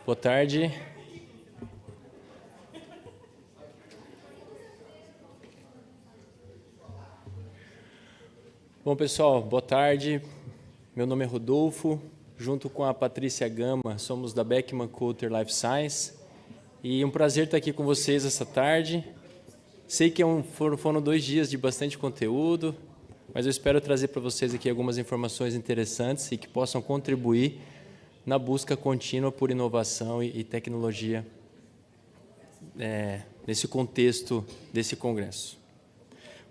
Boa tarde. Bom, pessoal, boa tarde. Meu nome é Rodolfo, junto com a Patrícia Gama, somos da Beckman Coulter Life Science. E um prazer estar aqui com vocês essa tarde. Sei que foram 2 dias de bastante conteúdo, mas eu espero trazer para vocês aqui algumas informações interessantes e que possam contribuir na busca contínua por inovação e tecnologia nesse contexto desse congresso.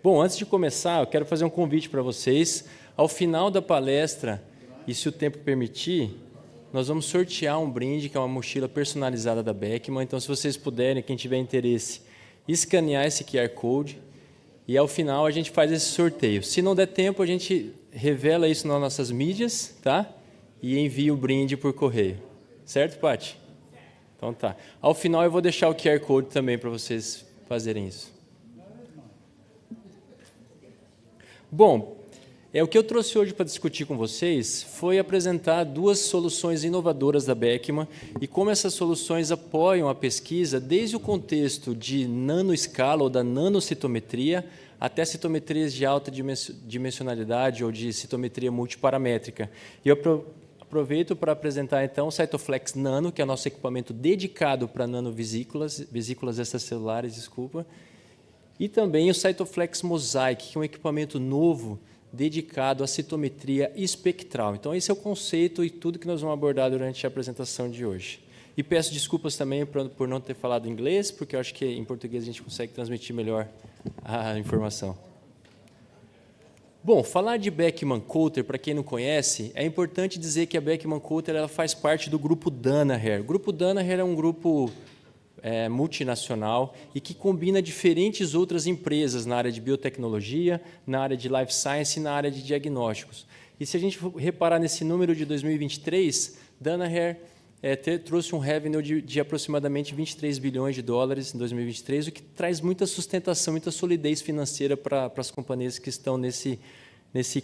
Bom, antes de começar, eu quero fazer um convite para vocês. Ao final da palestra, e se o tempo permitir, nós vamos sortear um brinde, que é uma mochila personalizada da Beckman. Então, se vocês puderem, quem tiver interesse, escanear esse QR Code, e ao final a gente faz esse sorteio. Se não der tempo, a gente revela isso nas nossas mídias, tá? E envia o brinde por correio. Certo, Paty? Então tá. Ao final eu vou deixar o QR Code também para vocês fazerem isso. Bom, o que eu trouxe hoje para discutir com vocês foi apresentar 2 soluções inovadoras da Beckman e como essas soluções apoiam a pesquisa desde o contexto de nanoescala ou da nanocitometria até citometrias de alta dimensionalidade ou de citometria multiparamétrica. E eu aproveito para apresentar, então, o Cytoflex Nano, que é o nosso equipamento dedicado para nanovesículas, vesículas extracelulares, desculpa, e também o Cytoflex Mosaic, que é um equipamento novo dedicado à citometria espectral. Então, esse é o conceito e tudo que nós vamos abordar durante a apresentação de hoje. E peço desculpas também por não ter falado inglês, porque eu acho que em português a gente consegue transmitir melhor a informação. Bom, falar de Beckman Coulter, para quem não conhece, é importante dizer que a Beckman Coulter ela faz parte do grupo Danaher. O grupo Danaher é um grupo multinacional e que combina diferentes outras empresas na área de biotecnologia, na área de life science e na área de diagnósticos. E se a gente reparar nesse número de 2023, Danaher trouxe um revenue de aproximadamente 23 bilhões de dólares em 2023, o que traz muita sustentação, muita solidez financeira para as companhias que estão nesse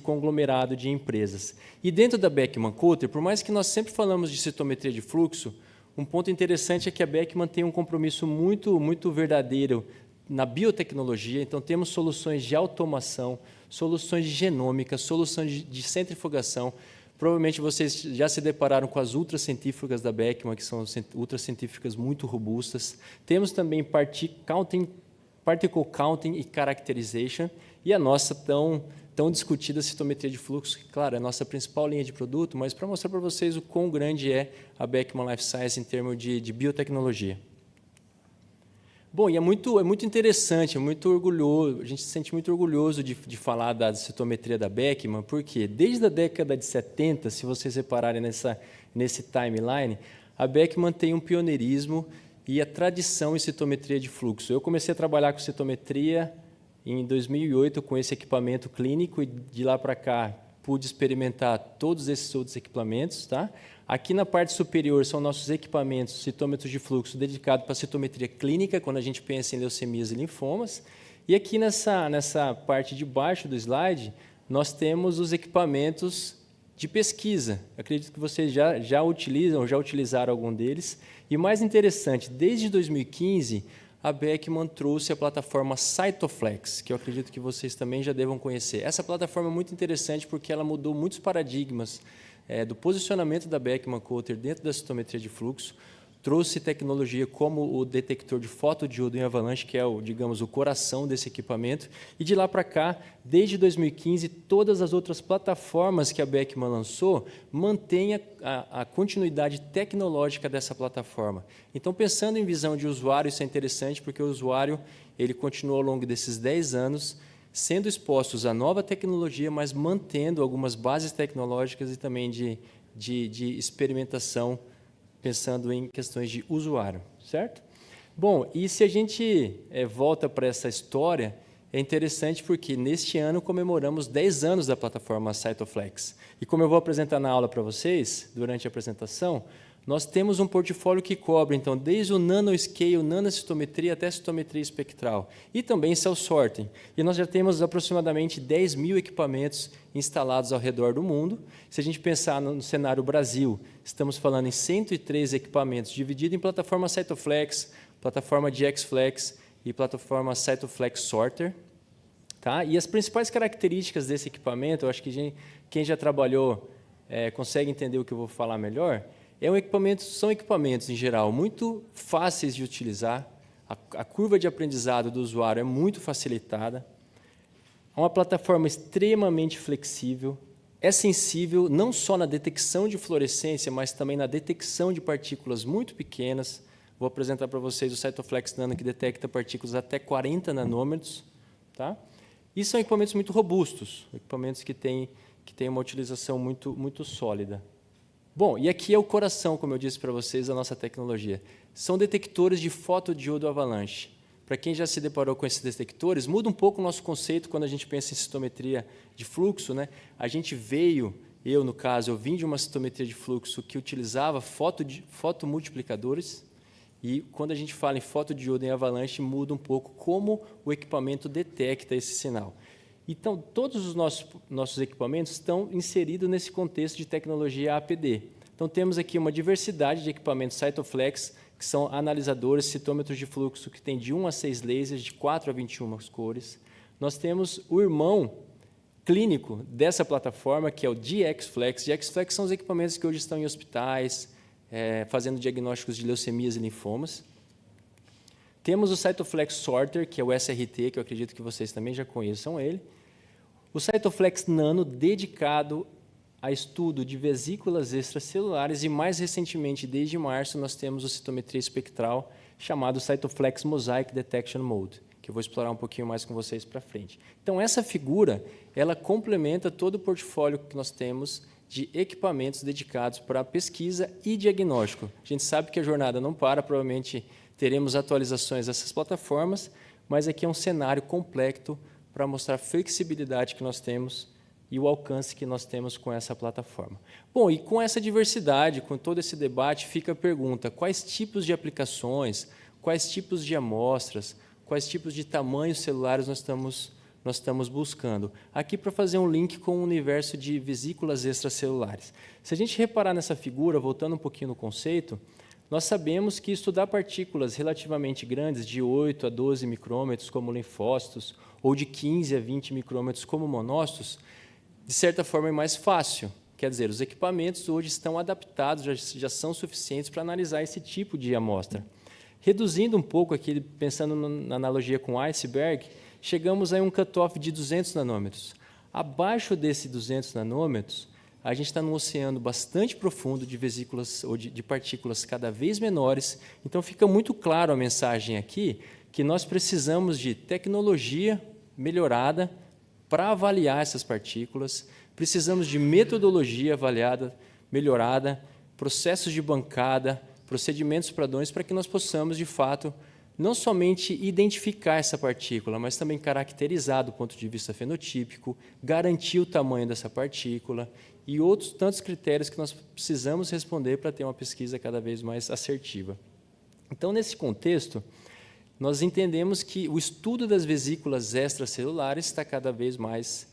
conglomerado de empresas. E dentro da Beckman Coulter, por mais que nós sempre falamos de citometria de fluxo, um ponto interessante é que a Beckman tem um compromisso muito verdadeiro na biotecnologia. Então, temos soluções de automação, soluções de genômica, soluções de centrifugação. Provavelmente vocês já se depararam com as ultracentrífugas da Beckman, que são ultracentrífugas muito robustas. Temos também particle counting e characterization, e a nossa tão discutida citometria de fluxo, que, claro, é a nossa principal linha de produto, mas para mostrar para vocês o quão grande é a Beckman Life Science em termos de biotecnologia. Bom, e é muito interessante, é muito orgulhoso, a gente se sente muito orgulhoso de falar da citometria da Beckman, porque desde a década de 70, se vocês repararem nesse timeline, a Beckman tem um pioneirismo e a tradição em citometria de fluxo. Eu comecei a trabalhar com citometria em 2008 com esse equipamento clínico e de lá para cá pude experimentar todos esses outros equipamentos, tá? Aqui na parte superior são nossos equipamentos, citômetros de fluxo dedicados para citometria clínica, quando a gente pensa em leucemias e linfomas. E aqui nessa parte de baixo do slide, nós temos os equipamentos de pesquisa. Acredito que vocês já utilizam ou já utilizaram algum deles. E mais interessante, desde 2015, a Beckman trouxe a plataforma Cytoflex, que eu acredito que vocês também já devam conhecer. Essa plataforma é muito interessante porque ela mudou muitos paradigmas do posicionamento da Beckman Coulter dentro da citometria de fluxo, trouxe tecnologia como o detector de fotodiodo em avalanche, que é digamos, o coração desse equipamento, e de lá para cá, desde 2015, todas as outras plataformas que a Beckman lançou mantêm a continuidade tecnológica dessa plataforma. Então, pensando em visão de usuário, isso é interessante, porque o usuário ele continua ao longo desses 10 anos sendo expostos à nova tecnologia, mas mantendo algumas bases tecnológicas e também de experimentação, pensando em questões de usuário, certo? Bom, e se a gente volta para essa história, é interessante porque neste ano comemoramos 10 anos da plataforma Cytoflex. E como eu vou apresentar na aula para vocês, durante a apresentação, nós temos um portfólio que cobre, então, desde o nanoscale, nanocitometria, até citometria espectral, e também cell sorting. E nós já temos aproximadamente 10 mil equipamentos instalados ao redor do mundo. Se a gente pensar no cenário Brasil, estamos falando em 103 equipamentos, divididos em plataforma Cytoflex, plataforma GXFlex e plataforma Cytoflex Sorter. Tá? E as principais características desse equipamento, eu acho que quem já trabalhou consegue entender o que eu vou falar melhor. São equipamentos, em geral, muito fáceis de utilizar, a curva de aprendizado do usuário é muito facilitada, é uma plataforma extremamente flexível, é sensível não só na detecção de fluorescência, mas também na detecção de partículas muito pequenas. Vou apresentar para vocês o Cytoflex Nano, que detecta partículas até 40 nanômetros. Tá? E são equipamentos muito robustos, equipamentos que têm uma utilização muito sólida. Bom, e aqui é o coração, como eu disse para vocês, da nossa tecnologia. São detectores de fotodiodo avalanche. Para quem já se deparou com esses detectores, muda um pouco o nosso conceito quando a gente pensa em citometria de fluxo. Né? A gente eu no caso, eu vim de uma citometria de fluxo que utilizava fotomultiplicadores, e quando a gente fala em fotodiodo em avalanche, muda um pouco como o equipamento detecta esse sinal. Então, todos os nossos equipamentos estão inseridos nesse contexto de tecnologia APD. Então, temos aqui uma diversidade de equipamentos Cytoflex, que são analisadores, citômetros de fluxo, que tem de 1 a 6 lasers, de 4 a 21 cores. Nós temos o irmão clínico dessa plataforma, que é o GXFlex. GXFlex são os equipamentos que hoje estão em hospitais, fazendo diagnósticos de leucemias e linfomas. Temos o Cytoflex Sorter, que é o SRT, que eu acredito que vocês também já conheçam ele. O Cytoflex Nano, dedicado a estudo de vesículas extracelulares, e mais recentemente, desde março, nós temos o citometria espectral, chamado Cytoflex Mosaic Detection Mode, que eu vou explorar um pouquinho mais com vocês para frente. Então, essa figura, ela complementa todo o portfólio que nós temos de equipamentos dedicados para pesquisa e diagnóstico. A gente sabe que a jornada não para, provavelmente teremos atualizações dessas plataformas, mas aqui é um cenário completo para mostrar a flexibilidade que nós temos e o alcance que nós temos com essa plataforma. Bom, e com essa diversidade, com todo esse debate, fica a pergunta: quais tipos de aplicações, quais tipos de amostras, quais tipos de tamanhos celulares nós estamos buscando? Aqui para fazer um link com o universo de vesículas extracelulares. Se a gente reparar nessa figura, voltando um pouquinho no conceito, nós sabemos que estudar partículas relativamente grandes, de 8 a 12 micrômetros, como linfócitos, ou de 15 a 20 micrômetros, como monócitos, de certa forma é mais fácil. Quer dizer, os equipamentos hoje estão adaptados, já são suficientes para analisar esse tipo de amostra. Reduzindo um pouco aqui, pensando na analogia com iceberg, chegamos a um cutoff de 200 nanômetros. Abaixo desse 200 nanômetros, a gente está num oceano bastante profundo de vesículas ou de partículas cada vez menores. Então, fica muito claro a mensagem aqui que nós precisamos de tecnologia melhorada para avaliar essas partículas, precisamos de metodologia melhorada, processos de bancada, procedimentos padrões para que nós possamos, de fato, não somente identificar essa partícula, mas também caracterizar do ponto de vista fenotípico, garantir o tamanho dessa partícula e outros tantos critérios que nós precisamos responder para ter uma pesquisa cada vez mais assertiva. Então, nesse contexto, nós entendemos que o estudo das vesículas extracelulares está cada vez mais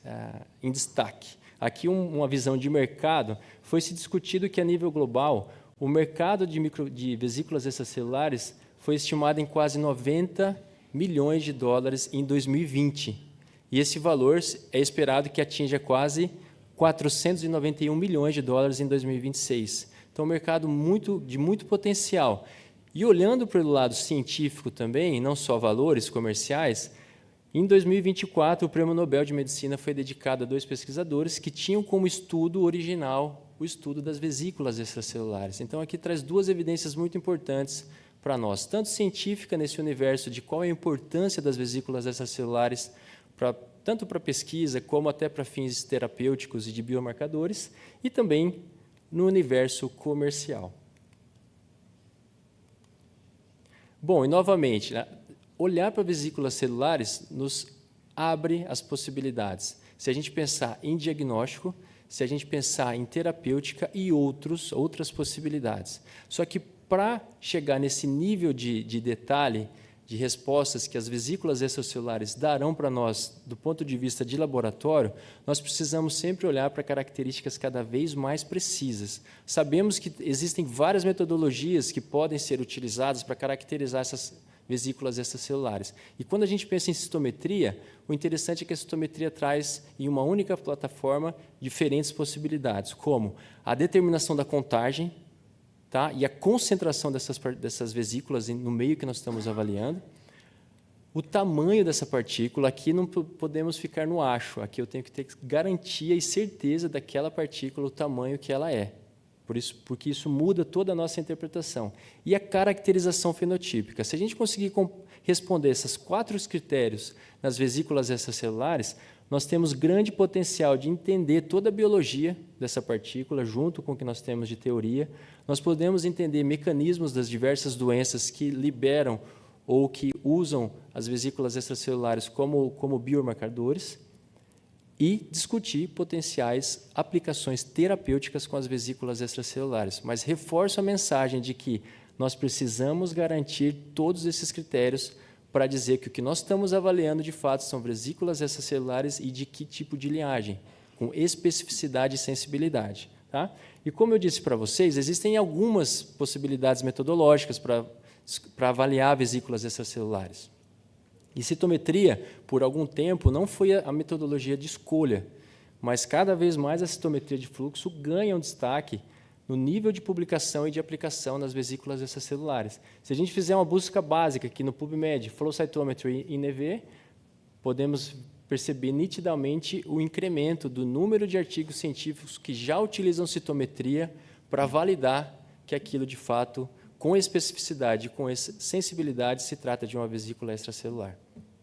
em destaque. Aqui, uma visão de mercado, foi se discutido que, a nível global, o mercado de vesículas extracelulares foi estimado em quase 90 milhões de dólares em 2020. E esse valor é esperado que atinja quase 491 milhões de dólares em 2026. Então, um mercado de muito potencial. E olhando para o lado científico também, não só valores comerciais, em 2024, o Prêmio Nobel de Medicina foi dedicado a 2 pesquisadores que tinham como estudo original o estudo das vesículas extracelulares. Então, aqui traz 2 evidências muito importantes para nós, tanto científica nesse universo de qual é a importância das vesículas extracelulares, tanto para pesquisa como até para fins terapêuticos e de biomarcadores, e também no universo comercial. Bom, e novamente, olhar para vesículas celulares nos abre as possibilidades. Se a gente pensar em diagnóstico, se a gente pensar em terapêutica e outras possibilidades. Só que para chegar nesse nível de detalhe, de respostas que as vesículas extracelulares darão para nós do ponto de vista de laboratório, nós precisamos sempre olhar para características cada vez mais precisas. Sabemos que existem várias metodologias que podem ser utilizadas para caracterizar essas vesículas extracelulares. E quando a gente pensa em citometria, o interessante é que a citometria traz em uma única plataforma diferentes possibilidades, como a determinação da contagem, tá? E a concentração dessas vesículas no meio que nós estamos avaliando, o tamanho dessa partícula. Aqui não podemos ficar no acho, aqui eu tenho que ter garantia e certeza daquela partícula, o tamanho que ela é, porque isso muda toda a nossa interpretação. E a caracterização fenotípica. Se a gente conseguir responder esses 4 critérios nas vesículas extracelulares, nós temos grande potencial de entender toda a biologia dessa partícula, junto com o que nós temos de teoria. Nós podemos entender mecanismos das diversas doenças que liberam ou que usam as vesículas extracelulares como biomarcadores e discutir potenciais aplicações terapêuticas com as vesículas extracelulares. Mas reforço a mensagem de que nós precisamos garantir todos esses critérios para dizer que o que nós estamos avaliando, de fato, são vesículas extracelulares e de que tipo de linhagem, com especificidade e sensibilidade. Tá? E, como eu disse para vocês, existem algumas possibilidades metodológicas para avaliar vesículas extracelulares. E citometria, por algum tempo, não foi a metodologia de escolha, mas cada vez mais a citometria de fluxo ganha um destaque no nível de publicação e de aplicação nas vesículas extracelulares. Se a gente fizer uma busca básica aqui no PubMed, Flow Cytometry in EV, podemos perceber nitidamente o incremento do número de artigos científicos que já utilizam citometria para validar que aquilo, de fato, com especificidade e com sensibilidade, se trata de uma vesícula extracelular.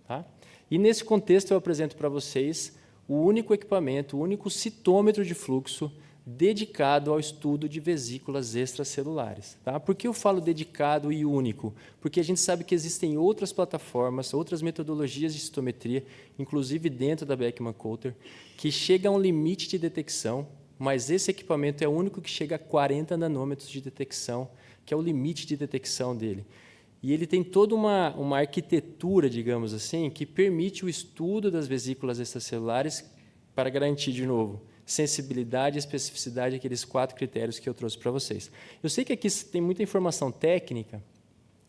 Tá? E, nesse contexto, eu apresento para vocês o único equipamento, o único citômetro de fluxo dedicado ao estudo de vesículas extracelulares. Tá? Por que eu falo dedicado e único? Porque a gente sabe que existem outras plataformas, outras metodologias de citometria, inclusive dentro da Beckman Coulter, que chegam a um limite de detecção, mas esse equipamento é o único que chega a 40 nanômetros de detecção, que é o limite de detecção dele. E ele tem toda uma arquitetura, digamos assim, que permite o estudo das vesículas extracelulares para garantir, de novo, sensibilidade e especificidade, aqueles 4 critérios que eu trouxe para vocês. Eu sei que aqui tem muita informação técnica,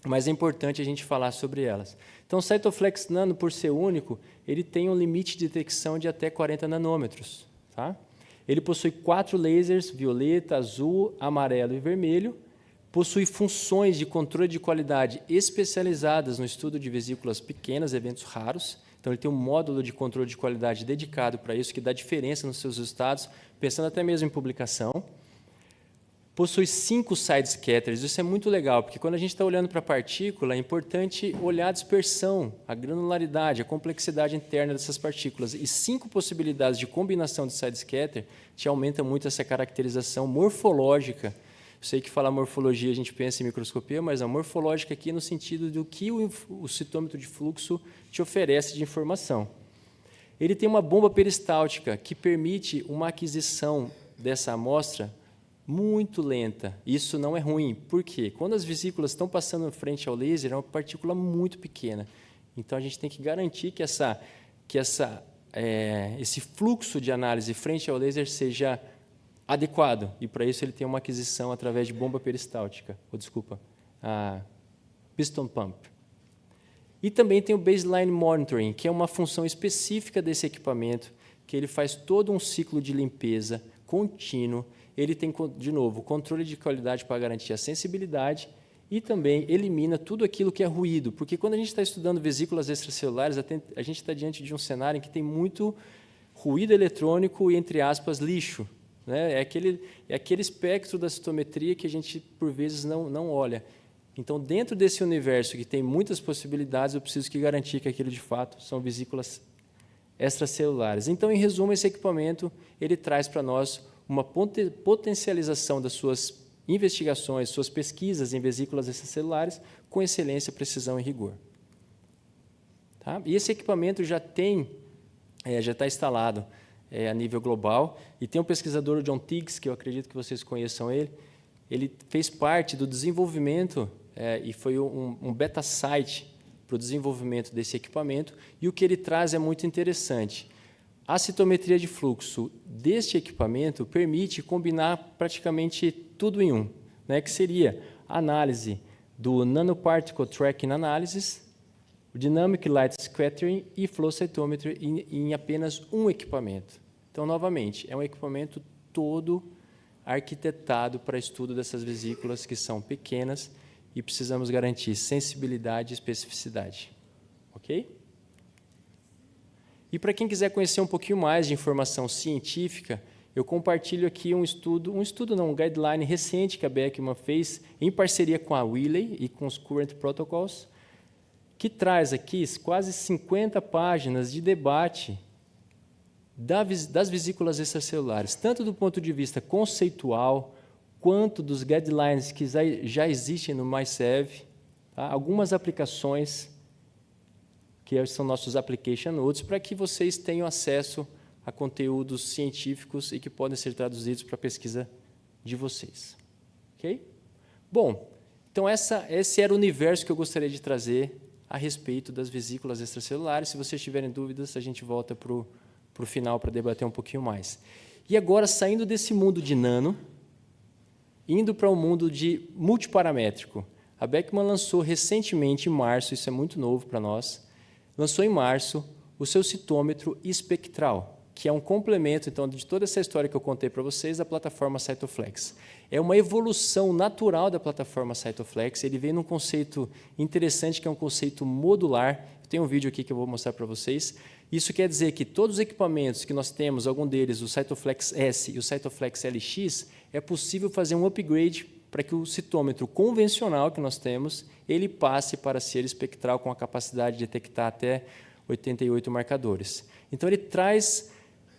mas é importante a gente falar sobre elas. Então, o Cytoflex Nano, por ser único, ele tem um limite de detecção de até 40 nanômetros. Tá? Ele possui 4 lasers, violeta, azul, amarelo e vermelho, possui funções de controle de qualidade especializadas no estudo de vesículas pequenas, eventos raros. Então, ele tem um módulo de controle de qualidade dedicado para isso, que dá diferença nos seus resultados, pensando até mesmo em publicação. Possui 5 side scatters. Isso é muito legal, porque quando a gente está olhando para a partícula, é importante olhar a dispersão, a granularidade, a complexidade interna dessas partículas. E 5 possibilidades de combinação de side scatter te aumenta muito essa caracterização morfológica. Eu sei que falar morfologia a gente pensa em microscopia, mas a morfológica aqui no sentido do que o citômetro de fluxo te oferece de informação. Ele tem uma bomba peristáltica que permite uma aquisição dessa amostra muito lenta. Isso não é ruim. Por quê? Quando as vesículas estão passando em frente ao laser, é uma partícula muito pequena. Então, a gente tem que garantir que esse fluxo de análise frente ao laser seja adequado, e para isso ele tem uma aquisição através de bomba peristáltica, a piston pump. E também tem o baseline monitoring, que é uma função específica desse equipamento, que ele faz todo um ciclo de limpeza contínuo. Ele tem, de novo, controle de qualidade para garantir a sensibilidade e também elimina tudo aquilo que é ruído, porque quando a gente está estudando vesículas extracelulares, a gente está diante de um cenário em que tem muito ruído eletrônico e, entre aspas, lixo. É aquele espectro da citometria que a gente, por vezes, não olha. Então, dentro desse universo que tem muitas possibilidades, eu preciso garantir que aquilo, de fato, são vesículas extracelulares. Então, em resumo, esse equipamento ele traz para nós uma potencialização das suas investigações, suas pesquisas em vesículas extracelulares com excelência, precisão e rigor. Tá? E esse equipamento já está instalado a nível global. E tem um pesquisador, o John Tiggs, que eu acredito que vocês conheçam ele. Ele fez parte do desenvolvimento e foi um beta site para o desenvolvimento desse equipamento. E o que ele traz é muito interessante. A citometria de fluxo deste equipamento permite combinar praticamente tudo em um, né, que seria a análise do Nanoparticle Tracking Analysis, o Dynamic Light Scattering e Flow Cytometry em apenas um equipamento. Então, novamente, é um equipamento todo arquitetado para estudo dessas vesículas que são pequenas e precisamos garantir sensibilidade e especificidade. Ok? E para quem quiser conhecer um pouquinho mais de informação científica, eu compartilho aqui um guideline recente que a Beckman fez em parceria com a Wiley e com os Current Protocols, que traz aqui quase 50 páginas de debate das vesículas extracelulares, tanto do ponto de vista conceitual, quanto dos guidelines que já existem no MySev, tá? Algumas aplicações, que são nossos application notes, para que vocês tenham acesso a conteúdos científicos e que podem ser traduzidos para a pesquisa de vocês. Ok? Bom, então esse era o universo que eu gostaria de trazer a respeito das vesículas extracelulares. Se vocês tiverem dúvidas, a gente volta para o final para debater um pouquinho mais. E agora, saindo desse mundo de nano, indo para o mundo de multiparamétrico. A Beckman lançou recentemente, em março, isso é muito novo para nós, lançou em março o seu citômetro espectral, que é um complemento, então, de toda essa história que eu contei para vocês, da plataforma Cytoflex. É uma evolução natural da plataforma Cytoflex. Ele vem num conceito interessante, que é um conceito modular. Tem um vídeo aqui que eu vou mostrar para vocês. Isso quer dizer que todos os equipamentos que nós temos, algum deles, o Cytoflex S e o Cytoflex LX, é possível fazer um upgrade para que o citômetro convencional que nós temos, ele passe para ser espectral com a capacidade de detectar até 88 marcadores. Então, ele traz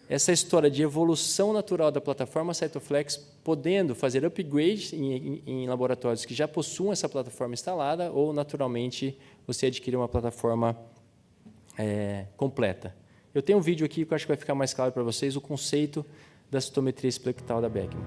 essa história de evolução natural da plataforma Cytoflex, podendo fazer upgrade em laboratórios que já possuam essa plataforma instalada, ou, naturalmente, você adquirir uma plataforma completa. Eu tenho um vídeo aqui que eu acho que vai ficar mais claro para vocês o conceito da citometria espectral da Beckman.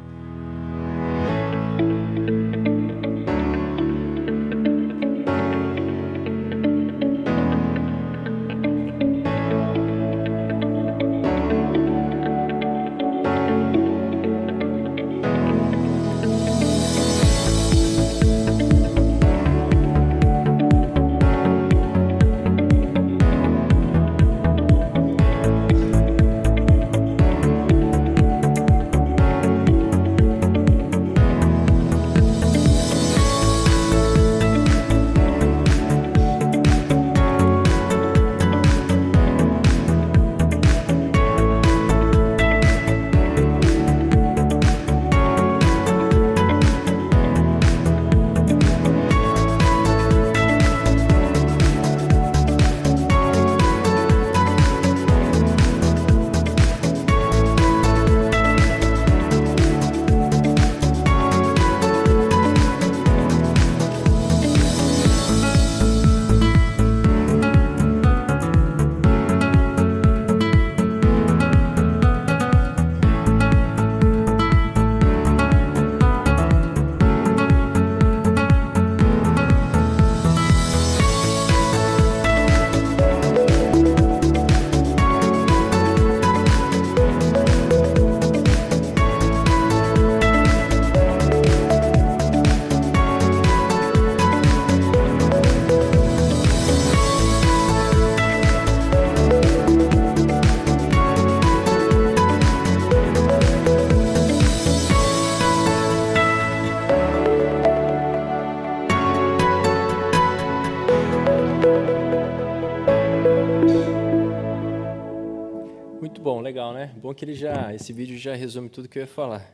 Legal, né? Bom que esse vídeo já resume tudo que eu ia falar.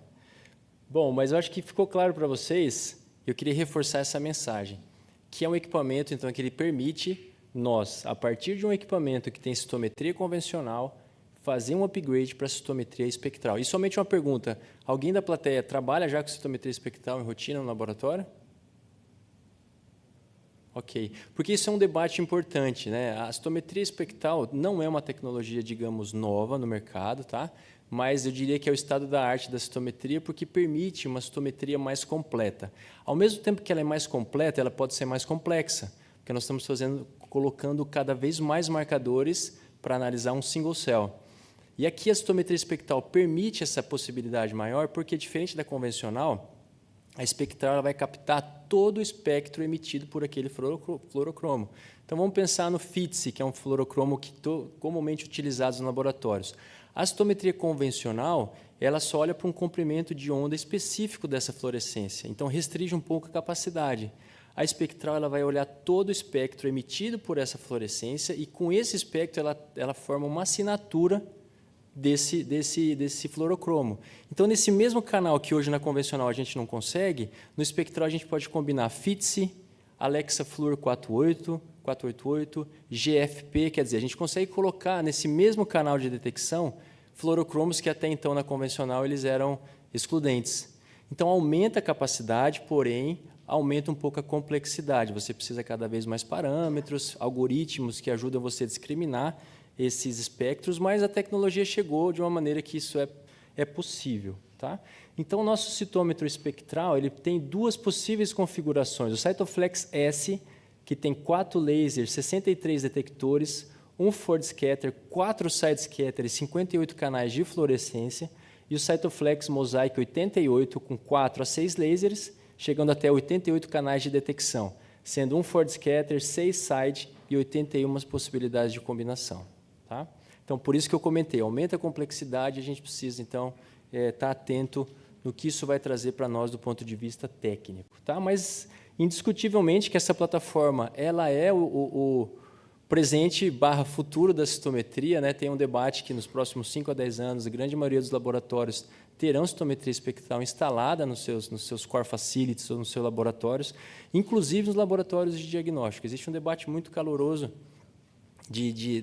Bom, mas eu acho que ficou claro para vocês, eu queria reforçar essa mensagem, que é um equipamento, então, que ele permite nós, a partir de um equipamento que tem citometria convencional, fazer um upgrade para a citometria espectral. E somente uma pergunta, alguém da plateia trabalha já com citometria espectral em rotina no laboratório? Ok, porque isso é um debate importante, né? A citometria espectral não é uma tecnologia, digamos, nova no mercado, tá? Mas eu diria que é o estado da arte da citometria porque permite uma citometria mais completa. Ao mesmo tempo que ela é mais completa, ela pode ser mais complexa, porque nós estamos colocando cada vez mais marcadores para analisar um single cell. E aqui a citometria espectral permite essa possibilidade maior porque, diferente da convencional, a espectral ela vai captar todo o espectro emitido por aquele fluorocromo. Então, vamos pensar no FITSE, que é um fluorocromo comumente utilizado nos laboratórios. A citometria convencional, ela só olha para um comprimento de onda específico dessa fluorescência, então restringe um pouco a capacidade. A espectral ela vai olhar todo o espectro emitido por essa fluorescência e, com esse espectro, ela forma uma assinatura desse fluorocromo. Então, nesse mesmo canal que hoje na convencional a gente não consegue, no espectral a gente pode combinar FITSE, Alexa Fluor 488, GFP, quer dizer, a gente consegue colocar nesse mesmo canal de detecção fluorocromos que até então na convencional eles eram excludentes. Então, aumenta a capacidade, porém, aumenta um pouco a complexidade. Você precisa cada vez mais parâmetros, algoritmos que ajudam você a discriminar esses espectros, mas a tecnologia chegou de uma maneira que isso é possível. Tá? Então, o nosso citômetro espectral ele tem duas possíveis configurações. O Cytoflex S, que tem 4 lasers, 63 detectores, um Ford Scatter, 4 side scatter e 58 canais de fluorescência, e o Cytoflex Mosaic 88, com 4 a 6 lasers, chegando até 88 canais de detecção, sendo um Ford Scatter, 6 side e 81 possibilidades de combinação. Tá? Então, por isso que eu comentei, aumenta a complexidade, a gente precisa, então, estar atento no que isso vai trazer para nós do ponto de vista técnico. Tá? Mas, indiscutivelmente, que essa plataforma ela é o presente / futuro da citometria. Né? Tem um debate que, nos próximos 5 a 10 anos, a grande maioria dos laboratórios terão citometria espectral instalada nos seus core facilities ou nos seus laboratórios, inclusive nos laboratórios de diagnóstico. Existe um debate muito caloroso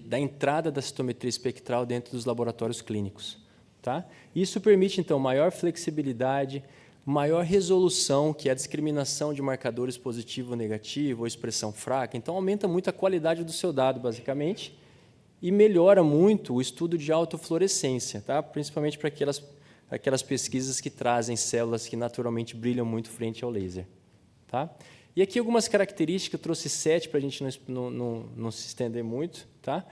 da entrada da citometria espectral dentro dos laboratórios clínicos. Tá? Isso permite, então, maior flexibilidade, maior resolução, que é a discriminação de marcadores positivo ou negativo, ou expressão fraca. Então, aumenta muito a qualidade do seu dado, basicamente, e melhora muito o estudo de autofluorescência, tá? Principalmente para aquelas pesquisas que trazem células que naturalmente brilham muito frente ao laser. Tá? E aqui algumas características, eu trouxe 7 para a gente não se estender muito. Tá?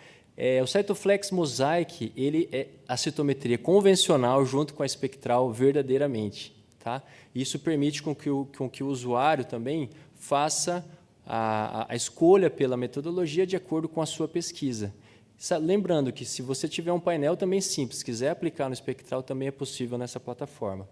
O Cytoflex Mosaic ele é a citometria convencional junto com a espectral verdadeiramente. Tá? Isso permite com que o usuário também faça a escolha pela metodologia de acordo com a sua pesquisa. Lembrando que, se você tiver um painel também simples, quiser aplicar no espectral, também é possível nessa plataforma.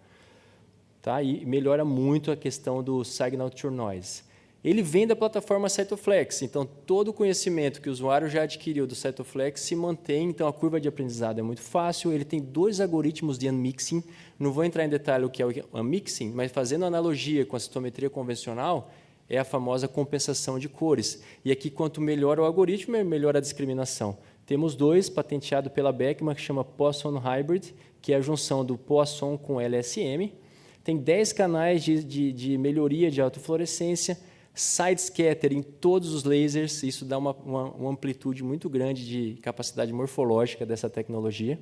Tá? E melhora muito a questão do signal to noise. Ele vem da plataforma Cytoflex, então todo o conhecimento que o usuário já adquiriu do Cytoflex se mantém, então a curva de aprendizado é muito fácil. Ele tem 2 algoritmos de unmixing, não vou entrar em detalhe o que é o unmixing, mas fazendo analogia com a citometria convencional, é a famosa compensação de cores. E aqui, quanto melhor o algoritmo, melhor a discriminação. Temos 2 patenteados pela Beckman, que chama Poisson Hybrid, que é a junção do Poisson com LSM. Tem 10 canais de melhoria de autofluorescência, side scatter em todos os lasers, isso dá uma amplitude muito grande de capacidade morfológica dessa tecnologia.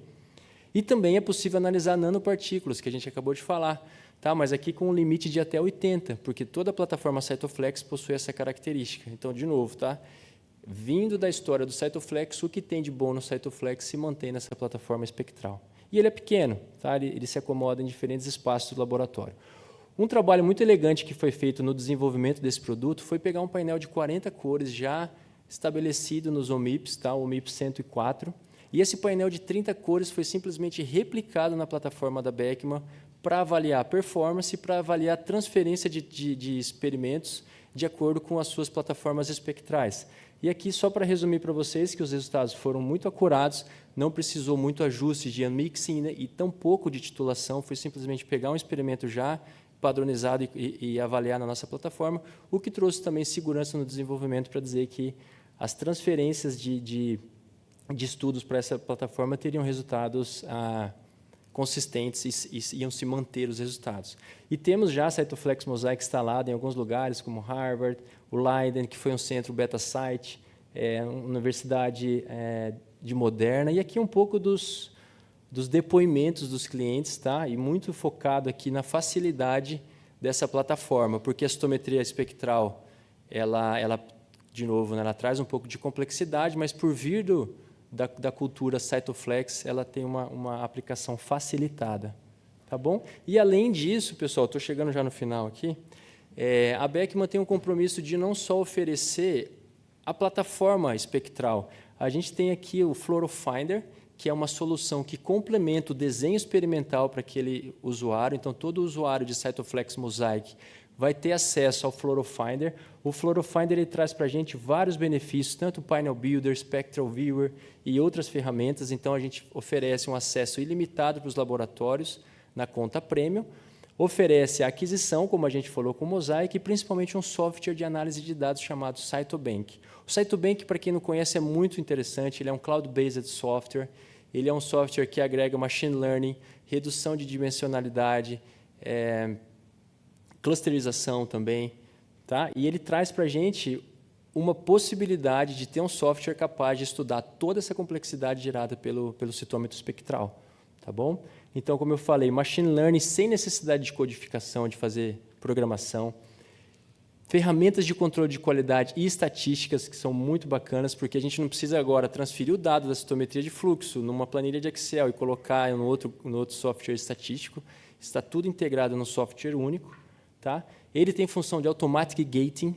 E também é possível analisar nanopartículas, que a gente acabou de falar, tá? Mas aqui com um limite de até 80, porque toda a plataforma Cytoflex possui essa característica. Então, de novo, tá? Vindo da história do Cytoflex, o que tem de bom no Cytoflex se mantém nessa plataforma espectral. E ele é pequeno, tá? Ele se acomoda em diferentes espaços do laboratório. Um trabalho muito elegante que foi feito no desenvolvimento desse produto foi pegar um painel de 40 cores já estabelecido nos OMIPs, tá? O OMIP 104, e esse painel de 30 cores foi simplesmente replicado na plataforma da Beckman para avaliar a performance e para avaliar a transferência de experimentos de acordo com as suas plataformas espectrais. E aqui, só para resumir para vocês, que os resultados foram muito acurados, não precisou muito ajuste de unmixing, né, e tão pouco de titulação, foi simplesmente pegar um experimento já padronizado e avaliar na nossa plataforma, o que trouxe também segurança no desenvolvimento para dizer que as transferências de estudos para essa plataforma teriam resultados consistentes e iam se manter os resultados. E temos já a Cytoflex Mosaic instalada em alguns lugares, como Harvard, o Leiden, que foi um centro beta site, Universidade de Moderna, e aqui um pouco dos depoimentos dos clientes, tá? E muito focado aqui na facilidade dessa plataforma, porque a citometria espectral, ela de novo, né, ela traz um pouco de complexidade, mas por vir da cultura Cytoflex, ela tem uma aplicação facilitada. Tá bom? E, além disso, pessoal, estou chegando já no final aqui, a Beckman tem um compromisso de não só oferecer a plataforma espectral. A gente tem aqui o Fluorofinder, que é uma solução que complementa o desenho experimental para aquele usuário. Então, todo usuário de Cytoflex Mosaic vai ter acesso ao Fluorofinder. O Fluorofinder ele traz para a gente vários benefícios, tanto o Panel Builder, Spectral Viewer e outras ferramentas. Então, a gente oferece um acesso ilimitado para os laboratórios na conta Premium, oferece a aquisição, como a gente falou com o Mosaic, e principalmente um software de análise de dados chamado Cytobank. O Cytobank, para quem não conhece, é muito interessante. Ele é um cloud-based software. Ele é um software que agrega machine learning, redução de dimensionalidade, clusterização também. Tá? E ele traz para a gente uma possibilidade de ter um software capaz de estudar toda essa complexidade gerada pelo citômetro espectral. Tá bom? Então, como eu falei, machine learning sem necessidade de codificação, de fazer programação. Ferramentas de controle de qualidade e estatísticas, que são muito bacanas, porque a gente não precisa agora transferir o dado da citometria de fluxo numa planilha de Excel e colocar no outro software estatístico. Está tudo integrado no software único. Tá? Ele tem função de automatic gating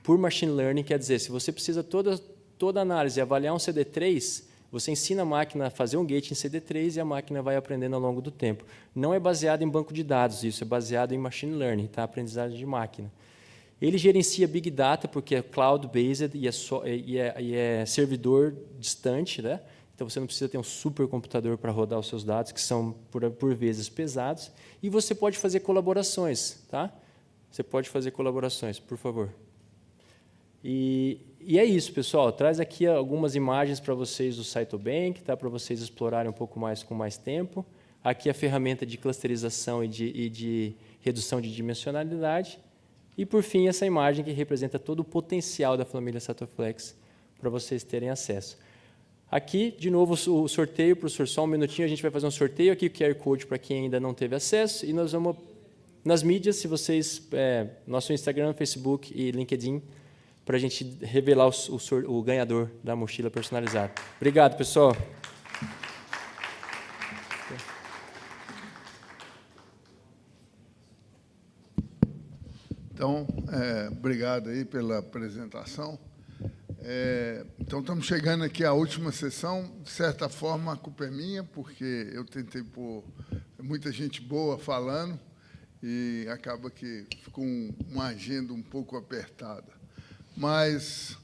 por machine learning, quer dizer, se você precisa toda análise avaliar um CD3, você ensina a máquina a fazer um gate em CD3 e a máquina vai aprendendo ao longo do tempo. Não é baseado em banco de dados, isso é baseado em machine learning, tá? Aprendizagem de máquina. Ele gerencia Big Data, porque é cloud-based e é servidor distante, né? Então, você não precisa ter um supercomputador para rodar os seus dados, que são, por vezes, pesados. E você pode fazer colaborações, tá? Você pode fazer colaborações, por favor. E é isso, pessoal. Traz aqui algumas imagens para vocês do Cytobank, tá? Para vocês explorarem um pouco mais com mais tempo. Aqui a ferramenta de clusterização e de redução de dimensionalidade. E, por fim, essa imagem que representa todo o potencial da família Cytoflex para vocês terem acesso. Aqui, de novo, o sorteio, professor, só um minutinho, a gente vai fazer um sorteio aqui, o QR Code para quem ainda não teve acesso, e nós vamos, nas mídias, se vocês, nosso Instagram, Facebook e LinkedIn, para a gente revelar o ganhador da mochila personalizada. Obrigado, pessoal. Então, obrigado aí pela apresentação. Então, estamos chegando aqui à última sessão. De certa forma, a culpa é minha, porque eu tentei pôr muita gente boa falando e acaba que ficou uma agenda um pouco apertada. Mas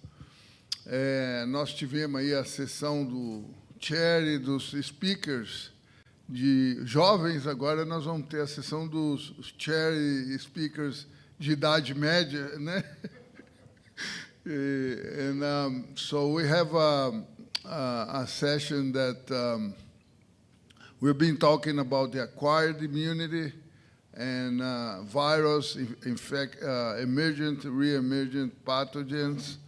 nós tivemos aí a sessão do Sher e dos speakers de jovens, agora nós vamos ter a sessão dos Sher e speakers de idade média, né? So we have a session that we've been talking about the acquired immunity and virus, emergent, re-emergent pathogens,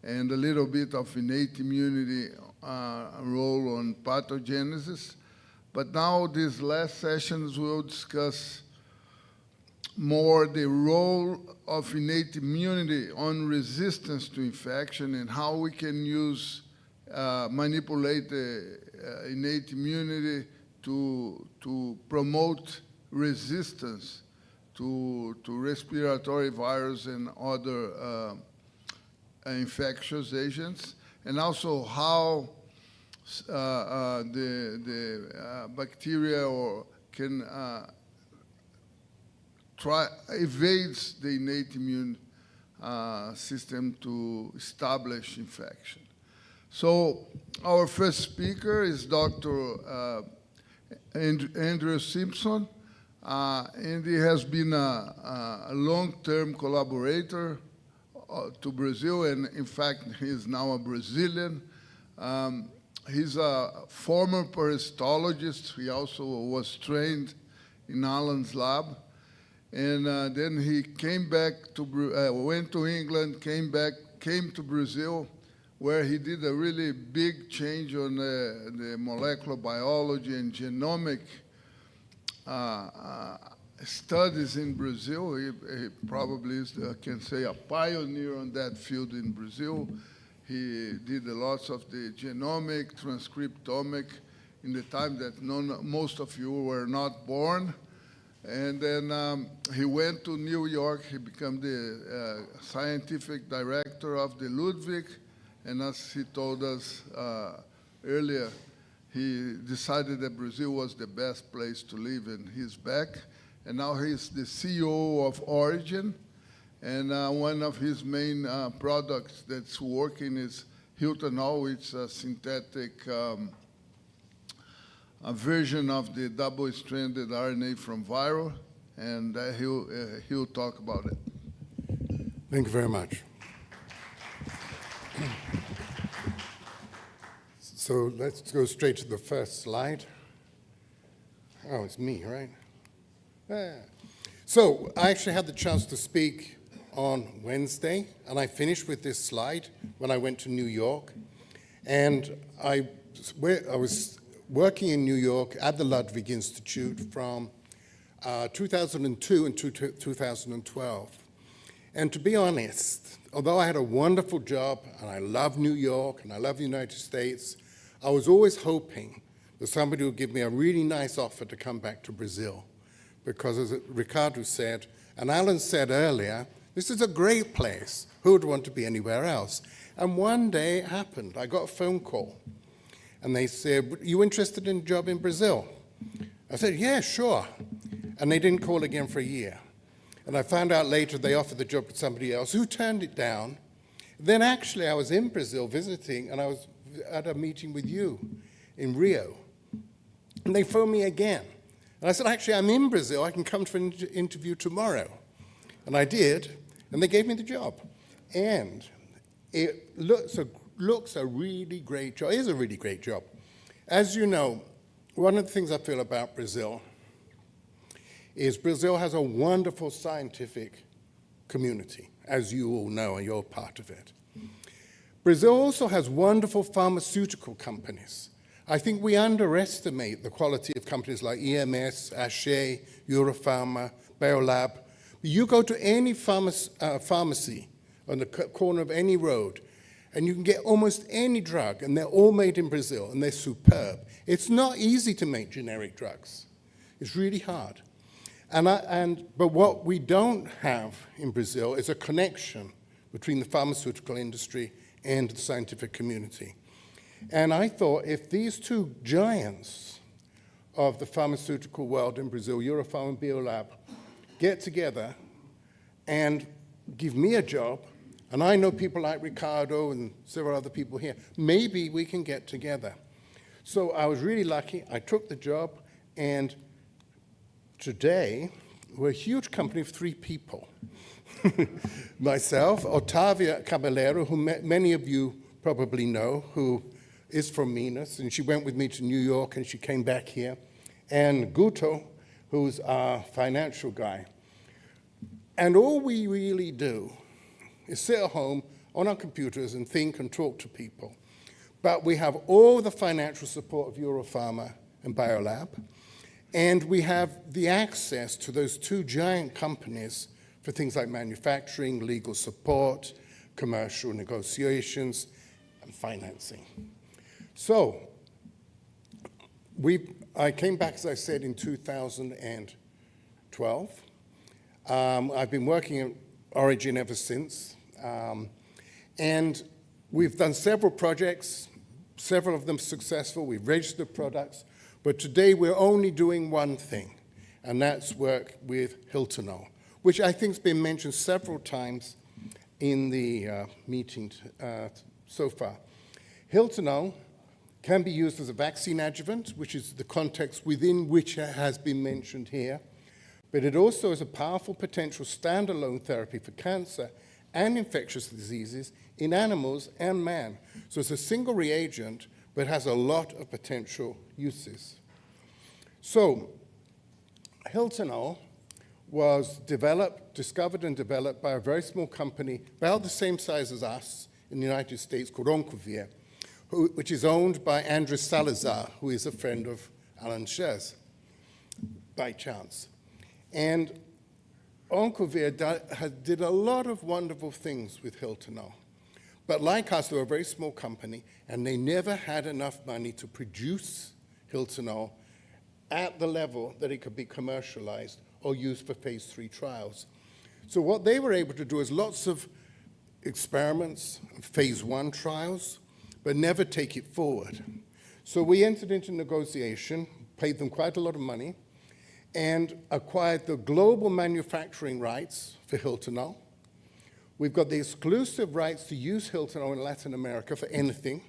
and a little bit of innate immunity role on pathogenesis. But now, these last sessions, we'll discuss more the role of innate immunity on resistance to infection and how we can manipulate the innate immunity to promote resistance to respiratory virus and other infectious agents, and also how the bacteria can evades the innate immune system to establish infection. So our first speaker is Dr. Andrew Simpson, and he has been a long-term collaborator to Brazil, and in fact, he is now a Brazilian. he's a former parasitologist. He also was trained in Alan's lab. And then he came back to, went to England, came back, came to Brazil, where he did a really big change on the molecular biology and genomic studies in Brazil. He probably is, I can say, a pioneer on that field in Brazil. He did lots of the genomic, transcriptomic in the time that most of you were not born. And then he went to New York. He became the scientific director of the Ludwig. And as he told us earlier, he decided that Brazil was the best place to live, and he's back. And now he's the CEO of Orygen. And one of his main products that's working is Hiltonol. It's a synthetic a version of the double-stranded RNA from viral, and he'll talk about it. Thank you very much. So let's go straight to the first slide. Oh, it's me, right? So I actually had the chance to speak on Wednesday, and I finished with this slide when I went to New York. And I was working in New York at the Ludwig Institute from 2002 until 2012. And to be honest, although I had a wonderful job, and I love New York, and I love the United States, I was always hoping that somebody would give me a really nice offer to come back to Brazil. Because as Ricardo said, and Alan said earlier, this is a great place. Who would want to be anywhere else? And one day it happened. I got a phone call. And they said, "Are you interested in a job in Brazil?" I said, "Yeah, sure." And they didn't call again for a year. And I found out later they offered the job to somebody else who turned it down. Then actually I was in Brazil visiting, and I was at a meeting with you in Rio. And they phoned me again. And I said, "Actually, I'm in Brazil. I can come for an interview tomorrow." And I did, and they gave me the job. And it looks a really great job. It is a really great job. As you know, one of the things I feel about Brazil is Brazil has a wonderful scientific community, as you all know, and you're part of it. Brazil also has wonderful pharmaceutical companies. I think we underestimate the quality of companies like UMASS, Sher, Europharma, Biolab. You go to any pharmacy on the corner of any road, and you can get almost any drug, and they're all made in Brazil, and they're superb. It's not easy to make generic drugs. It's really hard. But what we don't have in Brazil is a connection between the pharmaceutical industry and the scientific community. And I thought if these two giants of the pharmaceutical world in Brazil, Europharma and Biolab, get together and give me a job, and I know people like Ricardo and several other people here, maybe we can get together. So I was really lucky. I took the job, and today we're a huge company of 3 people. Myself, Otávia Caballero, who many of you probably know, who is from Minas, and she went with me to New York, and she came back here, and Guto, who's our financial guy. And all we really do is sit at home on our computers and think and talk to people. But we have all the financial support of Europharma and Biolab, and we have the access to those 2 giant companies for things like manufacturing, legal support, commercial negotiations, and financing. So I came back, as I said, in 2012. I've been working at Orygen ever since. And we've done several projects, several of them successful. We've registered products. But today we're only doing one thing, and that's work with Hiltonol, which I think has been mentioned several times in the meeting so far. Hiltonol can be used as a vaccine adjuvant, which is the context within which it has been mentioned here, but it also is a powerful potential standalone therapy for cancer and infectious diseases in animals and man. So it's a single reagent, but has a lot of potential uses. So, Hiltonol was discovered and developed by a very small company, about the same size as us in the United States, called Acompanhe, which is owned by Andres Salazar, who is a friend of Alan Sher's, by chance. And Acompanhe did a lot of wonderful things with Hiltonol. But like us, they were a very small company, and they never had enough money to produce Hiltonol at the level that it could be commercialized or used for phase 3 trials. So what they were able to do is lots of experiments, phase 1 trials, but never take it forward. So we entered into negotiation, paid them quite a lot of money, and acquired the global manufacturing rights for Hiltonol. We've got the exclusive rights to use Hiltonol in Latin America for anything.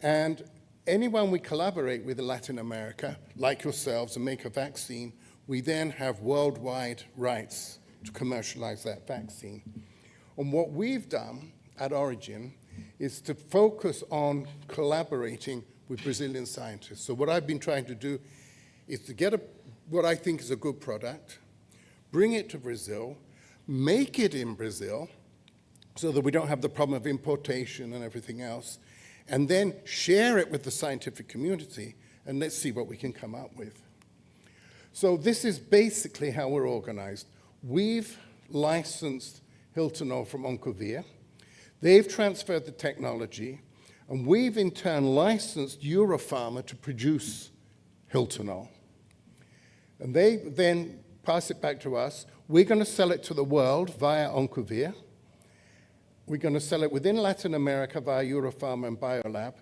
And anyone we collaborate with in Latin America, like yourselves, and make a vaccine, we then have worldwide rights to commercialize that vaccine. And what we've done at Orygen is to focus on collaborating with Brazilian scientists. So what I've been trying to do is to get what I think is a good product, bring it to Brazil, make it in Brazil so that we don't have the problem of importation and everything else, and then share it with the scientific community, and let's see what we can come up with. So this is basically how we're organized. We've licensed Hiltonol from Acompanhe. They've transferred the technology, and we've in turn licensed Europharma to produce Hiltonol. And they then pass it back to us. We're going to sell it to the world via Acompanhe. We're going to sell it within Latin America via Europharma and Biolab.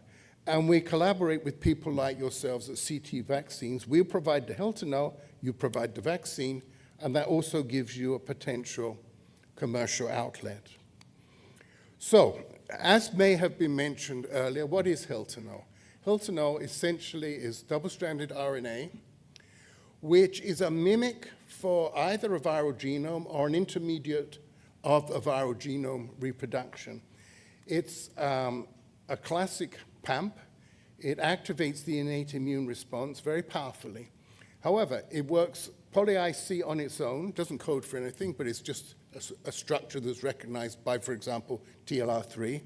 And we collaborate with people like yourselves at CTVacinas. We provide the Hiltonol, you provide the vaccine, and that also gives you a potential commercial outlet. So, as may have been mentioned earlier, what is Hiltonol? Hiltonol essentially is double-stranded RNA, which is a mimic for either a viral genome or an intermediate of a viral genome reproduction. It's a classic PAMP. It activates the innate immune response very powerfully. However, it works poly-IC on its own, doesn't code for anything, but it's just a structure that's recognized by, for example, TLR3.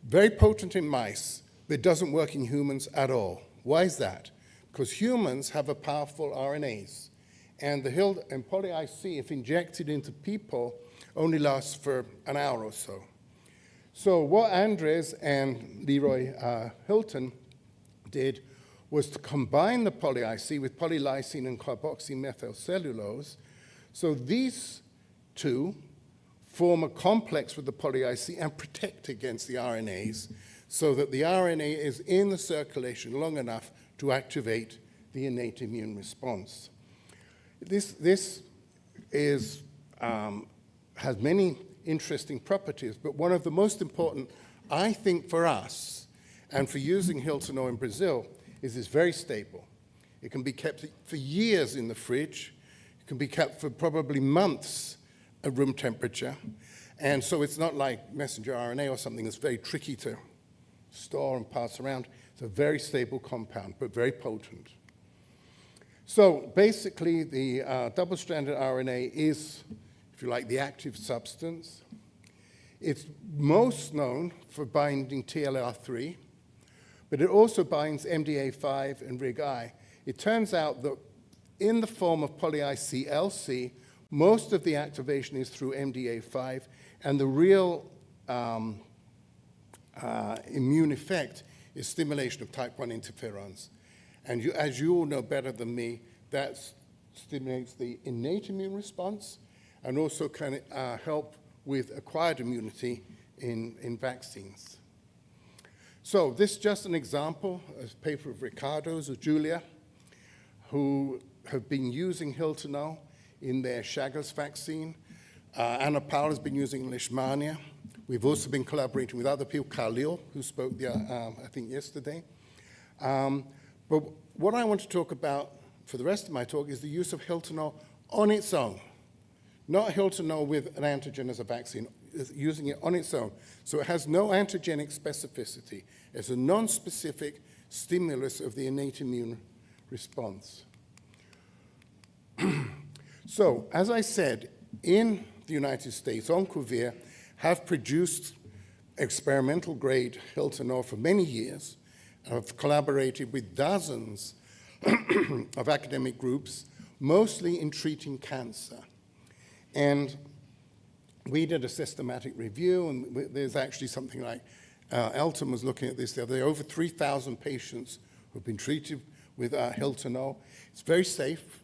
Very potent in mice, but it doesn't work in humans at all. Why is that? Because humans have a powerful RNAs, and poly-IC, if injected into people, only lasts for an hour or so. So what Andres and Leroy Hilton did was to combine the poly-IC with polylysine and carboxymethylcellulose. So these two form a complex with the poly-IC and protect against the RNAs so that the RNA is in the circulation long enough to activate the innate immune response. This has many interesting properties, but one of the most important, I think, for us and for using Hiltonol in Brazil is it's very stable. It can be kept for years in the fridge. It can be kept for probably months at room temperature. And so it's not like messenger RNA or something that's very tricky to store and pass around. It's a very stable compound, but very potent. So basically, the double-stranded RNA is, if you like, the active substance. It's most known for binding TLR3, but it also binds MDA5 and RIG-I. It turns out that in the form of poly-ICLC, most of the activation is through MDA5, and the real immune effect is stimulation of type 1 interferons. And as you all know better than me, that stimulates the innate immune response and also can help with acquired immunity in vaccines. So this is just an example, a paper of Ricardo's or Julia, who have been using Hiltonol in their Chagas vaccine. Anna Paula has been using Leishmania. We've also been collaborating with other people, Khalil, who spoke, I think, yesterday. But what I want to talk about for the rest of my talk is the use of Hiltonol on its own, not Hiltonol with an antigen as a vaccine. using it on its own. So it has no antigenic specificity. It's a non-specific stimulus of the innate immune response. So, as I said, in the United States, Conferir have produced experimental grade Hiltonol for many years. I've collaborated with dozens of academic groups, mostly in treating cancer. And we did a systematic review, and there's actually something like, Elton was looking at this the other day, over 3,000 patients who've been treated with Hiltonol. It's very safe.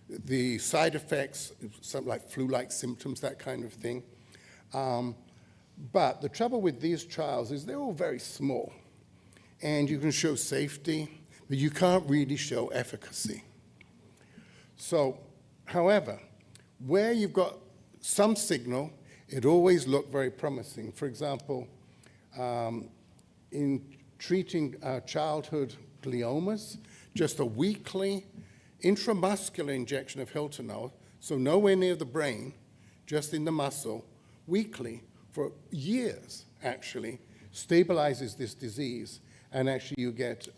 The side effects, something like flu-like symptoms, that kind of thing. But the trouble with these trials is they're all very small. And you can show safety, but you can't really show efficacy. So, however, where you've got some signal, it always looked very promising. For example, in treating childhood gliomas, just a weekly intramuscular injection of Hiltonol, so nowhere near the brain, just in the muscle, weekly, for years, actually, stabilizes this disease, and actually you get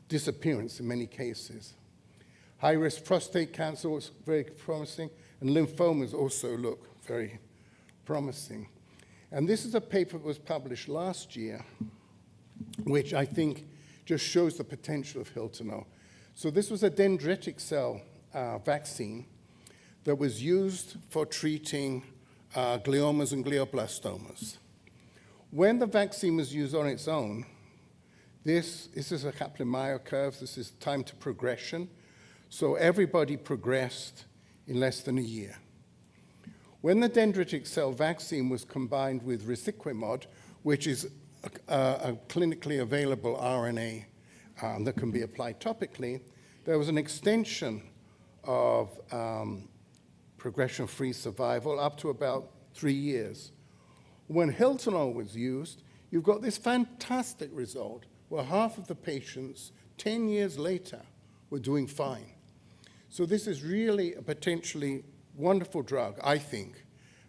disappearance in many cases. High-risk prostate cancer was very promising, and lymphomas also look very promising. And this is a paper that was published last year, which I think just shows the potential of Hiltonol. So this was a dendritic cell vaccine that was used for treating gliomas and glioblastomas. When the vaccine was used on its own, this is a Kaplan-Meier curve. This is time to progression. So everybody progressed in less than a year. When the dendritic cell vaccine was combined with Risiquimod, which is a clinically available RNA that can be applied topically, there was an extension of progression-free survival up to about 3 years. When Hiltonol was used, you've got this fantastic result where half of the patients 10 years later were doing fine. So this is really a potentially wonderful drug, I think,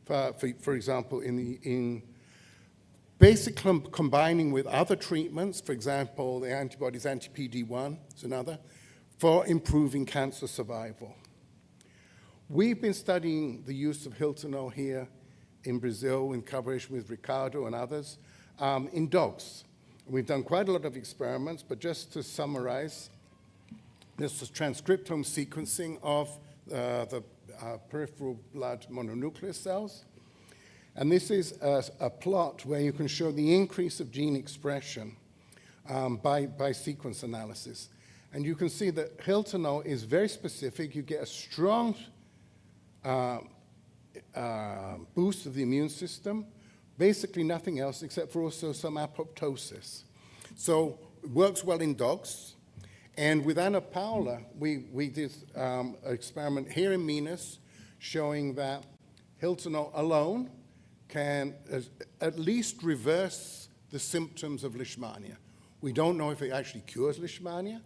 for example, in basically combining with other treatments, for example, the antibodies anti-PD-1 is another, for improving cancer survival. We've been studying the use of Hiltonol here in Brazil in collaboration with Ricardo and others in dogs. We've done quite a lot of experiments, but just to summarize, this is transcriptome sequencing of the peripheral blood mononuclear cells. And this is a plot where you can show the increase of gene expression by sequence analysis. And you can see that Hiltonol is very specific. You get a strong boost of the immune system, basically nothing else except for also some apoptosis. So it works well in dogs. And with Ana Paula, we did an experiment here in Minas showing that Hiltonol alone can at least reverse the symptoms of Leishmania. We don't know if it actually cures Leishmania,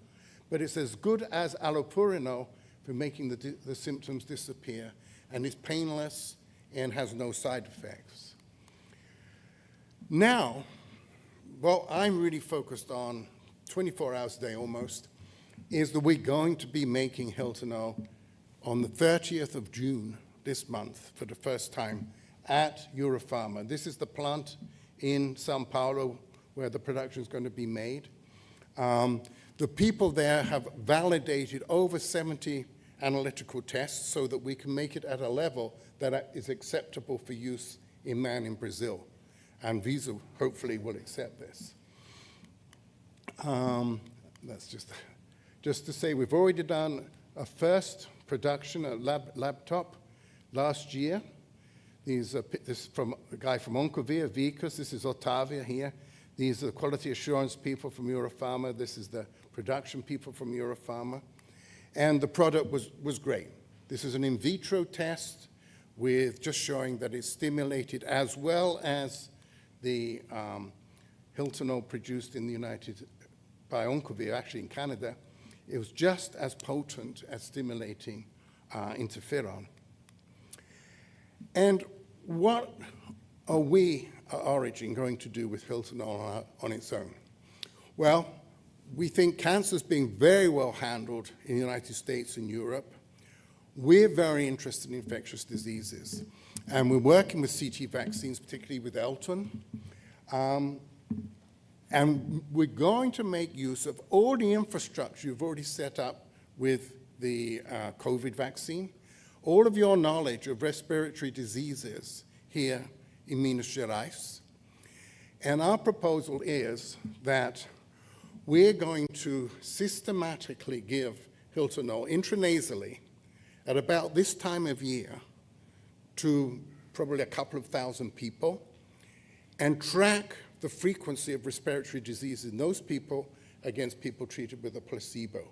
but it's as good as allopurinol for making the symptoms disappear, and it's painless and has no side effects. Now, what I'm really focused on 24 hours a day almost is that we're going to be making Hiltonol on the 30th of June this month for the first time at Europharma. This is the plant in Sao Paulo where the production is going to be made. The people there have validated over 70 analytical tests so that we can make it at a level that is acceptable for use in man in Brazil. And Visa hopefully will accept this. That's just to say we've already done a first production, a laptop, last year. This is from a guy from Conferir, Vicus. This is Otávia here. These are the quality assurance people from Europharma. This is the production people from Europharma. And the product was great. This is an in vitro test with just showing that it's stimulated as well as the Hiltonol produced in the by Conferir, actually in Canada. It was just as potent as stimulating interferon. And what are we at Orygen going to do with Hiltonol on its own? Well, we think cancer is being very well handled in the United States and Europe. We're very interested in infectious diseases, and we're working with CTVacinas, particularly with Elton. And we're going to make use of all the infrastructure you've already set up with the COVID vaccine, all of your knowledge of respiratory diseases here in Minas Gerais. And our proposal is that we're going to systematically give Hiltonol intranasally at about this time of year to probably a couple of thousand people and track the frequency of respiratory disease in those people against people treated with a placebo.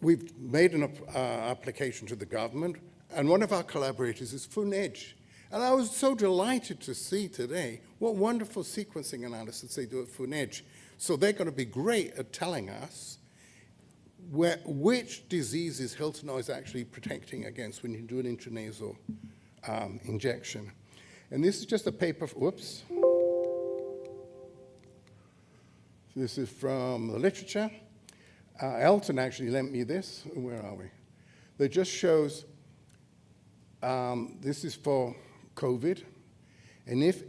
We've made an application to the government, and one of our collaborators is FUNEDGE. And I was so delighted to see today what wonderful sequencing analysis they do at FUNEDGE. So they're going to be great at telling us which diseases Hiltonol is actually protecting against when you do an intranasal injection. And this is just a paper, whoops. This is from the literature. Elton actually lent me this. Where are we? That just shows, this is for COVID. And if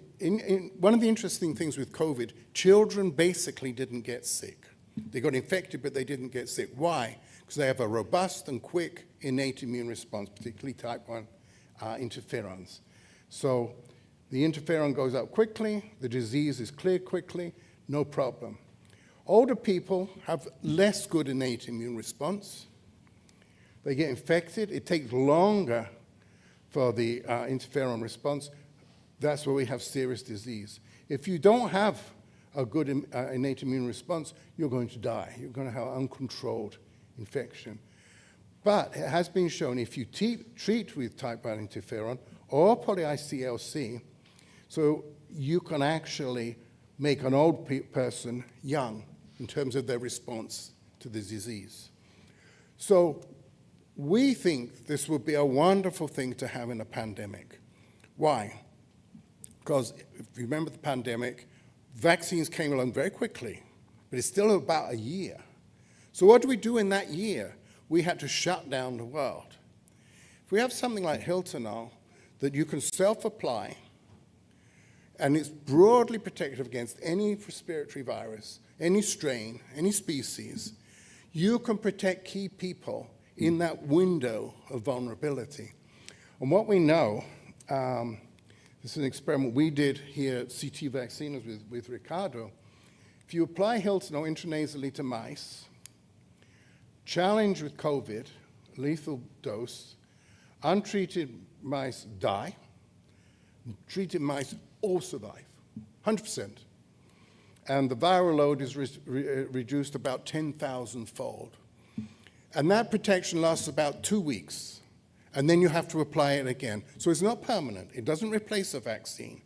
one of the interesting things with COVID, children basically didn't get sick. They got infected, but they didn't get sick. Why? Because they have a robust and quick innate immune response, particularly type 1 interferons. So the interferon goes up quickly, the disease is cleared quickly, no problem. Older people have less good innate immune response. They get infected. It takes longer for the interferon response. That's where we have serious disease. If you don't have a good innate immune response, you're going to die. You're going to have uncontrolled infection. But it has been shown if you treat with type 1 interferon or poly-ICLC, so you can actually make an old person young in terms of their response to the disease. So we think this would be a wonderful thing to have in a pandemic. Why? Because if you remember the pandemic, vaccines came along very quickly, but it's still about a year. So what do we do in that year? We had to shut down the world. If we have something like Hiltonol that you can self-apply, and it's broadly protective against any respiratory virus, any strain, any species, you can protect key people in that window of vulnerability. And what we know, this is an experiment we did here at CTVacinas with Ricardo. If you apply Hiltonol intranasally to mice, challenged with COVID, lethal dose, untreated mice die, treated mice all survive, 100%. And the viral load is reduced about 10,000-fold. And that protection lasts about 2 weeks. And then you have to apply it again. So it's not permanent. It doesn't replace a vaccine,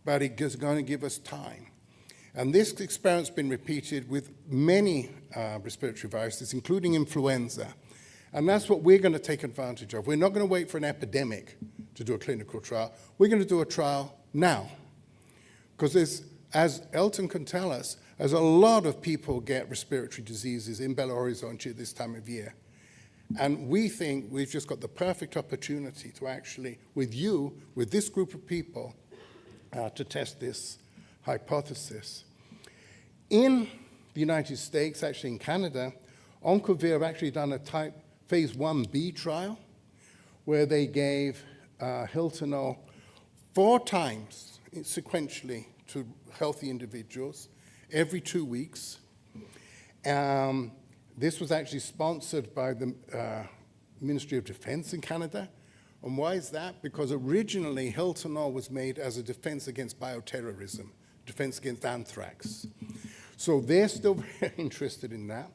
but it is going to give us time. And this experiment's been repeated with many respiratory viruses, including influenza. And that's what we're going to take advantage of. We're not going to wait for an epidemic to do a clinical trial. We're going to do a trial now. Because there's, as Elton can tell us, as a lot of people get respiratory diseases in Belo Horizonte at this time of year. And we think we've just got the perfect opportunity to actually, with you, with this group of people, to test this hypothesis. In the United States, actually in Canada, Acompanhe have actually done a phase 1B trial where they gave Hiltonol 4 times sequentially to healthy individuals every 2 weeks. This was actually sponsored by the Ministry of Defense in Canada. And why is that? Because originally Hiltonol was made as a defense against bioterrorism, defense against anthrax. So they're still very interested in that.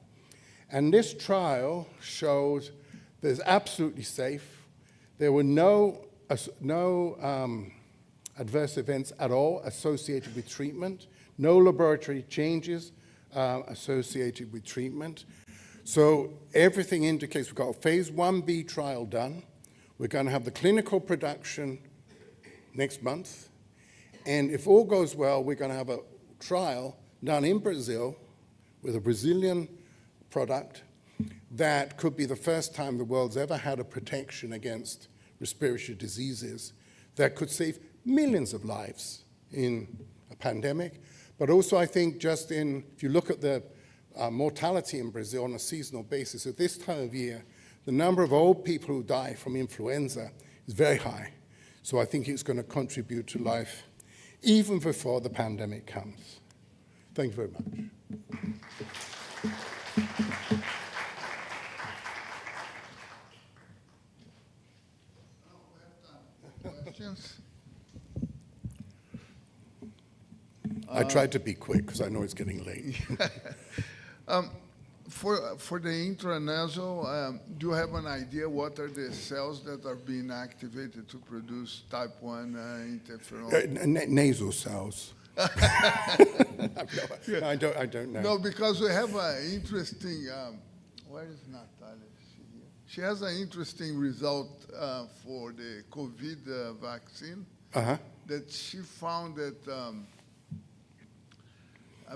And this trial showed that it's absolutely safe. There were no adverse events at all associated with treatment, no laboratory changes associated with treatment. So everything indicates we've got a phase 1B trial done. We're going to have the clinical production next month, And if all goes well, we're going to have a trial done in Brazil with a Brazilian product that could be the first time the world's ever had a protection against respiratory diseases that could save millions of lives in a pandemic. But also, I think just if you look at the mortality in Brazil on a seasonal basis, at this time of year, the number of old people who die from influenza is very high. So I think it's going to contribute to life even before the pandemic comes. Thank you very much. Questions? I tried to be quick because I know it's getting late. For the intranasal, do you have an idea what are the cells that are being activated to produce type 1 interferon? Nasal cells. I don't know. No, because we have an interesting, where is Natalia? She has an interesting result for the COVID vaccine, that she found that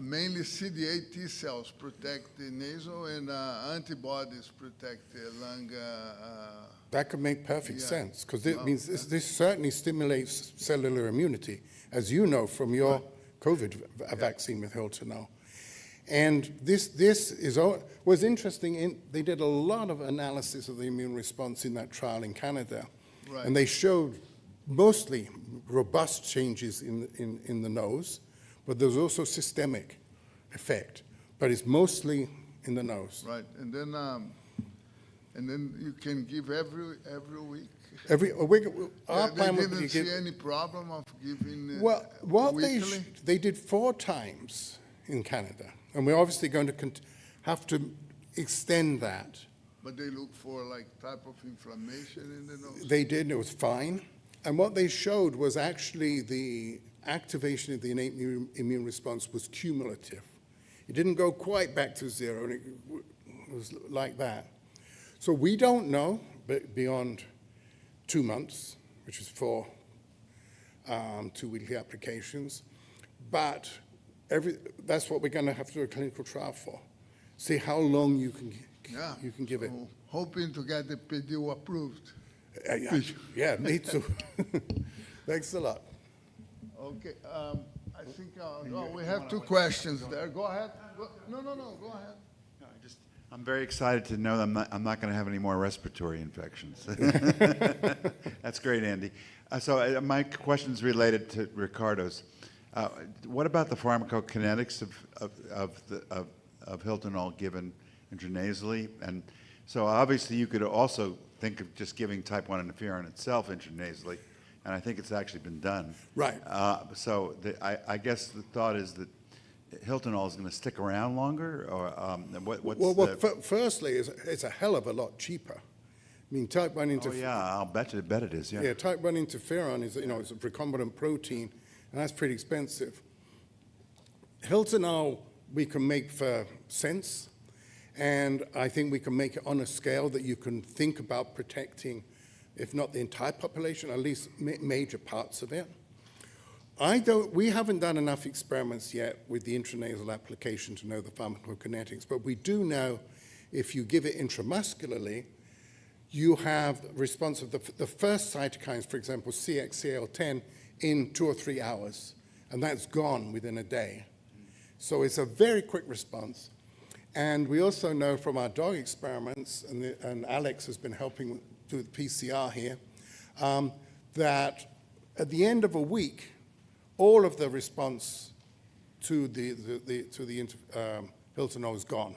mainly CD8 T cells protect the nasal and antibodies protect the lung. That could make perfect sense, because it means this certainly stimulates cellular immunity, as you know from your COVID vaccine with Hiltonol. And this was interesting. They did a lot of analysis of the immune response in that trial in Canada. Right. And they showed mostly robust changes in the nose, but there's also systemic effect. But it's mostly in the nose. Right, and then you can give every week. Every week, our They plan would didn't be see give, any problem of giving well, what weekly? they did 4 times in Canada, and we're obviously going to have to extend that. But they look for like type of inflammation in the nose? They did, and it was fine. And what they showed was actually the activation of the innate immune response was cumulative. It didn't go quite back to 0, and it was like that. So we don't know, but beyond 2 months, which is 4 2-weekly applications, but that's what we're going to have to do a clinical trial for. See how long you can give it. Hoping to get the PDU approved. Yeah, me too. Thanks a lot. Okay, I think we have 2 questions there. Go ahead. No, go ahead. No, I'm very excited to know that I'm not going to have any more respiratory infections. That's great, Andy. So my question's related to Ricardo's. What about the pharmacokinetics of Hiltonol given intranasally? And so obviously you could also think of just giving type 1 interferon itself intranasally, and I think it's actually been done. Right. So I guess the thought is that Hiltonol is going to stick around longer, or what's firstly, it's a hell of a lot cheaper. I mean, type 1 interferon. Oh yeah, I'll bet it is. Yeah. Yeah, type 1 interferon is, it's a recombinant protein, and that's pretty expensive. Hiltonol we can make for cents, and I think we can make it on a scale that you can think about protecting, if not the entire population, at least major parts of it. We haven't done enough experiments yet with the intranasal application to know the pharmacokinetics, but we do know if you give it intramuscularly, you have response of the first cytokines, for example, CXCL10, in 2 or 3 hours, and that's gone within a day. So it's a very quick response. And we also know from our dog experiments, and Alex has been helping do the PCR here, that at the end of a week, all of the response to the Hiltonol is gone.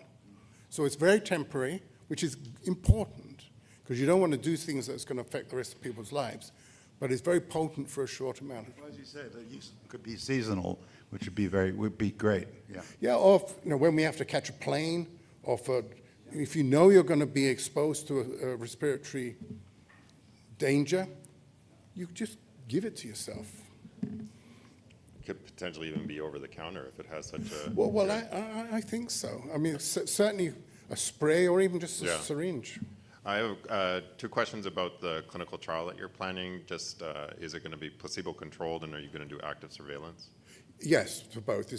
So it's very temporary, which is important, because you don't want to do things that's going to affect the rest of people's lives. But it's very potent for a short amount of time. Well, as you said, it could be seasonal, which would be great. Yeah. Yeah, or when we have to catch a plane, or if you know you're going to be exposed to a respiratory danger, you just give it to yourself. Could potentially even be over the counter if it has such a... Well, I think so. I mean, certainly a spray or even just a syringe. I have 2 questions about the clinical trial that you're planning. Just, is it going to be placebo-controlled, and are you going to do active surveillance? Yes, for both.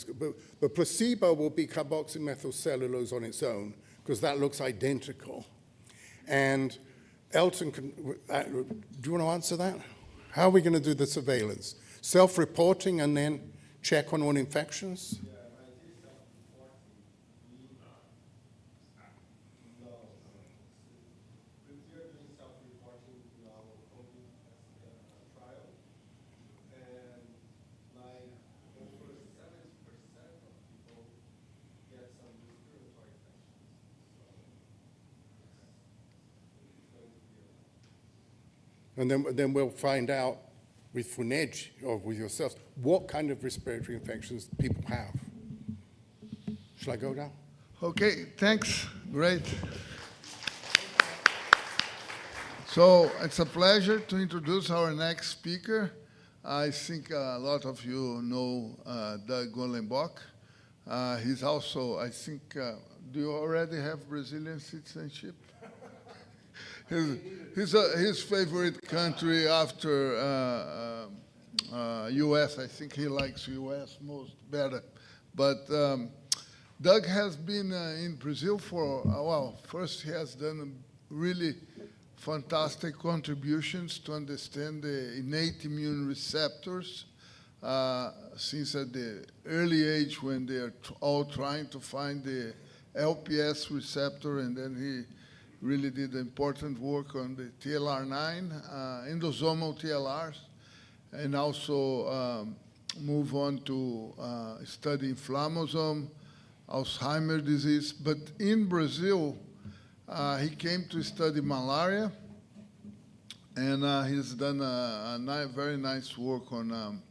But placebo will be carboxymethylcellulose on its own, because that looks identical. And Elton, do you want to answer that? How are we going to do the surveillance? Self-reporting and then check on all infections? Yeah, when I did self-reporting, we are doing self-reporting in our COVID trial, and like over 70% of people get some respiratory infections. So it's going to be a lot. And then we'll find out with Funedge or with yourselves what kind of respiratory infections people have. Shall I go now? Okay, thanks. Great. So it's a pleasure to introduce our next speaker. I think a lot of you know Doug Golenbock. He's also, I think, do you already have Brazilian citizenship? His favorite country after U.S. I think he likes U.S. better. But Doug has been in Brazil for a while. First, he has done really fantastic contributions to understand the innate immune receptors since at the early age when they are all trying to find the LPS receptor, and then he really did important work on the TLR9, endosomal TLRs, and also move on to study inflammasome, Alzheimer's disease. But in Brazil, he came to study malaria, and he's done very nice work on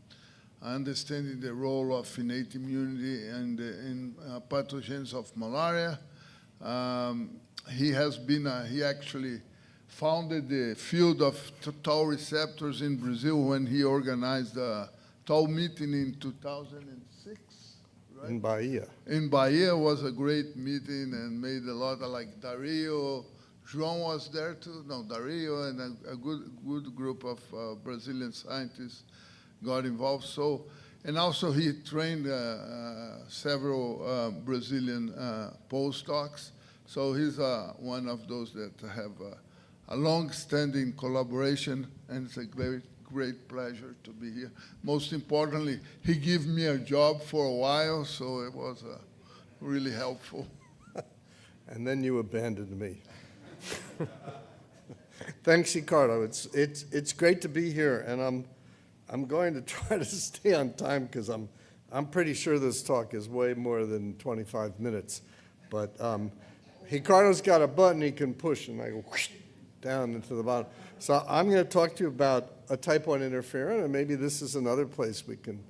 understanding the role of innate immunity and in pathogens of malaria. He has been, he actually founded the field of tau receptors in Brazil when he organized a tau meeting in 2006, right? In Bahia. In Bahia was a great meeting and made a lot of, like, Dario, João was there too, no, Dario, and a good group of Brazilian scientists got involved. So, and also he trained several Brazilian postdocs. So he's one of those that have a long-standing collaboration, and it's a great pleasure to be here. Most importantly, he gave me a job for a while, so it was really helpful. And then you abandoned me. Thanks, Ricardo. It's great to be here, and I'm going to try to stay on time because I'm pretty sure this talk is way more than 25 minutes, but. Ricardo's got a button he can push, and I go whoosh, down into the bottom. So I'm going to talk to you about a type 1 interferon, and maybe this is another place we can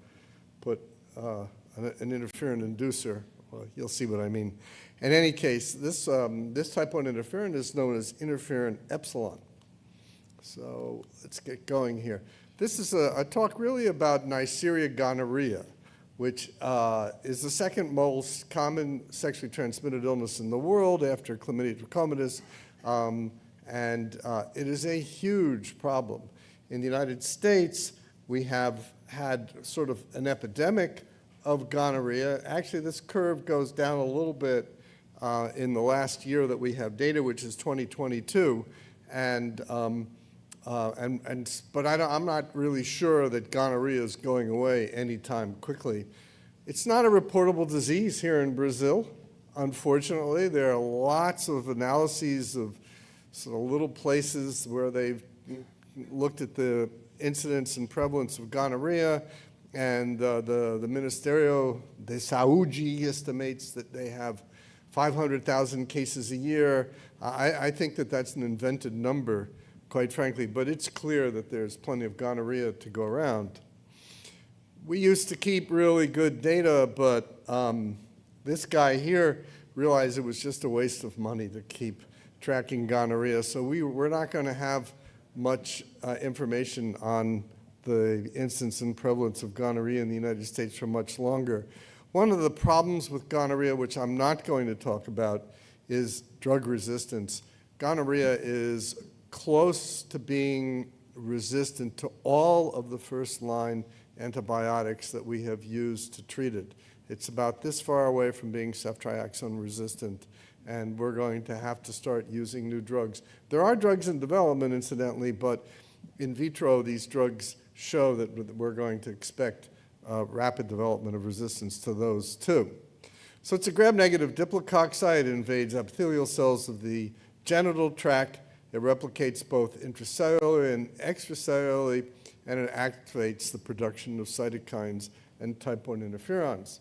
put an interferon inducer. Well, you'll see what I mean. In any case, this type 1 interferon is known as interferon Epsilon. So let's get going here. This is a talk really about Neisseria gonorrhea, which is the second most common sexually transmitted illness in the world after chlamydia trachomatis, and it is a huge problem. In the United States, we have had sort of an epidemic of gonorrhea. Actually, this curve goes down a little bit in the last year that we have data, which is 2022, but I'm not really sure that gonorrhea is going away anytime quickly. It's not a reportable disease here in Brazil, unfortunately. There are lots of analyses of sort of little places where they've looked at the incidence and prevalence of gonorrhea, and the Ministério de Saúde estimates that they have 500,000 cases a year. I think that that's an invented number, quite frankly, but it's clear that there's plenty of gonorrhea to go around. We used to keep really good data, but this guy here realized it was just a waste of money to keep tracking gonorrhea, so we're not going to have much information on the incidence and prevalence of gonorrhea in the United States for much longer. One of the problems with gonorrhea, which I'm not going to talk about, is drug resistance. gonorrhea is close to being resistant to all of the first-line antibiotics that we have used to treat it. It's about this far away from being ceftriaxone resistant, and we're going to have to start using new drugs. There are drugs in development, incidentally, but in vitro, these drugs show that we're going to expect rapid development of resistance to those too. So it's a gram-negative diplococci. It invades epithelial cells of the genital tract. It replicates both intracellularly and extracellularly, and it activates the production of cytokines and type I interferons.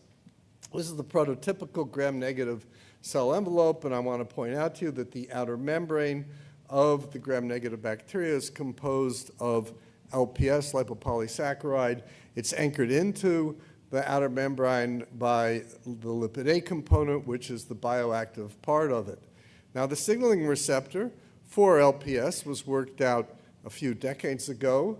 This is the prototypical gram-negative cell envelope, and I want to point out to you that the outer membrane of the gram-negative bacteria is composed of LPS, lipopolysaccharide. It's anchored into the outer membrane by the lipid A component, which is the bioactive part of it. Now, the signaling receptor for LPS was worked out a few decades ago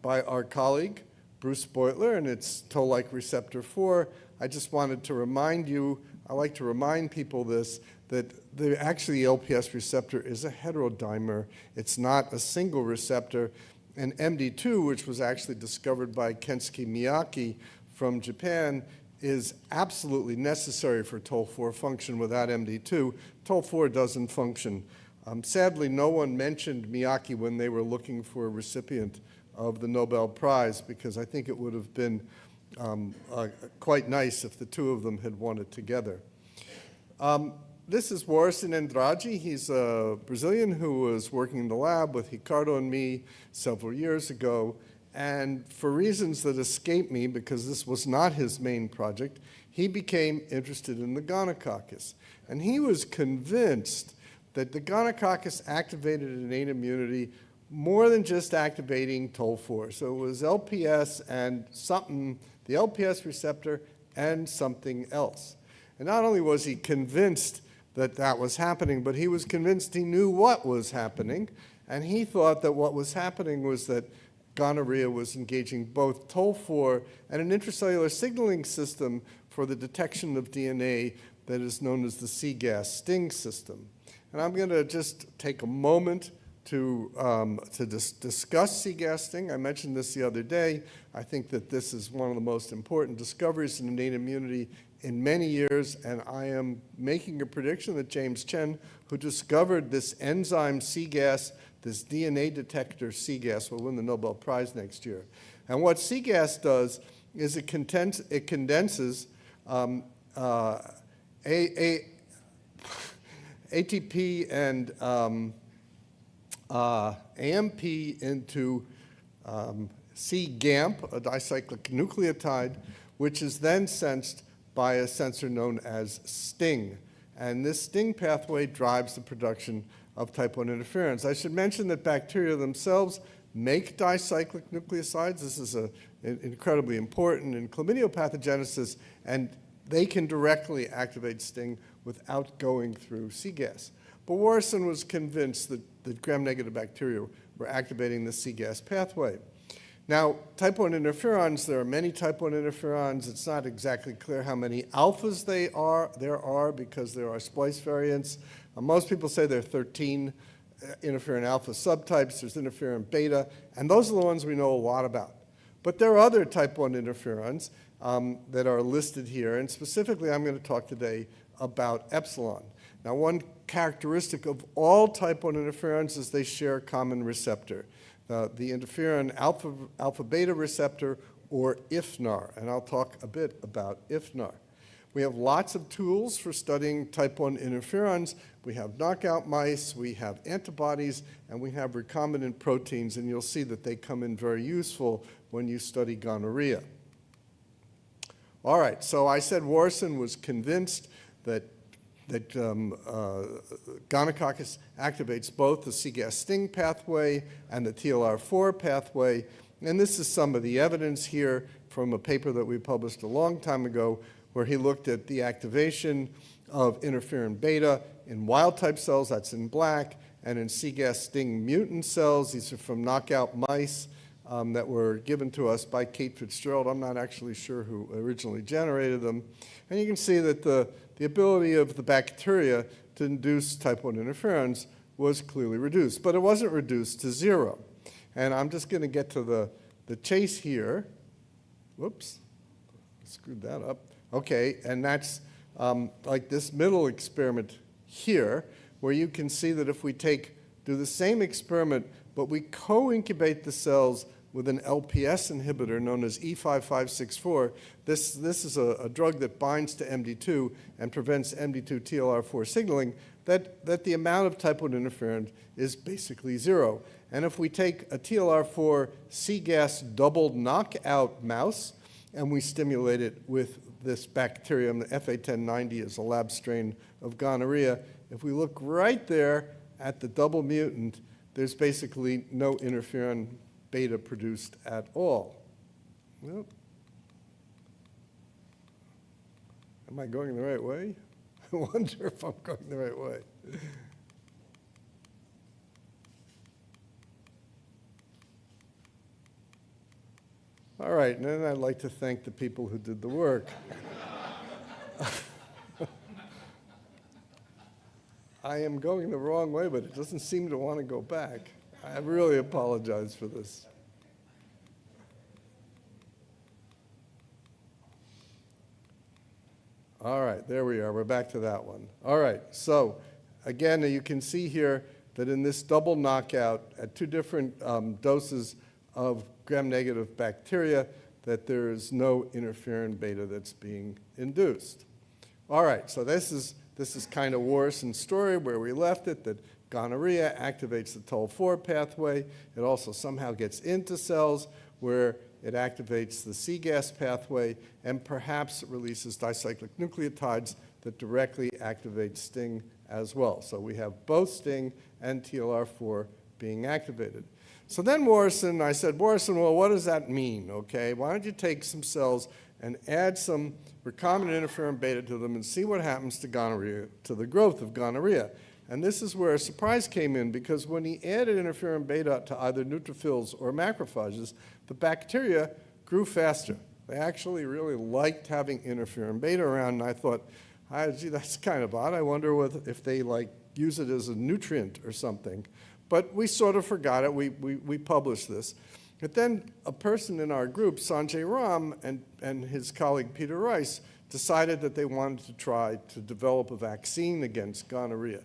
by our colleague, Bruce Beutler, and it's toll-like receptor 4. I just wanted to remind you, I like to remind people this, that actually the LPS receptor is a heterodimer. It's not a single receptor. And MD2, which was actually discovered by Kensuke Miyake from Japan, is absolutely necessary for Toll-4 function. Without MD2, Toll-4 doesn't function. Sadly, no one mentioned Miyake when they were looking for a recipient of the Nobel Prize, because I think it would have been quite nice if the two of them had won it together. This is Warrison Andrade. He's a Brazilian who was working in the lab with Ricardo and me several years ago. And for reasons that escape me, because this was not his main project, he became interested in the gonococcus. And he was convinced that the gonococcus activated innate immunity more than just activating Toll-4. So it was LPS and something, the LPS receptor and something else. And not only was he convinced that that was happening, but he was convinced he knew what was happening. And he thought that what was happening was that gonorrhea was engaging both Toll-4 and an intracellular signaling system for the detection of DNA that is known as the CGAS sting system. And I'm going to just take a moment to discuss CGAS sting. I mentioned this the other day. I think that this is one of the most important discoveries in innate immunity in many years, and I am making a prediction that James Chen, who discovered this enzyme CGAS, this DNA detector CGAS, will win the Nobel Prize next year. And what CGAS does is it condenses ATP and AMP into cGAMP, a dicyclic nucleotide, which is then sensed by a sensor known as STING. And this STING pathway drives the production of type I interferons. I should mention that bacteria themselves make dicyclic nucleosides. This is incredibly important in chlamydia pathogenesis, and they can directly activate STING without going through CGAS. But Warrison was convinced that gram-negative bacteria were activating the CGAS pathway. Now, type I interferons, there are many type I interferons. It's not exactly clear how many alphas there are because there are splice variants. Most people say there are 13 interferon alpha subtypes. There's interferon beta, and those are the ones we know a lot about. But there are other type I interferons that are listed here, and specifically I'm going to talk today about Epsilon. Now, one characteristic of all type I interferons is they share a common receptor, the interferon alpha-beta receptor, or IFNAR, and I'll talk a bit about IFNAR. We have lots of tools for studying type I interferons. We have knockout mice, we have antibodies, and we have recombinant proteins, and you'll see that they come in very useful when you study gonorrhea. All right, so I said Warrison was convinced that gonococcus activates both the CGAS sting pathway and the TLR4 pathway, and this is some of the evidence here from a paper that we published a long time ago where he looked at the activation of interferon beta in wild-type cells, that's in black, and in CGAS sting mutant cells. These are from knockout mice that were given to us by Kate Fitzgerald. I'm not actually sure who originally generated them. And you can see that the ability of the bacteria to induce type 1 interferons was clearly reduced, but it wasn't reduced to 0. And I'm just going to get to the chase here. Whoops, screwed that up. Okay, and that's like this middle experiment here, where you can see that if we do the same experiment, but we co-incubate the cells with an LPS inhibitor known as E5564. This is a drug that binds to MD2 and prevents MD2 TLR4 signaling, that the amount of type 1 interferon is basically 0. And if we take a TLR4 C-gas double knockout mouse and we stimulate it with this bacterium, the FA1090 is a lab strain of gonorrhea, if we look right there at the double mutant, there's basically no interferon beta produced at all. Well, am I going the right way? I wonder if I'm going the right way. All right, and then I'd like to thank the people who did the work. I am going the wrong way, but it doesn't seem to want to go back. I really apologize for this. All right, there we are. We're back to that one. All right, so again, you can see here that in this double knockout at 2 different doses of gram-negative bacteria, that there is no interferon beta that's being induced. All right, so this is kind of Warrison's story where we left it, that gonorrhea activates the TOL4 pathway. It also somehow gets into cells where it activates the C-gas pathway, and perhaps it releases dicyclic nucleotides that directly activate STING as well. So we have both STING and TLR4 being activated. So then I said, Warrison, well, what does that mean, okay? Why don't you take some cells and add some recombinant interferon beta to them and see what happens to gonorrhea, to the growth of gonorrhea. And this is where a surprise came in, because when he added interferon beta to either neutrophils or macrophages, the bacteria grew faster. They actually really liked having interferon beta around, and I thought, gee, that's kind of odd. I wonder if they use it as a nutrient or something. But we sort of forgot it. We published this. But then a person in our group, Sanjay Ram, and his colleague Peter Rice, decided that they wanted to try to develop a vaccine against gonorrhea.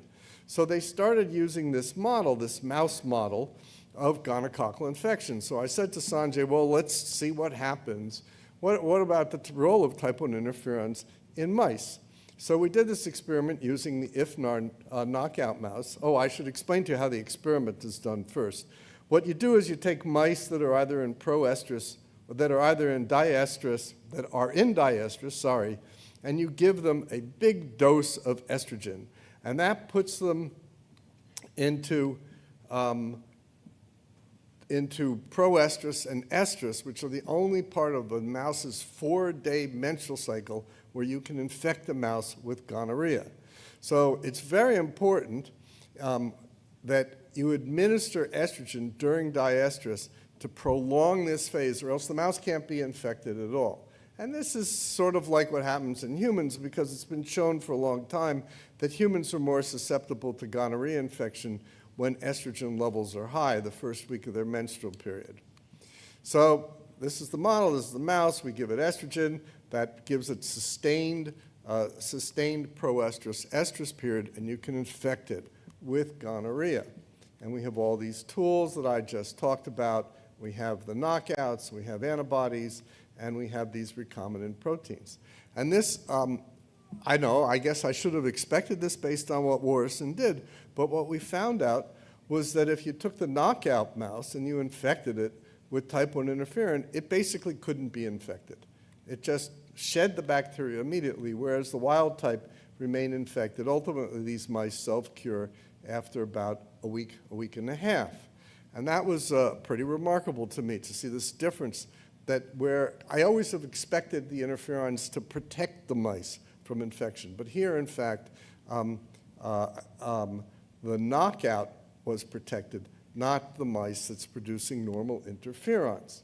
So they started using this model, this mouse model of gonococcal infection. So I said to Sanjay, well, let's see what happens. What about the role of type 1 interferons in mice? So we did this experiment using the IFNAR knockout mouse. Oh, I should explain to you how the experiment is done first. What you do is you take mice that are either in proestrus, or that are either in diestrus, and you give them a big dose of estrogen. And that puts them into proestrus and estrus, which are the only part of the mouse's 4-day menstrual cycle where you can infect the mouse with gonorrhea. So it's very important that you administer estrogen during diestrus to prolong this phase, or else the mouse can't be infected at all. And this is sort of like what happens in humans, because it's been shown for a long time that humans are more susceptible to gonorrhea infection when estrogen levels are high the first week of their menstrual period. So this is the model, this is the mouse, we give it estrogen, that gives it sustained proestrus estrus period, and you can infect it with gonorrhea. And we have all these tools that I just talked about. We have the knockouts, we have antibodies, and we have these recombinant proteins. And this, I guess I should have expected this based on what Warrison did, but what we found out was that if you took the knockout mouse and you infected it with type 1 interferon, it basically couldn't be infected. It just shed the bacteria immediately, whereas the wild type remained infected. Ultimately, these mice self-cure after about a week and a half. And that was pretty remarkable to me, to see this difference, that where I always have expected the interferons to protect the mice from infection. But here, in fact, the knockout was protected, not the mice that's producing normal interferons.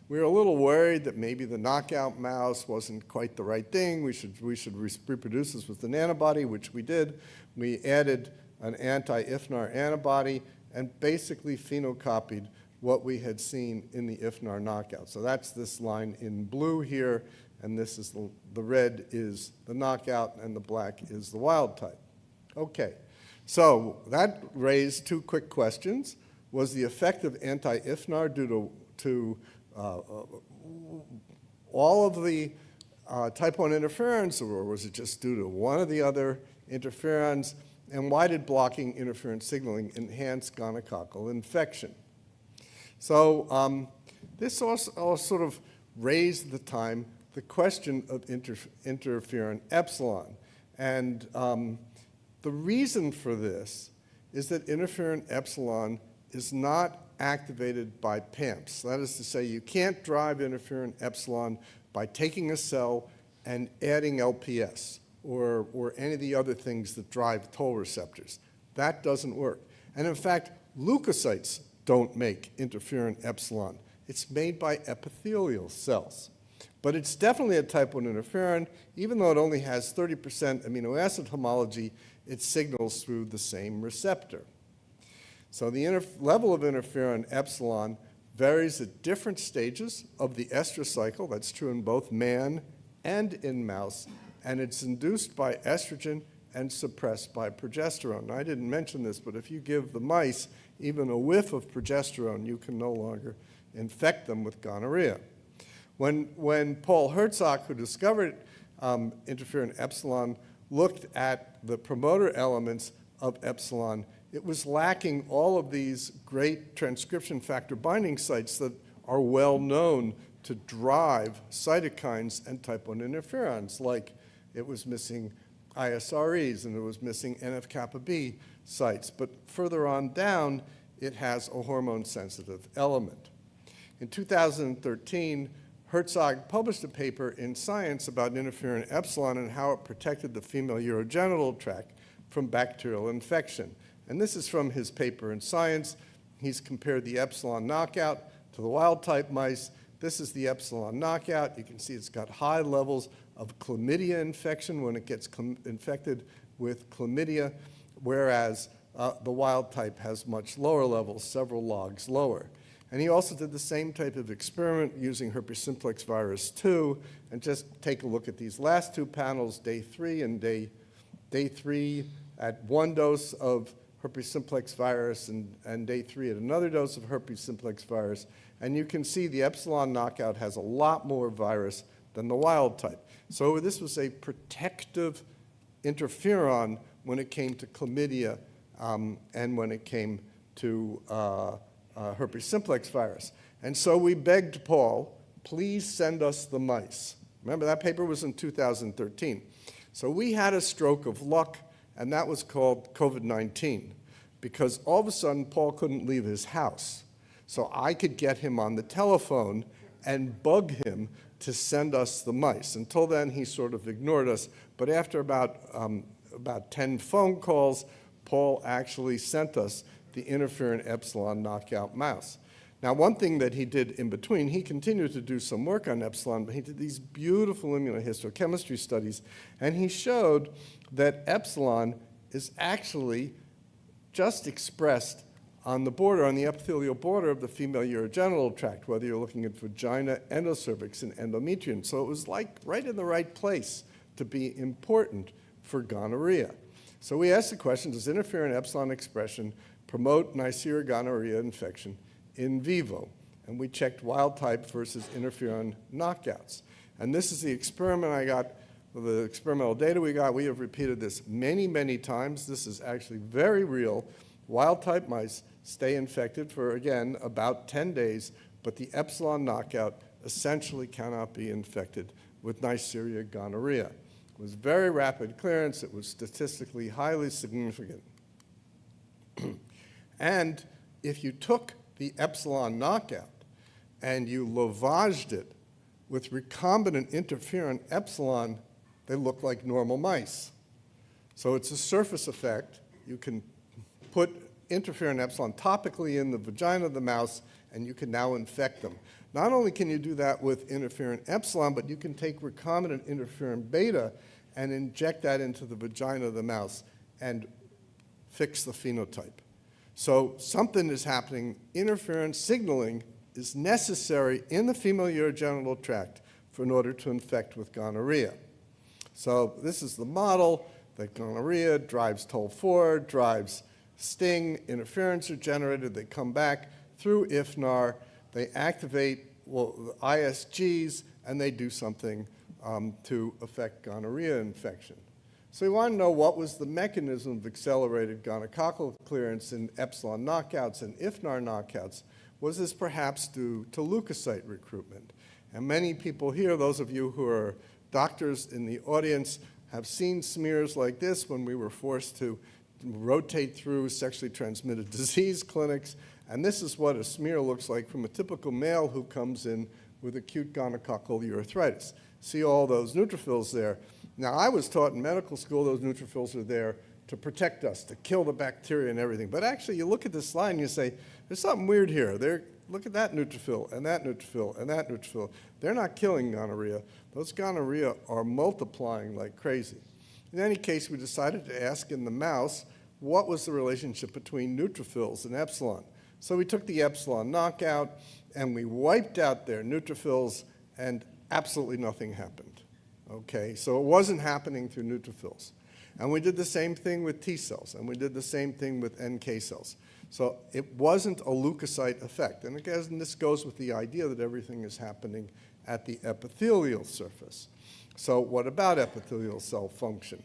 We were a little worried that maybe the knockout mouse wasn't quite the right thing. We should reproduce this with an antibody, which we did. We added an anti-IFNAR antibody and basically phenocopied what we had seen in the IFNAR knockout. So that's this line in blue here, and this is the red is the knockout, and the black is the wild type. Okay, so that raised two quick questions. Was the effect of anti-IFNAR due to all of the type 1 interferons, or was it just due to one of the other interferons? And why did blocking interferon signaling enhance gonococcal infection? So this also sort of raised at the time the question of interferon epsilon. And the reason for this is that interferon epsilon is not activated by PAMPs. That is to say, you can't drive interferon epsilon by taking a cell and adding LPS or any of the other things that drive toll receptors. That doesn't work. And in fact, leukocytes don't make interferon epsilon. It's made by epithelial cells. But it's definitely a type 1 interferon. Even though it only has 30% amino acid homology, it signals through the same receptor. So the level of interferon epsilon varies at different stages of the estrous cycle. That's true in both man and in mouse. And it's induced by estrogen and suppressed by progesterone. Now, I didn't mention this, but if you give the mice even a whiff of progesterone, you can no longer infect them with gonorrhea. When Paul Herzog, who discovered interferon epsilon, looked at the promoter elements of epsilon, it was lacking all of these great transcription factor binding sites that are well known to drive cytokines and type 1 interferons, like it was missing ISREs and it was missing NF-kappa B sites. But further on down, it has a hormone-sensitive element. In 2013, Herzog published a paper in Science about interferon epsilon and how it protected the female urogenital tract from bacterial infection. And this is from his paper in Science. He's compared the epsilon knockout to the wild-type mice. This is the epsilon knockout. You can see it's got high levels of chlamydia infection when it gets infected with chlamydia, whereas the wild type has much lower levels, several logs lower. And he also did the same type of experiment using herpes simplex virus 2. And just take a look at these last two panels, day 3 and day 3 at one dose of herpes simplex virus and day 3 at another dose of herpes simplex virus. And you can see the epsilon knockout has a lot more virus than the wild type. So this was a protective interferon when it came to chlamydia and when it came to herpes simplex virus. And so we begged Paul, please send us the mice. Remember, that paper was in 2013. So we had a stroke of luck, and that was called COVID-19, because all of a sudden Paul couldn't leave his house. So I could get him on the telephone and bug him to send us the mice. Until then, he sort of ignored us. But after about 10 phone calls, Paul actually sent us the interferon epsilon knockout mouse. Now, one thing that he did in between, he continued to do some work on epsilon, but he did these beautiful immunohistochemistry studies, and he showed that epsilon is actually just expressed on the border, on the epithelial border of the female urogenital tract, whether you're looking at vagina, endocervix, and endometrium. So it was like right in the right place to be important for gonorrhea. So we asked the question, does interferon epsilon expression promote Neisseria gonorrhea infection in vivo? And we checked wild type versus interferon knockouts. And this is the experiment I got, the experimental data we got. We have repeated this many, many times. This is actually very real. Wild type mice stay infected for, again, about 10 days, but the epsilon knockout essentially cannot be infected with Neisseria gonorrhea. It was very rapid clearance. It was statistically highly significant. And if you took the epsilon knockout and you lavaged it with recombinant interferon epsilon, they look like normal mice. So it's a surface effect. You can put interferon epsilon topically in the vagina of the mouse, and you can now infect them. Not only can you do that with interferon epsilon, but you can take recombinant interferon beta and inject that into the vagina of the mouse and fix the phenotype. So something is happening. Interferon signaling is necessary in the female urogenital tract in order to infect with gonorrhea. So this is the model that gonorrhea drives TOL4, drives sting, interferons are generated, they come back through IFNAR, they activate the ISGs, and they do something to affect gonorrhea infection. So we want to know what was the mechanism of accelerated gonococcal clearance in epsilon knockouts and IFNAR knockouts. Was this perhaps due to leukocyte recruitment? And many people here, those of you who are doctors in the audience, have seen smears like this when we were forced to rotate through sexually transmitted disease clinics. And this is what a smear looks like from a typical male who comes in with acute gonococcal urethritis. See all those neutrophils there. Now, I was taught in medical school those neutrophils are there to protect us, to kill the bacteria and everything. But actually, you look at this slide and you say, there's something weird here. Look at that neutrophil, and that neutrophil, and that neutrophil. They're not killing gonorrhea. Those gonorrhea are multiplying like crazy. In any case, we decided to ask in the mouse, what was the relationship between neutrophils and epsilon? So we took the epsilon knockout, and we wiped out their neutrophils, and absolutely nothing happened. Okay, so it wasn't happening through neutrophils. And we did the same thing with T cells, and we did the same thing with NK cells. So it wasn't a leukocyte effect. And again, this goes with the idea that everything is happening at the epithelial surface. So what about epithelial cell function?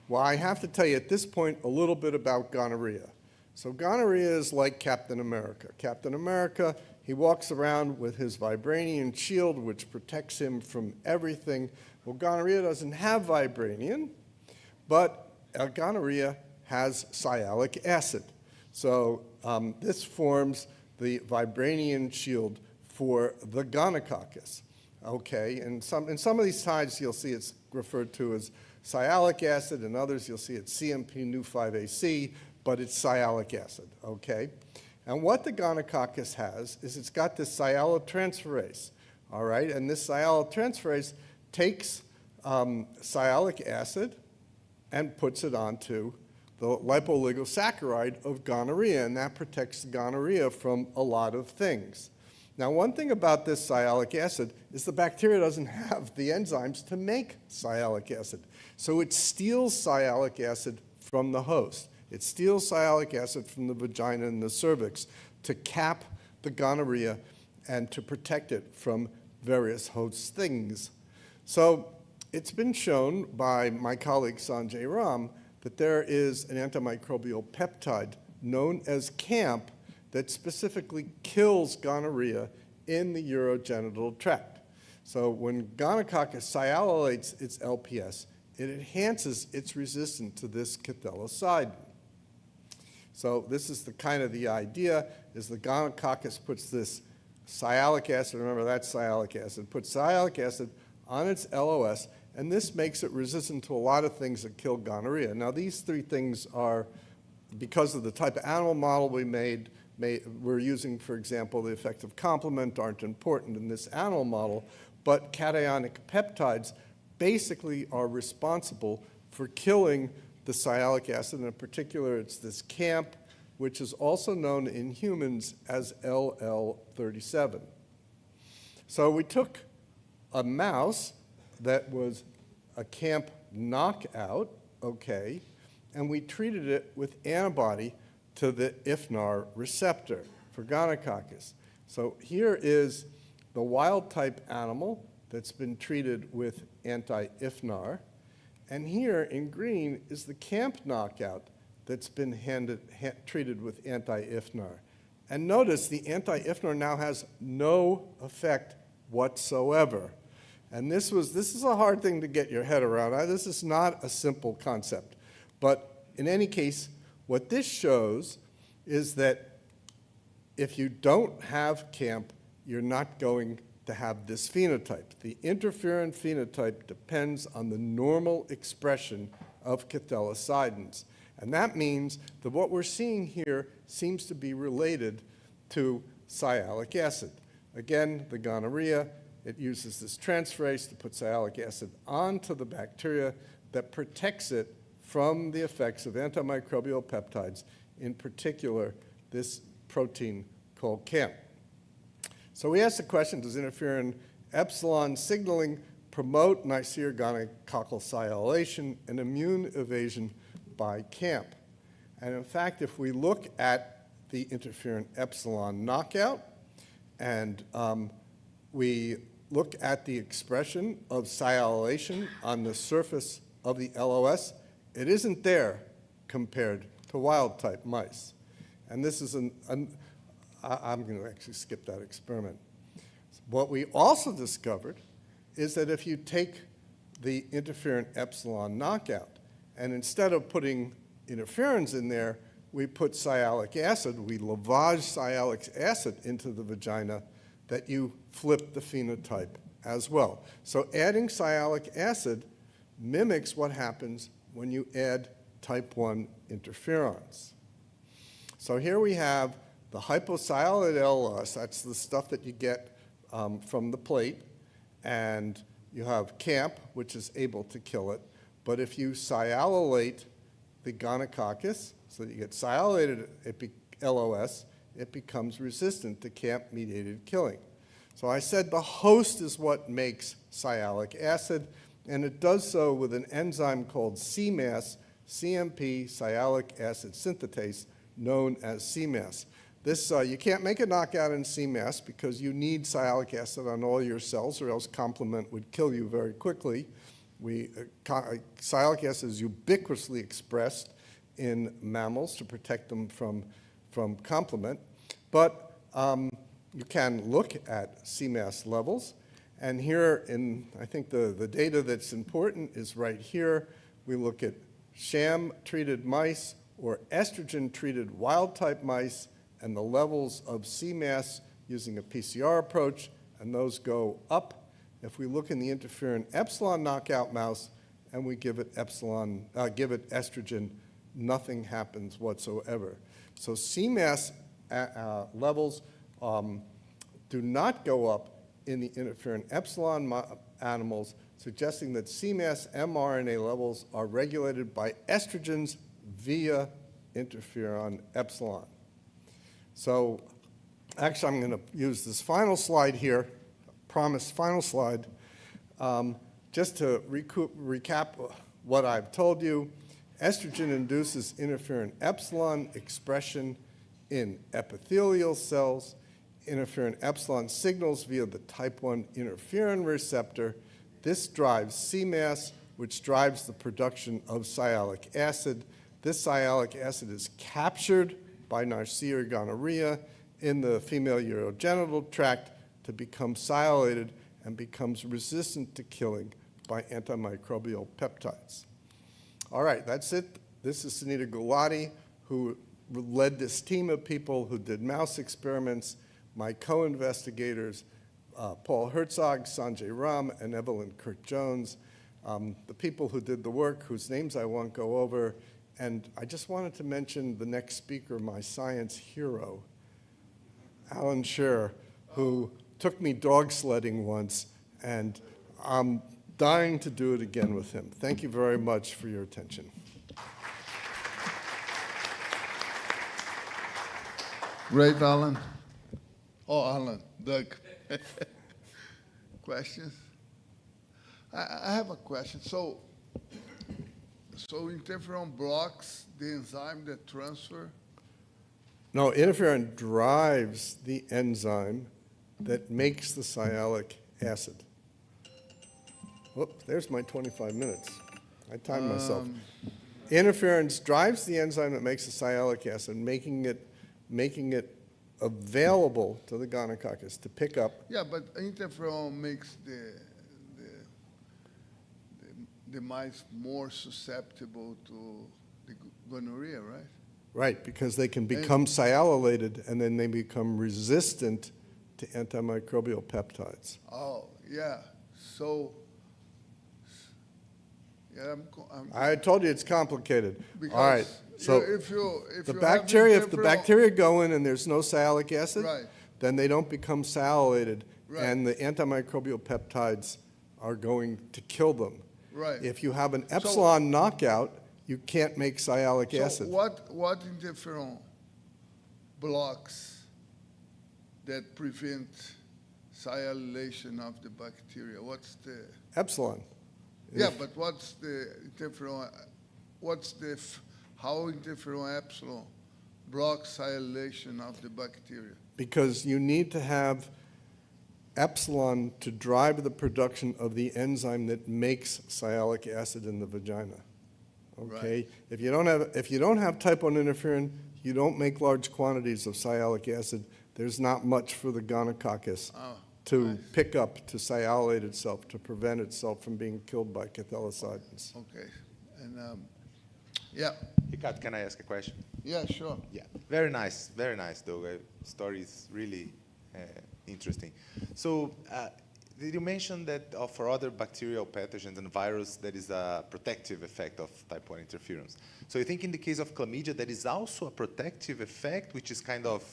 Well, I have to tell you at this point a little bit about gonorrhea. So gonorrhea is like Captain America. Captain America, he walks around with his vibranium shield, which protects him from everything. Well, gonorrhea doesn't have vibranium, but gonorrhea has sialic acid. So this forms the vibranium shield for the gonococcus. Okay, and in some of these slides you'll see it's referred to as sialic acid, and others you'll see it's CMP-Nu5AC, but it's sialic acid, okay? And what the gonococcus has is it's got this sialotransferase, all right? And this sialotransferase takes sialic acid and puts it onto the lipooligosaccharide of gonorrhea, and that protects gonorrhea from a lot of things. Now, one thing about this sialic acid is the bacteria doesn't have the enzymes to make sialic acid. So it steals sialic acid from the host. It steals sialic acid from the vagina and the cervix to cap the gonorrhea and to protect it from various host things. So it's been shown by my colleague Sanjay Ram that there is an antimicrobial peptide known as CAMP that specifically kills gonorrhea in the urogenital tract. So when gonococcus sialylates its LPS, it enhances its resistance to this cathelicidin. So this is the idea, is the gonococcus puts this sialic acid, remember that's sialic acid, puts sialic acid on its LOS, and this makes it resistant to a lot of things that kill gonorrhea. Now these three things are, because of the type of animal model we made, we're using, for example, the effect of complement aren't important in this animal model, but cationic peptides basically are responsible for killing the sialic acid, and in particular it's this CAMP, which is also known in humans as LL37. So we took a mouse that was a CAMP knockout, okay, and we treated it with antibody to the IFNAR receptor for gonococcus. So here is the wild type animal that's been treated with anti-IFNAR, and here in green is the CAMP knockout that's been treated with anti-IFNAR. And notice the anti-IFNAR now has no effect whatsoever. And this is a hard thing to get your head around. This is not a simple concept. But in any case, what this shows is that if you don't have CAMP, you're not going to have this phenotype. The interferon phenotype depends on the normal expression of cathelicidins. And that means that what we're seeing here seems to be related to sialic acid. Again, the gonorrhea, it uses this transferase to put sialic acid onto the bacteria that protects it from the effects of antimicrobial peptides, in particular this protein called CAMP. So we asked the question, does interferon epsilon signaling promote Neisseria gonococcal sialation and immune evasion by CAMP? And in fact, if we look at the interferon epsilon knockout and we look at the expression of sialation on the surface of the LOS, it isn't there compared to wild-type mice. And this is I'm going to actually skip that experiment. What we also discovered is that if you take the interferon epsilon knockout, and instead of putting interferons in there, we put sialic acid, we lavage sialic acid into the vagina, that you flip the phenotype as well. So adding sialic acid mimics what happens when you add type 1 interferons. So here we have the hyposialate LOS, that's the stuff that you get from the plate, and you have CAMP, which is able to kill it. But if you sialylate the gonococcus, so that you get sialylated LOS, it becomes resistant to CAMP-mediated killing. So I said the host is what makes sialic acid, and it does so with an enzyme called CMAS, CMP sialic acid synthetase, known as CMAS. This, you can't make a knockout in CMAS because you need sialic acid on all your cells, or else complement would kill you very quickly. Sialic acid is ubiquitously expressed in mammals to protect them from complement. But you can look at CMAS levels. And here, I think the data that's important is right here. We look at sham-treated mice or estrogen-treated wild-type mice and the levels of CMAS using a PCR approach, and those go up. If we look in the interferon epsilon knockout mouse and we give it estrogen, nothing happens whatsoever. So CMAS levels do not go up in the interferon epsilon animals, suggesting that CMAS mRNA levels are regulated by estrogens via interferon epsilon. So actually, I'm going to use this final slide here, promised final slide, just to recap what I've told you. Estrogen induces interferon epsilon expression in epithelial cells. Interferon epsilon signals via the type 1 interferon receptor. This drives CMAS, which drives the production of sialic acid. This sialic acid is captured by Neisseria gonorrhea in the female urogenital tract to become sialylated and becomes resistant to killing by antimicrobial peptides. All right, that's it. This is Sunita Gulati, who led this team of people who did mouse experiments. My co-investigators, Paul Herzog, Sanjay Ram, and Evelyn Kirk-Jones, the people who did the work, whose names I won't go over. And I just wanted to mention the next speaker, my science hero, Alan Sher, who took me dog sledding once, and I'm dying to do it again with him. Thank you very much for your attention. Great, Alan. Oh, Alan, Doug. Questions? I have a question. So interferon blocks the enzyme that transfer? No, interferon drives the enzyme that makes the sialic acid. Whoops, there's my 25 minutes. I timed myself. Interferon drives the enzyme that makes the sialic acid, making it available to the gonococcus to pick up. Yeah, but interferon makes the mice more susceptible to the gonorrhea, right? Right, because they can become sialylated and then they become resistant to antimicrobial peptides. Oh, yeah. So, yeah, I told you it's complicated. because All right, so if the you bacteria, have if the interferon- bacteria go in and there's no sialic acid, Right. then they don't become sialylated, Right. and the antimicrobial peptides are going to kill them. Right. If you have an epsilon knockout, you can't make sialic So acid. what interferon blocks that prevent sialylation of the bacteria? What's the... Epsilon. Yeah, but what's the interferon, how interferon epsilon blocks sialylation of the bacteria? Because you need to have epsilon to drive the production of the enzyme that makes sialic acid in the vagina. Okay? Right. If you don't have type 1 interferon, you don't make large quantities of sialic acid. There's not much for the gonococcus to pick up, to sialate itself, to prevent itself from being killed by cathelicidins. Okay, and, yeah, Ricardo, can I ask a question? yeah, sure. Yeah, very nice, though. Story is really interesting. So, did you mention that for other bacterial pathogens and virus, there is a protective effect of type 1 interferons? So you think in the case of chlamydia, there is also a protective effect, which is kind of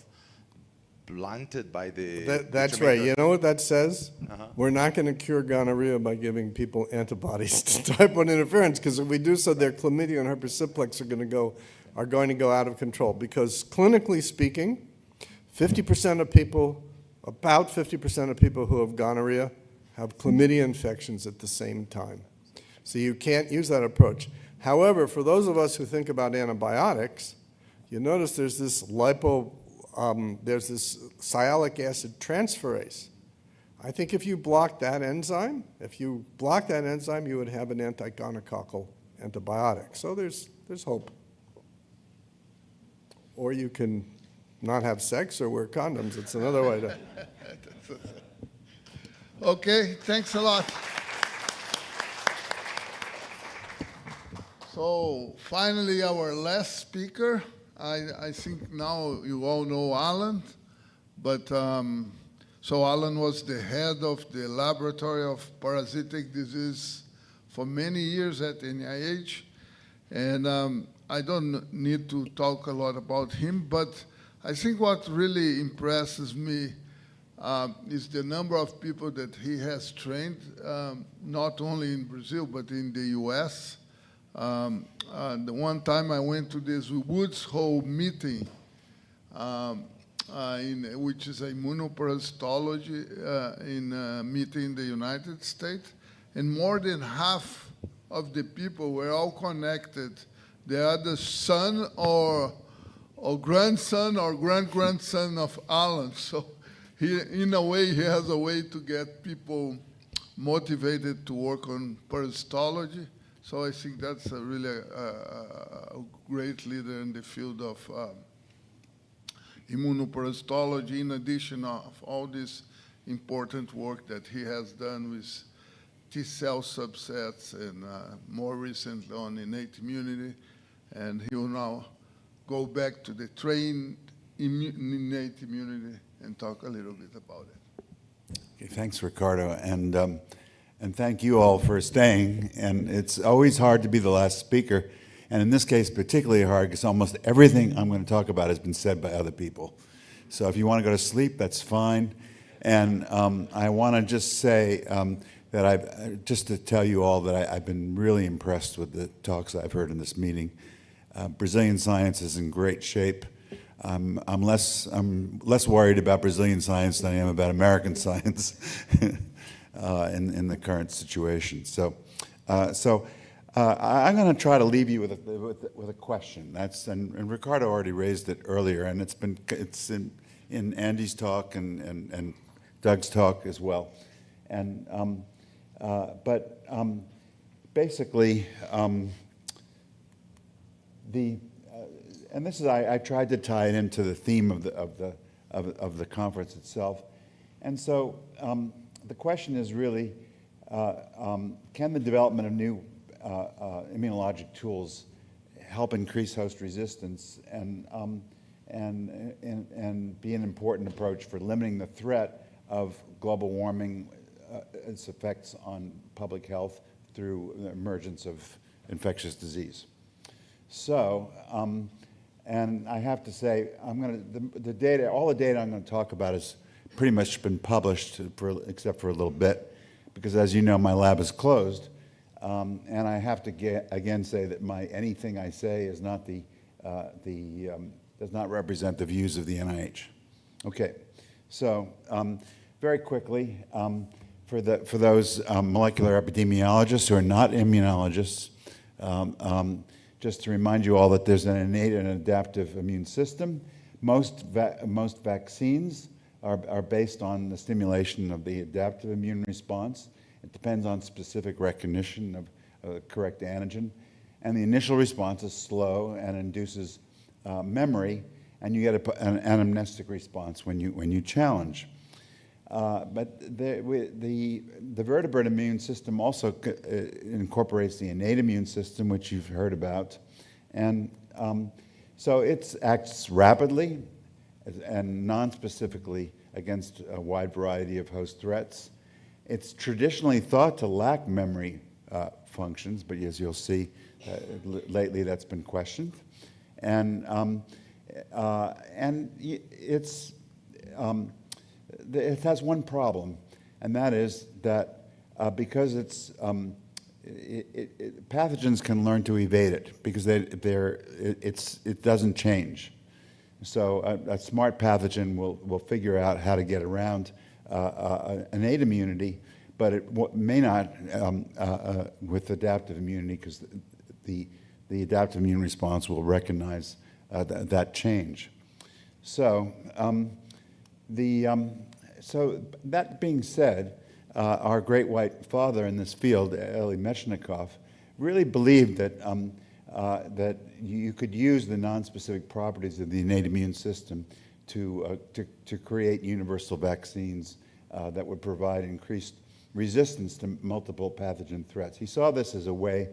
blunted by the... That's right. You know what that says? We're not going to cure gonorrhea by giving people antibodies to type 1 interferons, because if we do so, their chlamydia and herpes simplex are going to go out of control. Because clinically speaking, 50% of people, about 50% of people who have gonorrhea have chlamydia infections at the same time. So you can't use that approach. However, for those of us who think about antibiotics, you notice there's this sialic acid transferase. I think if you block that enzyme, you would have an antigonococcal antibiotic. So there's hope. Or you can not have sex or wear condoms. It's another way to... Okay, thanks a lot. So finally, our last speaker. I think now you all know Alan, but so Alan was the head of the Laboratory of Parasitic Disease for many years at NIH, and I don't need to talk a lot about him, but I think what really impresses me is the number of people that he has trained, not only in Brazil, but in the US. The one time I went to this Woods Hole meeting, which is a immunoparasitology meeting in the United States, and more than half of the people were all connected. They are the son or grandson or grand-grandson of Alan. So in a way, he has a way to get people motivated to work on parasitology. So I think that's really a great leader in the field of immunoparasitology, in addition of all this important work that he has done with T-cell subsets and more recently on innate immunity. And he will now go back to the trained innate immunity and talk a little bit about it. Okay, thanks, Ricardo, and thank you all for staying. And it's always hard to be the last speaker, and in this case particularly hard because almost everything I'm going to talk about has been said by other people. So if you want to go to sleep, that's fine. And I want to just say that just to tell you all that I've been really impressed with the talks I've heard in this meeting. Brazilian science is in great shape. I'm less worried about Brazilian science than I am about American science in the current situation. So I'm going to try to leave you with a question. And Ricardo already raised it earlier, and it's in Andy's talk and Doug's talk as well. And basically. And this is I tried to tie it into the theme of the conference itself, and so the question is really, can the development of new immunologic tools help increase host resistance and be an important approach for limiting the threat of global warming, its effects on public health through the emergence of infectious disease? So, And I have to say, the data, all the data I'm going to talk about has pretty much been published, except for a little bit, because as you know, my lab is closed. And I have to again say that anything I say is not does not represent the views of the NIH. Okay, so very quickly, for those molecular epidemiologists who are not immunologists, just to remind you all that there's an innate and adaptive immune system. Most vaccines are based on the stimulation of the adaptive immune response. It depends on specific recognition of the correct antigen. And the initial response is slow and induces memory, and you get an anamnestic response when you challenge. But the vertebrate immune system also incorporates the innate immune system, which you've heard about. And so it acts rapidly and non-specifically against a wide variety of host threats. It's traditionally thought to lack memory functions, but as you'll see, lately that's been questioned. And it has one problem, and that is that because pathogens can learn to evade it because it doesn't change. So a smart pathogen will figure out how to get around innate immunity, but it may not with adaptive immunity because the adaptive immune response will recognize that change. So so that being said, our great white father in this field, Elie Metchnikoff, really believed that that you could use the nonspecific properties of the innate immune system to create universal vaccines that would provide increased resistance to multiple pathogen threats. He saw this as a way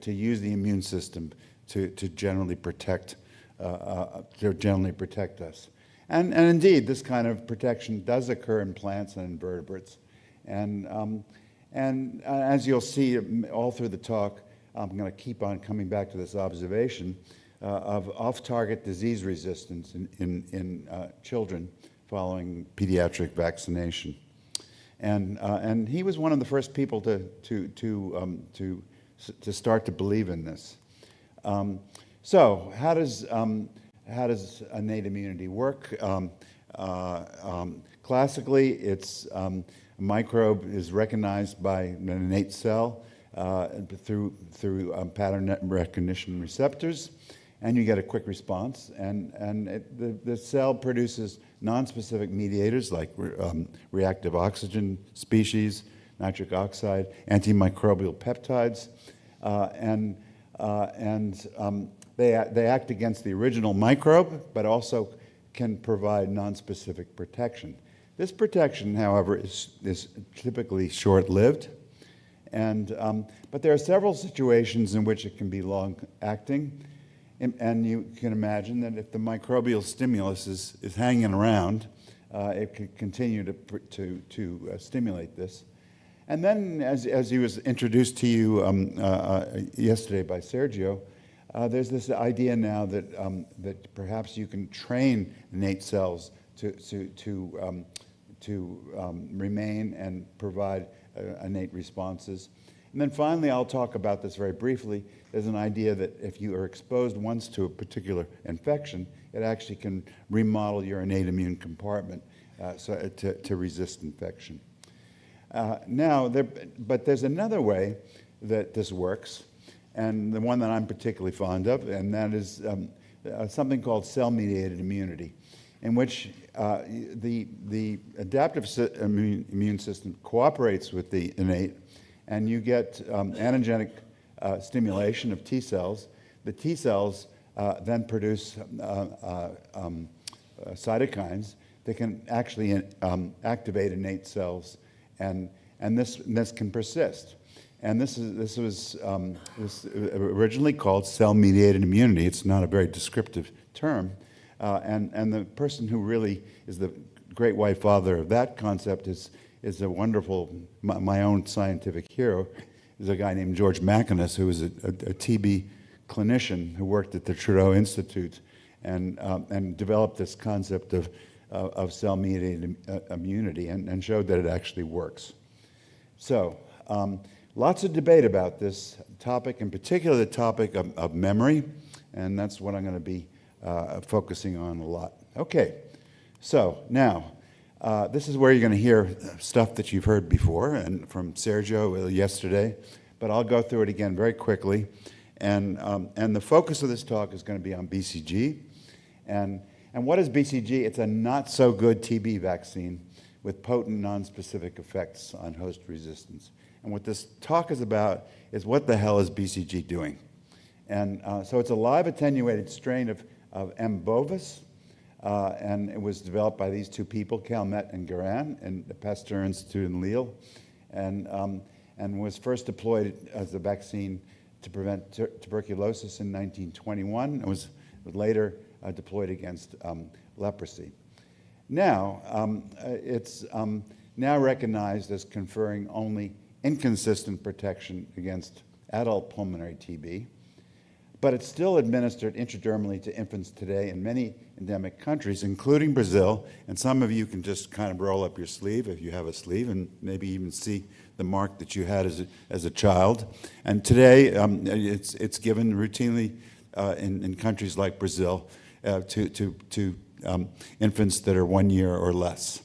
to use the immune system to generally protect us. And indeed, this kind of protection does occur in plants and invertebrates. And as you'll see all through the talk, I'm going to keep on coming back to this observation of off-target disease resistance in children following pediatric vaccination. And he was one of the first people to start to believe in this. So how does innate immunity work? Classically, it's a microbe is recognized by an innate cell through pattern recognition receptors, and you get a quick response. And the cell produces nonspecific mediators like reactive oxygen species, nitric oxide, antimicrobial peptides, and they act against the original microbe, but also can provide nonspecific protection. This protection, however, is typically short-lived, but there are several situations in which it can be long-acting, and you can imagine that if the microbial stimulus is hanging around, it can continue to stimulate this. And then, as he was introduced to you yesterday by Sergio, there's this idea now that perhaps you can train innate cells to remain and provide innate responses. And then finally, I'll talk about this very briefly. There's an idea that if you are exposed once to a particular infection, it actually can remodel your innate immune compartment to resist infection. But there's another way that this works, and the one that I'm particularly fond of, and that is something called cell-mediated immunity, in which the adaptive immune system cooperates with the innate, and you get antigenic stimulation of T cells. The T cells then produce cytokines that can actually activate innate cells, and this can persist. And this was originally called cell-mediated immunity. It's not a very descriptive term. And the person who really is the great white father of that concept is a wonderful, my own scientific hero, is a guy named George Macinus, who was a TB clinician who worked at the Trudeau Institute and developed this concept of cell-mediated immunity and showed that it actually works. So lots of debate about this topic, in particular the topic of memory, and that's what I'm going to be focusing on a lot. Okay, so now this is where you're going to hear stuff that you've heard before and from Sergio yesterday, but I'll go through it again very quickly. And the focus of this talk is going to be on BCG. And what is BCG? It's a not-so-good TB vaccine with potent non-specific effects on host resistance. And what this talk is about is what the hell is BCG doing? And so it's a live attenuated strain of M. bovis, and it was developed by these two people, Calmette and Guerin, in the Pasteur Institute in Lille, and was first deployed as a vaccine to prevent tuberculosis in 1921. It was later deployed against leprosy. Now, it's now recognized as conferring only inconsistent protection against adult pulmonary TB, but it's still administered intradermally to infants today in many endemic countries, including Brazil, and some of you can just kind of roll up your sleeve if you have a sleeve and maybe even see the mark that you had as a child. And today, it's given routinely in countries like Brazil to infants that are 1 year or less.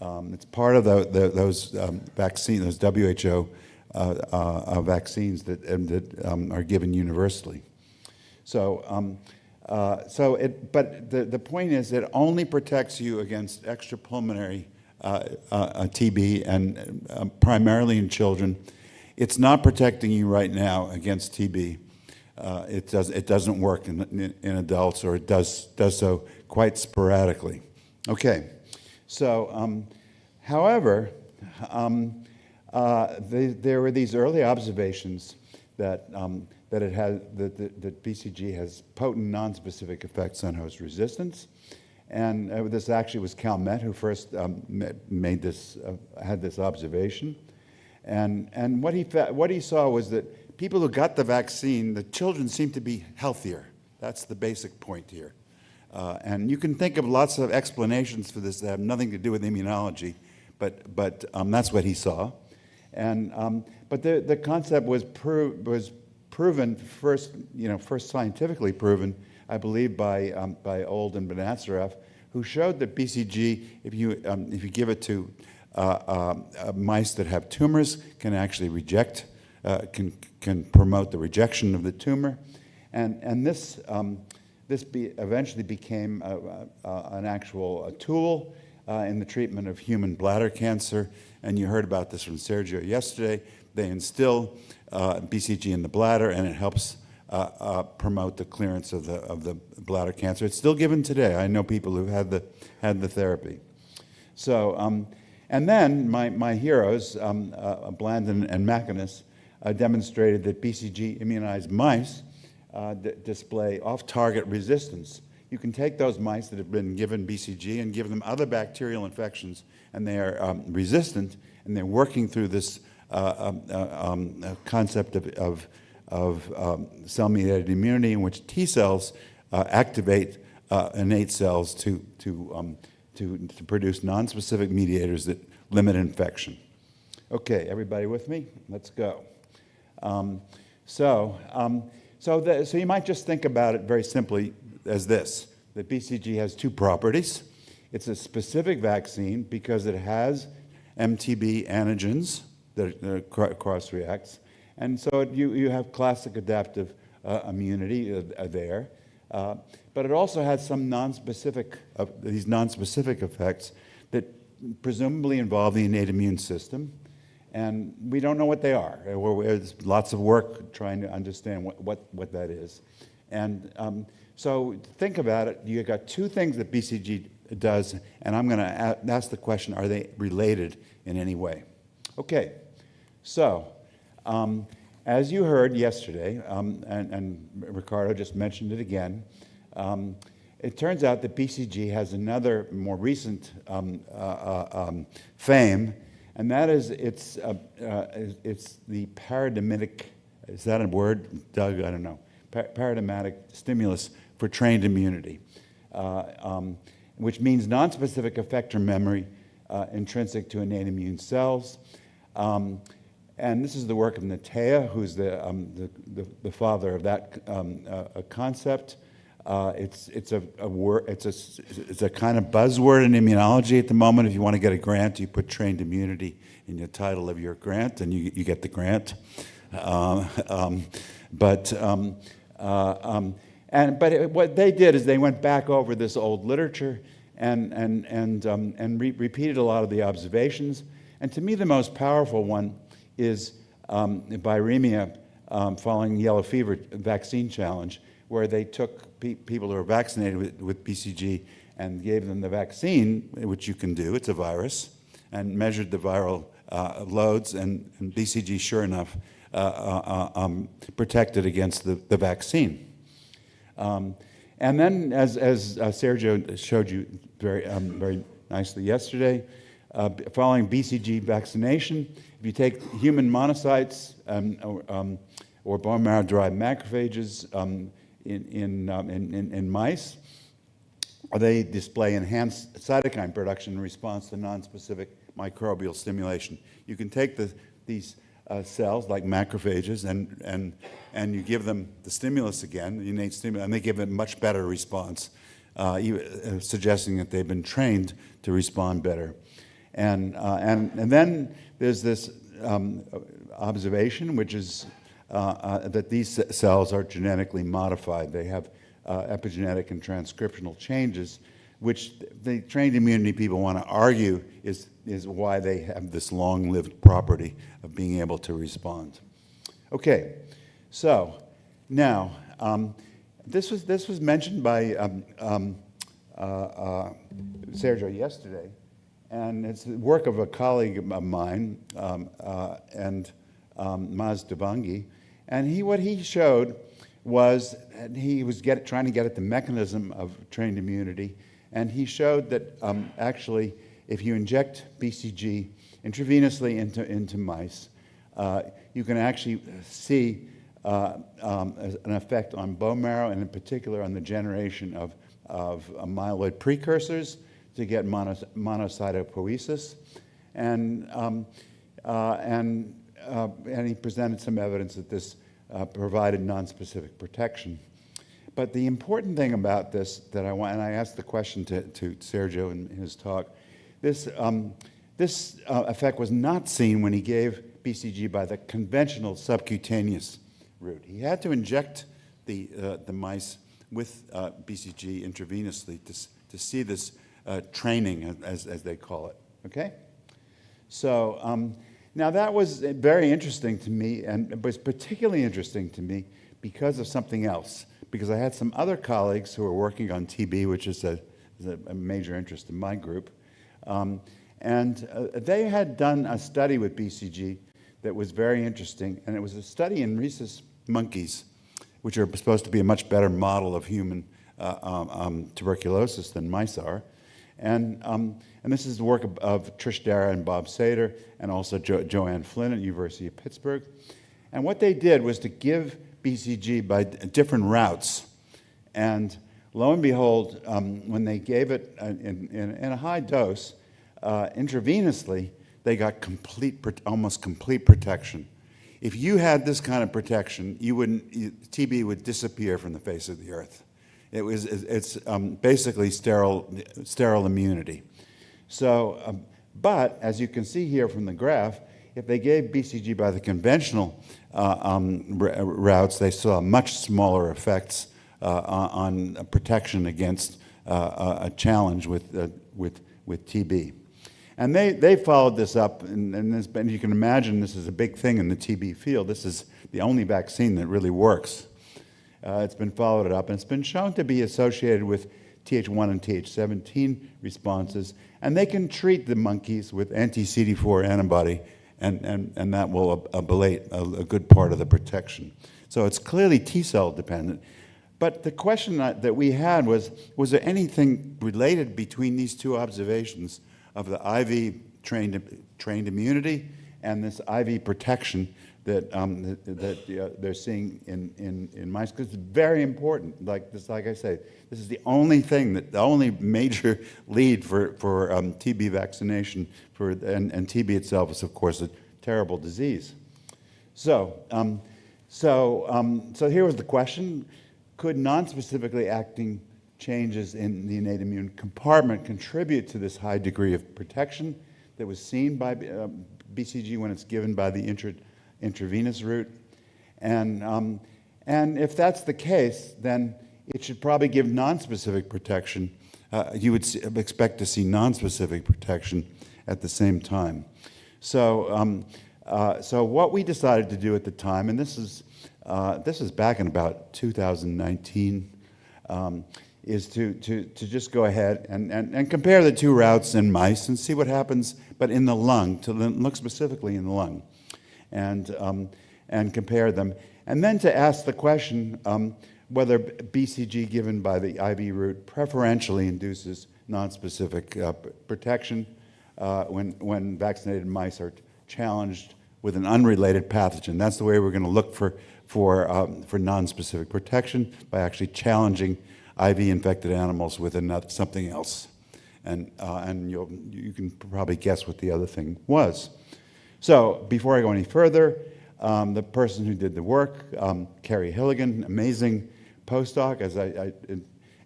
It's part of those vaccines, those WHO vaccines that are given universally. So, but the point is, it only protects you against extrapulmonary TB, and primarily in children. It's not protecting you right now against TB. It doesn't work in adults, or it does so quite sporadically. Okay, so however, there were these early observations that that BCG has potent non-specific effects on host resistance. And this actually was Calmette who first made this, had this observation. And what he saw was that people who got the vaccine, the children seemed to be healthier. That's the basic point here. And you can think of lots of explanations for this that have nothing to do with immunology, but that's what he saw. And but the concept was proven first, first scientifically proven, I believe, by Old and Benassareff, who showed that BCG, if you give it to mice that have tumors, can actually reject, can promote the rejection of the tumor, and this eventually became an actual tool in the treatment of human bladder cancer. And you heard about this from Sergio yesterday. They instill BCG in the bladder, and it helps promote the clearance of the bladder cancer. It's still given today. I know people who've had the therapy. So, and then my heroes, Blandin and Macinus, demonstrated that BCG immunized mice display off-target resistance. You can take those mice that have been given BCG and give them other bacterial infections, and they are resistant, and they're working through this concept of cell-mediated immunity, in which T cells activate innate cells to produce non-specific mediators that limit infection. Okay, everybody with me? Let's go. So you might just think about it very simply as this: that BCG has two properties. It's a specific vaccine because it has MTB antigens that cross-reacts, and so you have classic adaptive immunity there. But it also has some these non-specific effects that presumably involve the innate immune system, and we don't know what they are. There's lots of work trying to understand what that is. And so think about it. You got two things that BCG does, and I'm going to ask the question, are they related in any way? Okay, so as you heard yesterday, and Ricardo just mentioned it again, it turns out that BCG has another more recent fame, and that is it's the paradigmatic, is that a word, Doug? I don't know. Paradigmatic stimulus for trained immunity, which means nonspecific effector memory intrinsic to innate immune cells. And this is the work of Natea, who's the father of that concept. It's a kind of buzzword in immunology at the moment. If you want to get a grant, you put trained immunity in the title of your grant, and you get the grant. What they did is they went back over this old literature and repeated a lot of the observations. And to me, the most powerful one is viremia following yellow fever vaccine challenge, where they took people who were vaccinated with BCG and gave them the vaccine, which you can do, it's a virus, and measured the viral loads, and BCG, sure enough, protected against the vaccine. And then, as Sergio showed you very nicely yesterday, following BCG vaccination, if you take human monocytes or bone marrow-derived macrophages in mice, they display enhanced cytokine production in response to nonspecific microbial stimulation. You can take these cells, like macrophages, and you give them the stimulus again, the innate stimulus, and they give a much better response, suggesting that they've been trained to respond better. And then there's this observation, which is that these cells are genetically modified. They have epigenetic and transcriptional changes, which the trained immunity people want to argue is why they have this long-lived property of being able to respond. Okay, so now this was mentioned by Sergio yesterday, and it's the work of a colleague of mine, and Maz Devangi, and what he showed was that he was trying to get at the mechanism of trained immunity, and he showed that actually, if you inject BCG intravenously into mice, you can actually see an effect on bone marrow, and in particular on the generation of myeloid precursors to get monocytopoiesis, and he presented some evidence that this provided nonspecific protection. But the important thing about this that and I asked the question to Sergio in his talk, this effect was not seen when he gave BCG by the conventional subcutaneous route. He had to inject the mice with BCG intravenously to see this training, as they call it, okay? So now that was very interesting to me, and it was particularly interesting to me because of something else, because I had some other colleagues who were working on TB, which is a major interest in my group, and they had done a study with BCG that was very interesting, and it was a study in rhesus monkeys, which are supposed to be a much better model of human tuberculosis than mice are. And this is the work of Trish Dara and Bob Sater, and also Joanne Flynn at University of Pittsburgh. And what they did was to give BCG by different routes. And lo and behold, when they gave it in a high dose, intravenously, they got almost complete protection. If you had this kind of protection, TB would disappear from the face of the earth. It's basically sterile immunity. So, but as you can see here from the graph, if they gave BCG by the conventional routes, they saw much smaller effects on protection against a challenge with TB. And they followed this up, and you can imagine this is a big thing in the TB field. This is the only vaccine that really works. It's been followed up, and it's been shown to be associated with Th1 and Th17 responses, and they can treat the monkeys with anti-CD4 antibody, and that will ablate a good part of the protection. So it's clearly T-cell dependent. But the question that we had was there anything related between these two observations of the IV trained immunity and this IV protection that they're seeing in mice, because it's very important. Like I say, this is the only thing the only major lead for TB vaccination and TB itself is, of course, a terrible disease. So here was the question: could non-specifically acting changes in the innate immune compartment contribute to this high degree of protection that was seen by BCG when it's given by the intravenous route? And if that's the case, then it should probably give non-specific protection. You would expect to see non-specific protection at the same time. So what we decided to do at the time, and this is back in about 2019, is to just go ahead and compare the two routes in mice and see what happens, but in the lung, to look specifically in the lung, and compare them. And then to ask the question whether BCG given by the IV route preferentially induces nonspecific protection when vaccinated mice are challenged with an unrelated pathogen. That's the way we're going to look for nonspecific protection, by actually challenging IV-infected animals with something else. And you can probably guess what the other thing was. So before I go any further, the person who did the work, Carrie Hilligan, amazing postdoc.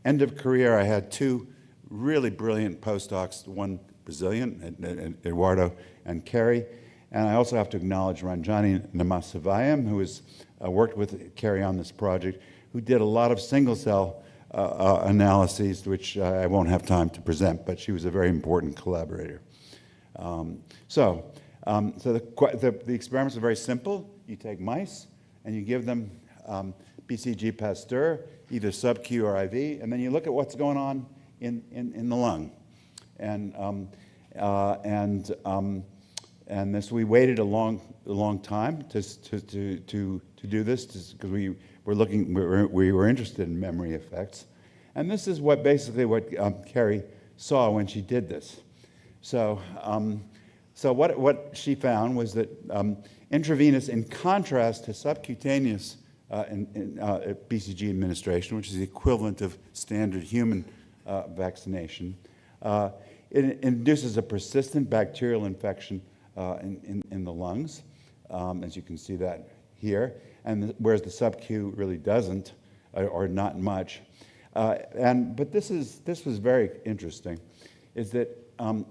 End of career, I had two really brilliant postdocs, one Brazilian, Eduardo and Carrie. And I also have to acknowledge Ranjani Namasavayam, who has worked with Carrie on this project, who did a lot of single-cell analyses, which I won't have time to present, but she was a very important collaborator. So the experiments are very simple. You take mice and you give them BCG Pasteur, either sub-Q or IV, and then you look at what's going on in the lung. And this, we waited a long time to do this, because we were interested in memory effects. And this is basically what Carrie saw when she did this. So what she found was that intravenous, in contrast to subcutaneous BCG administration, which is the equivalent of standard human vaccination, it induces a persistent bacterial infection in the lungs, as you can see that here, whereas the sub-Q really doesn't, or not much. But this was very interesting, is that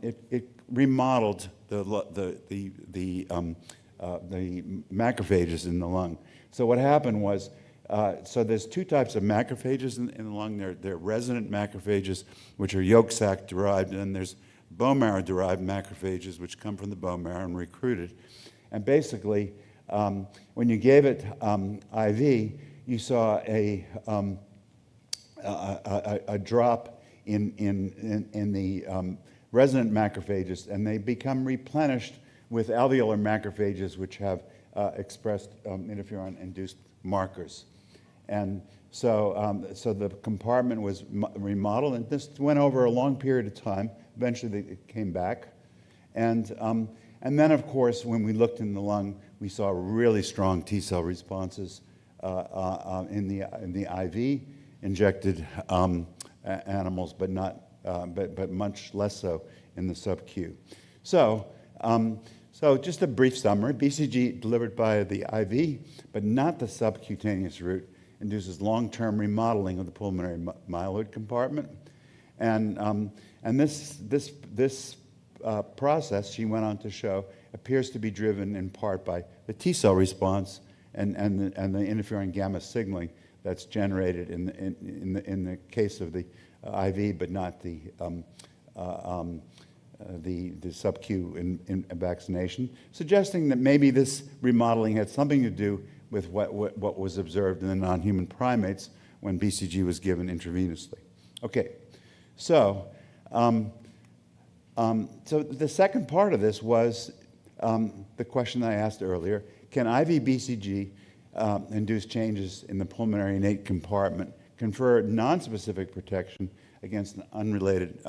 it remodeled the macrophages in the lung. So what happened was, so there's two types of macrophages in the lung. They're resident macrophages, which are yolk sac derived, and there's bone marrow derived macrophages, which come from the bone marrow and recruited. And basically, when you gave it IV, you saw a drop in the resident macrophages, and they become replenished with alveolar macrophages, which have expressed interferon-induced markers. And so the compartment was remodeled, and this went over a long period of time. Eventually, it came back. And then, of course, when we looked in the lung, we saw really strong T-cell responses in the IV injected animals, but much less so in the sub-Q. So just a brief summary: BCG delivered by the IV, but not the subcutaneous route, induces long-term remodeling of the pulmonary myeloid compartment, and this process, she went on to show, appears to be driven in part by the T-cell response and the interferon gamma signaling that's generated in the case of the IV, but not the sub-Q in vaccination, suggesting that maybe this remodeling had something to do with what was observed in the non-human primates when BCG was given intravenously. Okay, so the second part of this was the question I asked earlier: can IV BCG induce changes in the pulmonary innate compartment, confer nonspecific protection against an unrelated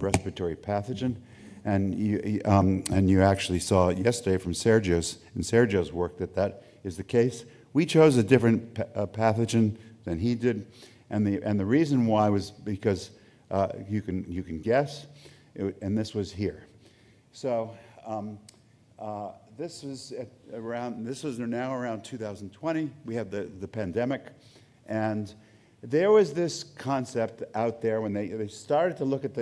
respiratory pathogen? and you actually saw yesterday from Sergio's work that is the case. We chose a different pathogen than he did, and the reason why was because you can guess, and this was here. So this was now around 2020. We had the pandemic, and there was this concept out there when they started to look at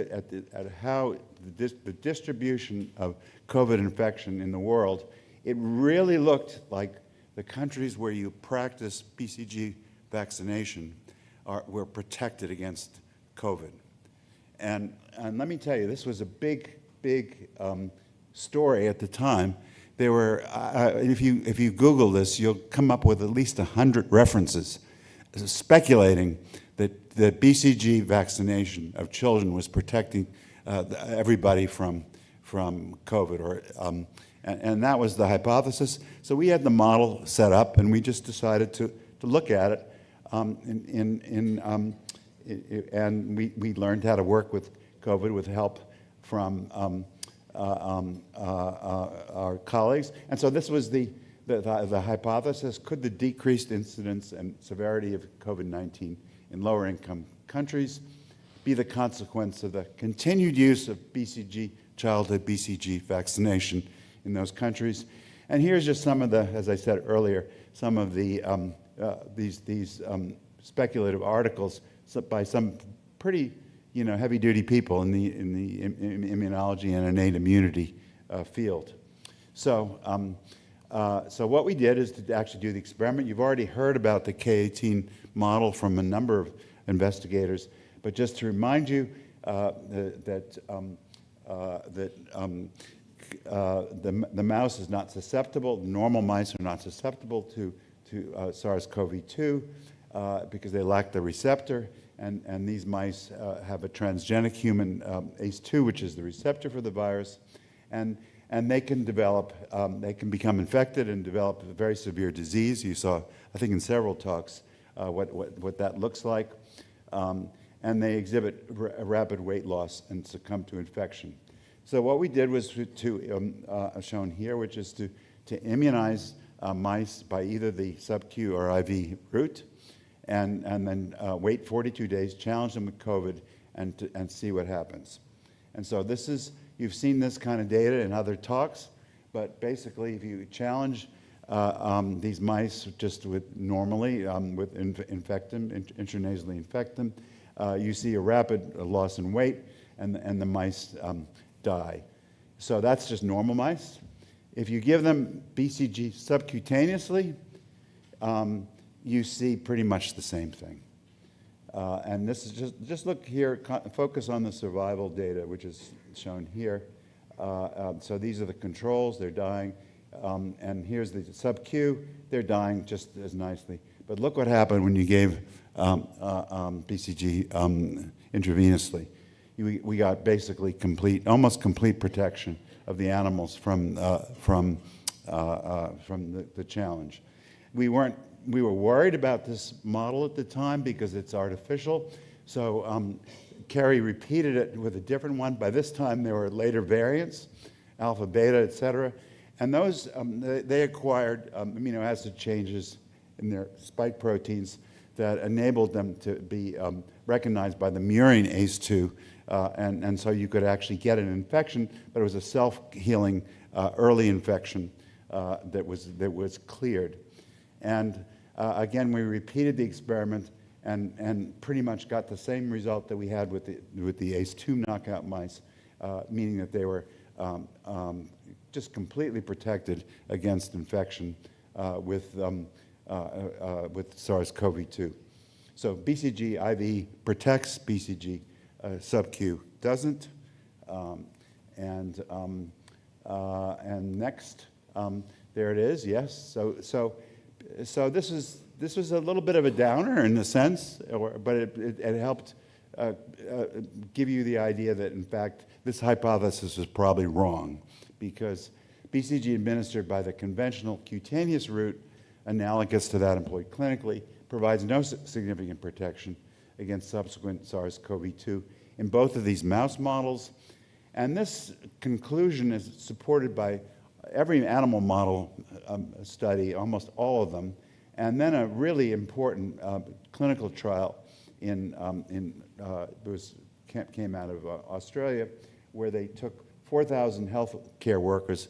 how the distribution of COVID infection in the world. It really looked like the countries where you practice BCG vaccination were protected against COVID. And let me tell you, this was a big story at the time. There were, if you Google this, you'll come up with at least 100 references speculating that BCG vaccination of children was protecting everybody from COVID, and that was the hypothesis. So we had the model set up, and we just decided to look at it, and we learned how to work with COVID with help from our colleagues. And so this was the hypothesis: could the decreased incidence and severity of COVID-19 in lower income countries be the consequence of the continued use of childhood BCG vaccination in those countries? And here's just some of the, as I said earlier, some of the these speculative articles by some pretty heavy-duty people in the immunology and innate immunity field. So what we did is to actually do the experiment. You've already heard about the K18 model from a number of investigators, but just to remind you the mouse is not susceptible. Normal mice are not susceptible to SARS-CoV-2 because they lack the receptor, and these mice have a transgenic human ACE2, which is the receptor for the virus, and they can develop, they can become infected and develop a very severe disease. You saw, I think in several talks, what that looks like. And they exhibit rapid weight loss and succumb to infection. So what we did was shown here, which is to immunize mice by either the sub-Q or IV route, and then wait 42 days, challenge them with COVID, and see what happens. And so this is, you've seen this kind of data in other talks, but basically if you challenge these mice just with normally, infect them, intranasally infect them, you see a rapid loss in weight, and the mice die. So that's just normal mice. If you give them BCG subcutaneously, you see pretty much the same thing. And this is just look here, focus on the survival data, which is shown here. So these are the controls, they're dying. And here's the sub-Q, they're dying just as nicely. But look what happened when you gave BCG intravenously. We got basically almost complete protection of the animals from the challenge. We were worried about this model at the time because it's artificial. So Kerry repeated it with a different one. By this time, there were later variants, alpha, beta, et cetera. And those, they acquired amino acid changes in their spike proteins that enabled them to be recognized by the murine ACE2. And so you could actually get an infection, but it was a self-healing early infection that was cleared. And again, we repeated the experiment and pretty much got the same result that we had with the ACE2 knockout mice, meaning that they were just completely protected against infection with SARS-CoV-2. So BCG IV protects, BCG sub-Q doesn't. And next, there it is. Yes. So this was a little bit of a downer in a sense, but it helped give you the idea that in fact this hypothesis was probably wrong, because BCG administered by the conventional cutaneous route, analogous to that employed clinically, provides no significant protection against subsequent SARS-CoV-2 in both of these mouse models. And this conclusion is supported by every animal model study, almost all of them, and then a really important clinical trial came out of Australia, where they took 4,000 healthcare workers,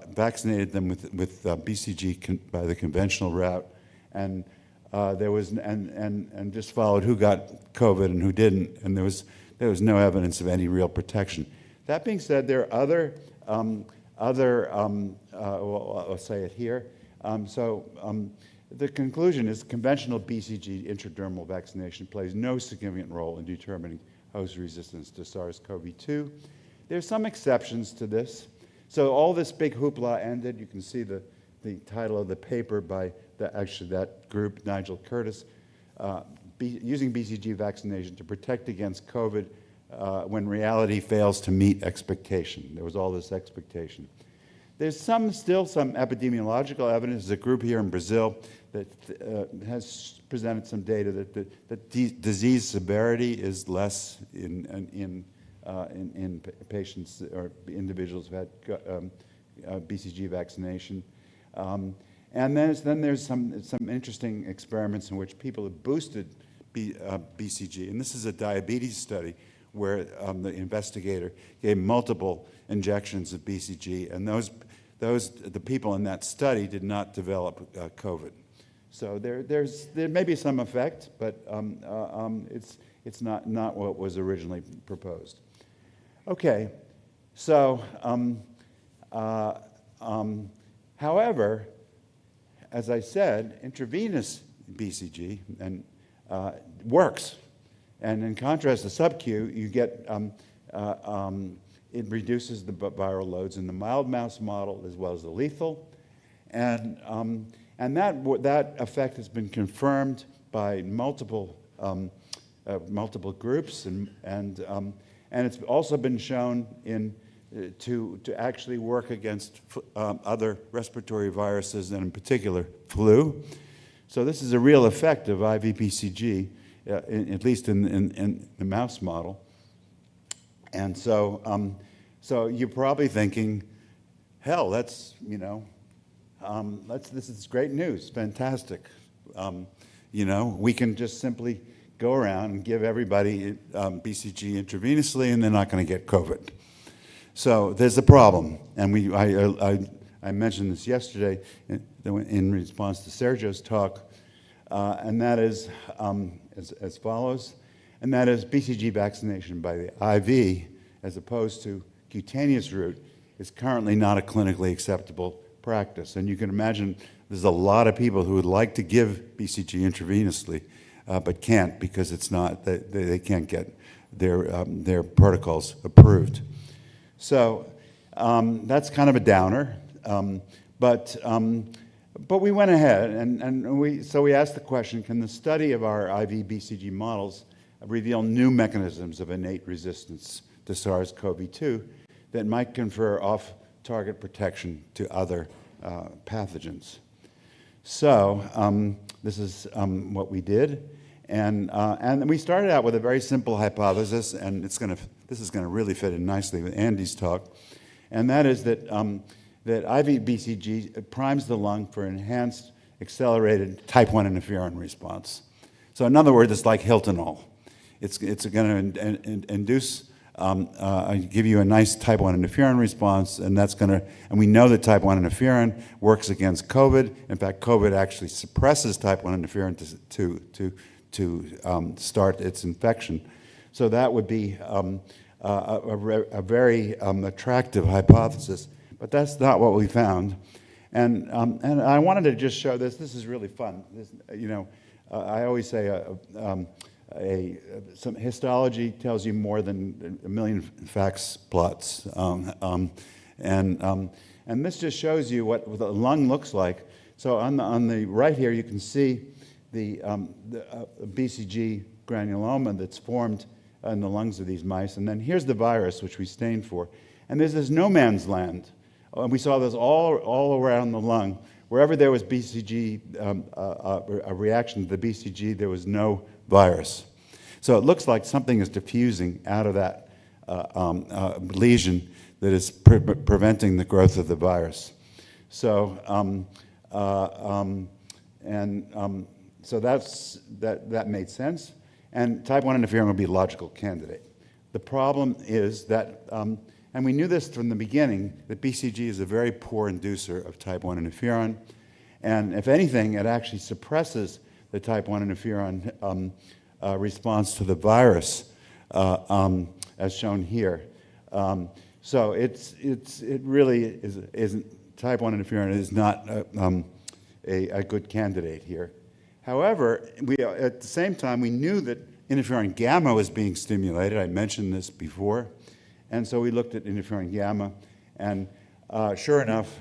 vaccinated them with BCG by the conventional route, and there was and just followed who got COVID and who didn't, and there was no evidence of any real protection. That being said, there are well, I'll say it here. The conclusion is conventional BCG intradermal vaccination plays no significant role in determining host resistance to SARS-CoV-2. There's some exceptions to this. So all this big hoopla ended. You can see the title of the paper by that group, Nigel Curtis, using BCG vaccination to protect against COVID when reality fails to meet expectation. There was all this expectation. There's still some epidemiological evidence. There's a group here in Brazil that has presented some data that disease severity is less in patients or individuals who had BCG vaccination. And then there's some interesting experiments in which people have boosted BCG. And this is a diabetes study where the investigator gave multiple injections of BCG, and the people in that study did not develop COVID. So there may be some effect, but it's not what was originally proposed. Okay, so however, as I said, intravenous BCG works. And in contrast to sub-Q, you get, it reduces the viral loads in the mild mouse model as well as the lethal. And that effect has been confirmed by multiple groups, and it's also been shown to actually work against other respiratory viruses, and in particular flu. So this is a real effect of IV BCG. At least in the mouse model. And so you're probably thinking, hell, this is great news, fantastic. We can just simply go around and give everybody BCG intravenously, and they're not going to get COVID. So there's a problem, and I mentioned this yesterday in response to Sergio's talk, and that is as follows, and that is BCG vaccination by the IV as opposed to cutaneous route is currently not a clinically acceptable practice. And you can imagine there's a lot of people who would like to give BCG intravenously, but can't because it's not, they can't get their protocols approved. So that's kind of a downer, but we went ahead and we asked the question, can the study of our IV BCG models reveal new mechanisms of innate resistance to SARS-CoV-2 that might confer off-target protection to other pathogens? So this is what we did. And we started out with a very simple hypothesis, and this is going to really fit in nicely with Andy's talk, and that is that IV BCG primes the lung for enhanced, accelerated type 1 interferon response. So in other words, it's like Hiltonol. It's going to induce, give you a nice type 1 interferon response, and and we know that type 1 interferon works against COVID. In fact, COVID actually suppresses type 1 interferon to start its infection. So that would be a very attractive hypothesis. But that's not what we found. And I wanted to just show this. This is really fun. I always say some histology tells you more than a million facts plots. And this just shows you what the lung looks like. So on the right here, you can see the BCG granuloma that's formed in the lungs of these mice. And then here's the virus, which we stained for. And there's this no man's land. And we saw this all around the lung. Wherever there was BCG, a reaction to the BCG, there was no virus. So it looks like something is diffusing out of that lesion that is preventing the growth of the virus. So, so that made sense. And type 1 interferon would be a logical candidate. The problem is that, and we knew this from the beginning, that BCG is a very poor inducer of type 1 interferon. And if anything, it actually suppresses the type 1 interferon response to the virus, as shown here. So it really isn't, type 1 interferon is not a good candidate here. However, at the same time, we knew that interferon gamma was being stimulated. I mentioned this before. And so we looked at interferon gamma, and sure enough,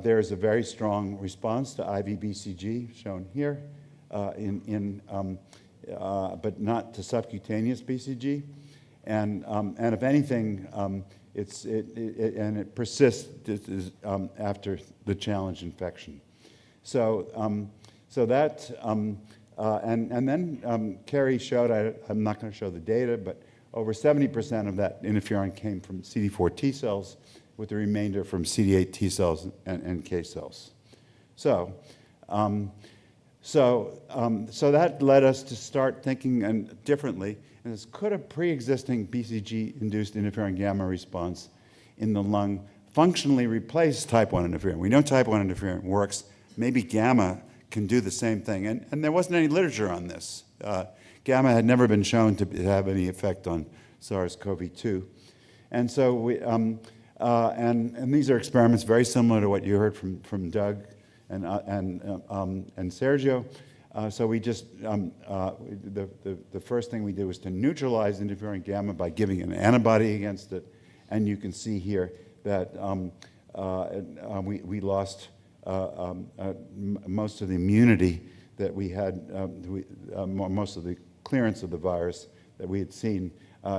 there's a very strong response to IV BCG, shown here, but not to subcutaneous BCG. And if anything, it persists after the challenge infection. So that, and then Kerry showed, I'm not going to show the data, but over 70% of that interferon came from CD4 T cells, with the remainder from CD8 T cells and NK cells. So that led us to start thinking differently. And this could a pre-existing BCG-induced interferon gamma response in the lung functionally replace type 1 interferon? We know type 1 interferon works. Maybe gamma can do the same thing. And there wasn't any literature on this. Gamma had never been shown to have any effect on SARS-CoV-2. And so we, and these are experiments very similar to what you heard from Doug and Sergio. So we just, the first thing we did was to neutralize interferon gamma by giving an antibody against it. And you can see here that we lost most of the immunity that we had, most of the clearance of the virus that we had seen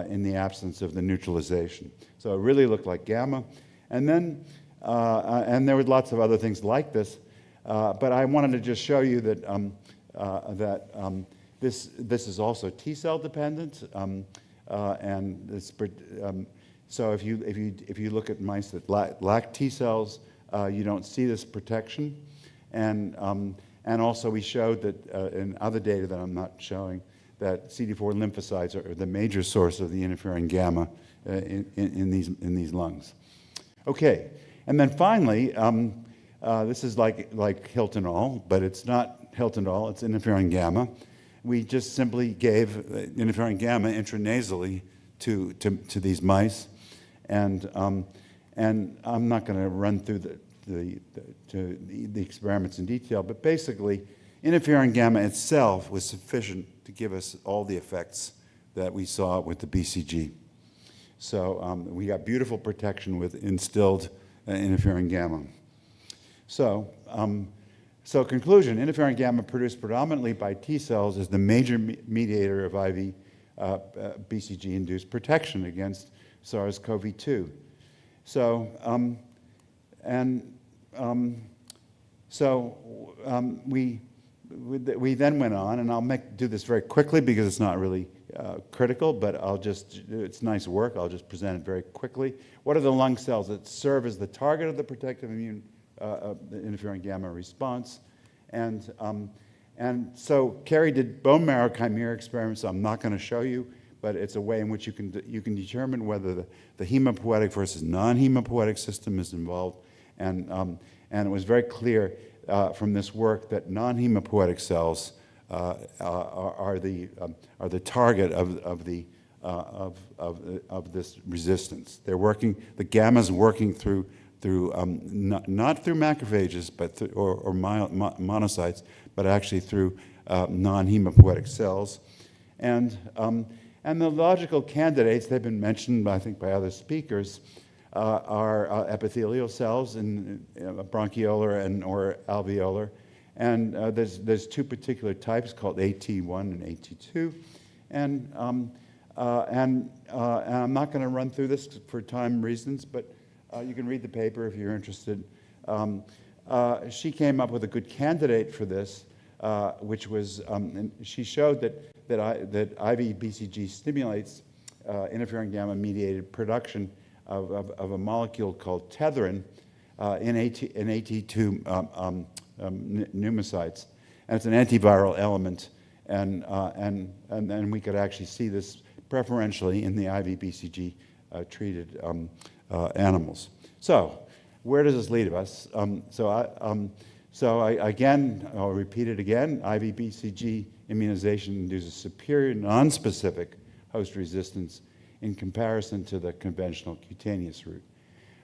in the absence of the neutralization. So it really looked like gamma. And then, and there were lots of other things like this, but I wanted to just show you that, this is also T-cell dependent, and this, so if you look at mice that lack T cells, you don't see this protection, and also we showed that in other data that I'm not showing, that CD4 lymphocytes are the major source of the interferon gamma in these lungs. Okay, and then finally, this is like Hiltonol, but it's not Hiltonol, it's interferon gamma. We just simply gave interferon gamma intranasally to these mice, and I'm not going to run through the experiments in detail, but basically, interferon gamma itself was sufficient to give us all the effects that we saw with the BCG. So we got beautiful protection with instilled interferon gamma. So, so conclusion, interferon gamma produced predominantly by T cells is the major mediator of IV BCG-induced protection against SARS-CoV-2. So, we then went on, and I'll do this very quickly because it's not really critical, but it's nice work, I'll just present it very quickly. What are the lung cells that serve as the target of the protective immune the interferon gamma response? And so Kerry did bone marrow chimera experiments, I'm not going to show you, but it's a way in which you can determine whether the hemopoietic versus non-hemopoietic system is involved. And it was very clear from this work that non-hemopoietic cells are the target of this resistance. They're working. The gamma's working through not through macrophages, but or monocytes, but actually through non-hemopoietic cells, and the logical candidates, they've been mentioned, I think, by other speakers, are epithelial cells in bronchiolar and or alveolar, and there's two particular types called AT1 and AT2, and I'm not going to run through this for time reasons, but you can read the paper if you're interested. She came up with a good candidate for this, which was, and she showed that IV BCG stimulates interferon gamma-mediated production of a molecule called tetherin in AT2 pneumocytes. And it's an antiviral element, and we could actually see this preferentially in the IV BCG treated animals. So, where does this lead us? Again, I'll repeat it again, IV BCG immunization induces superior non-specific host resistance in comparison to the conventional cutaneous route.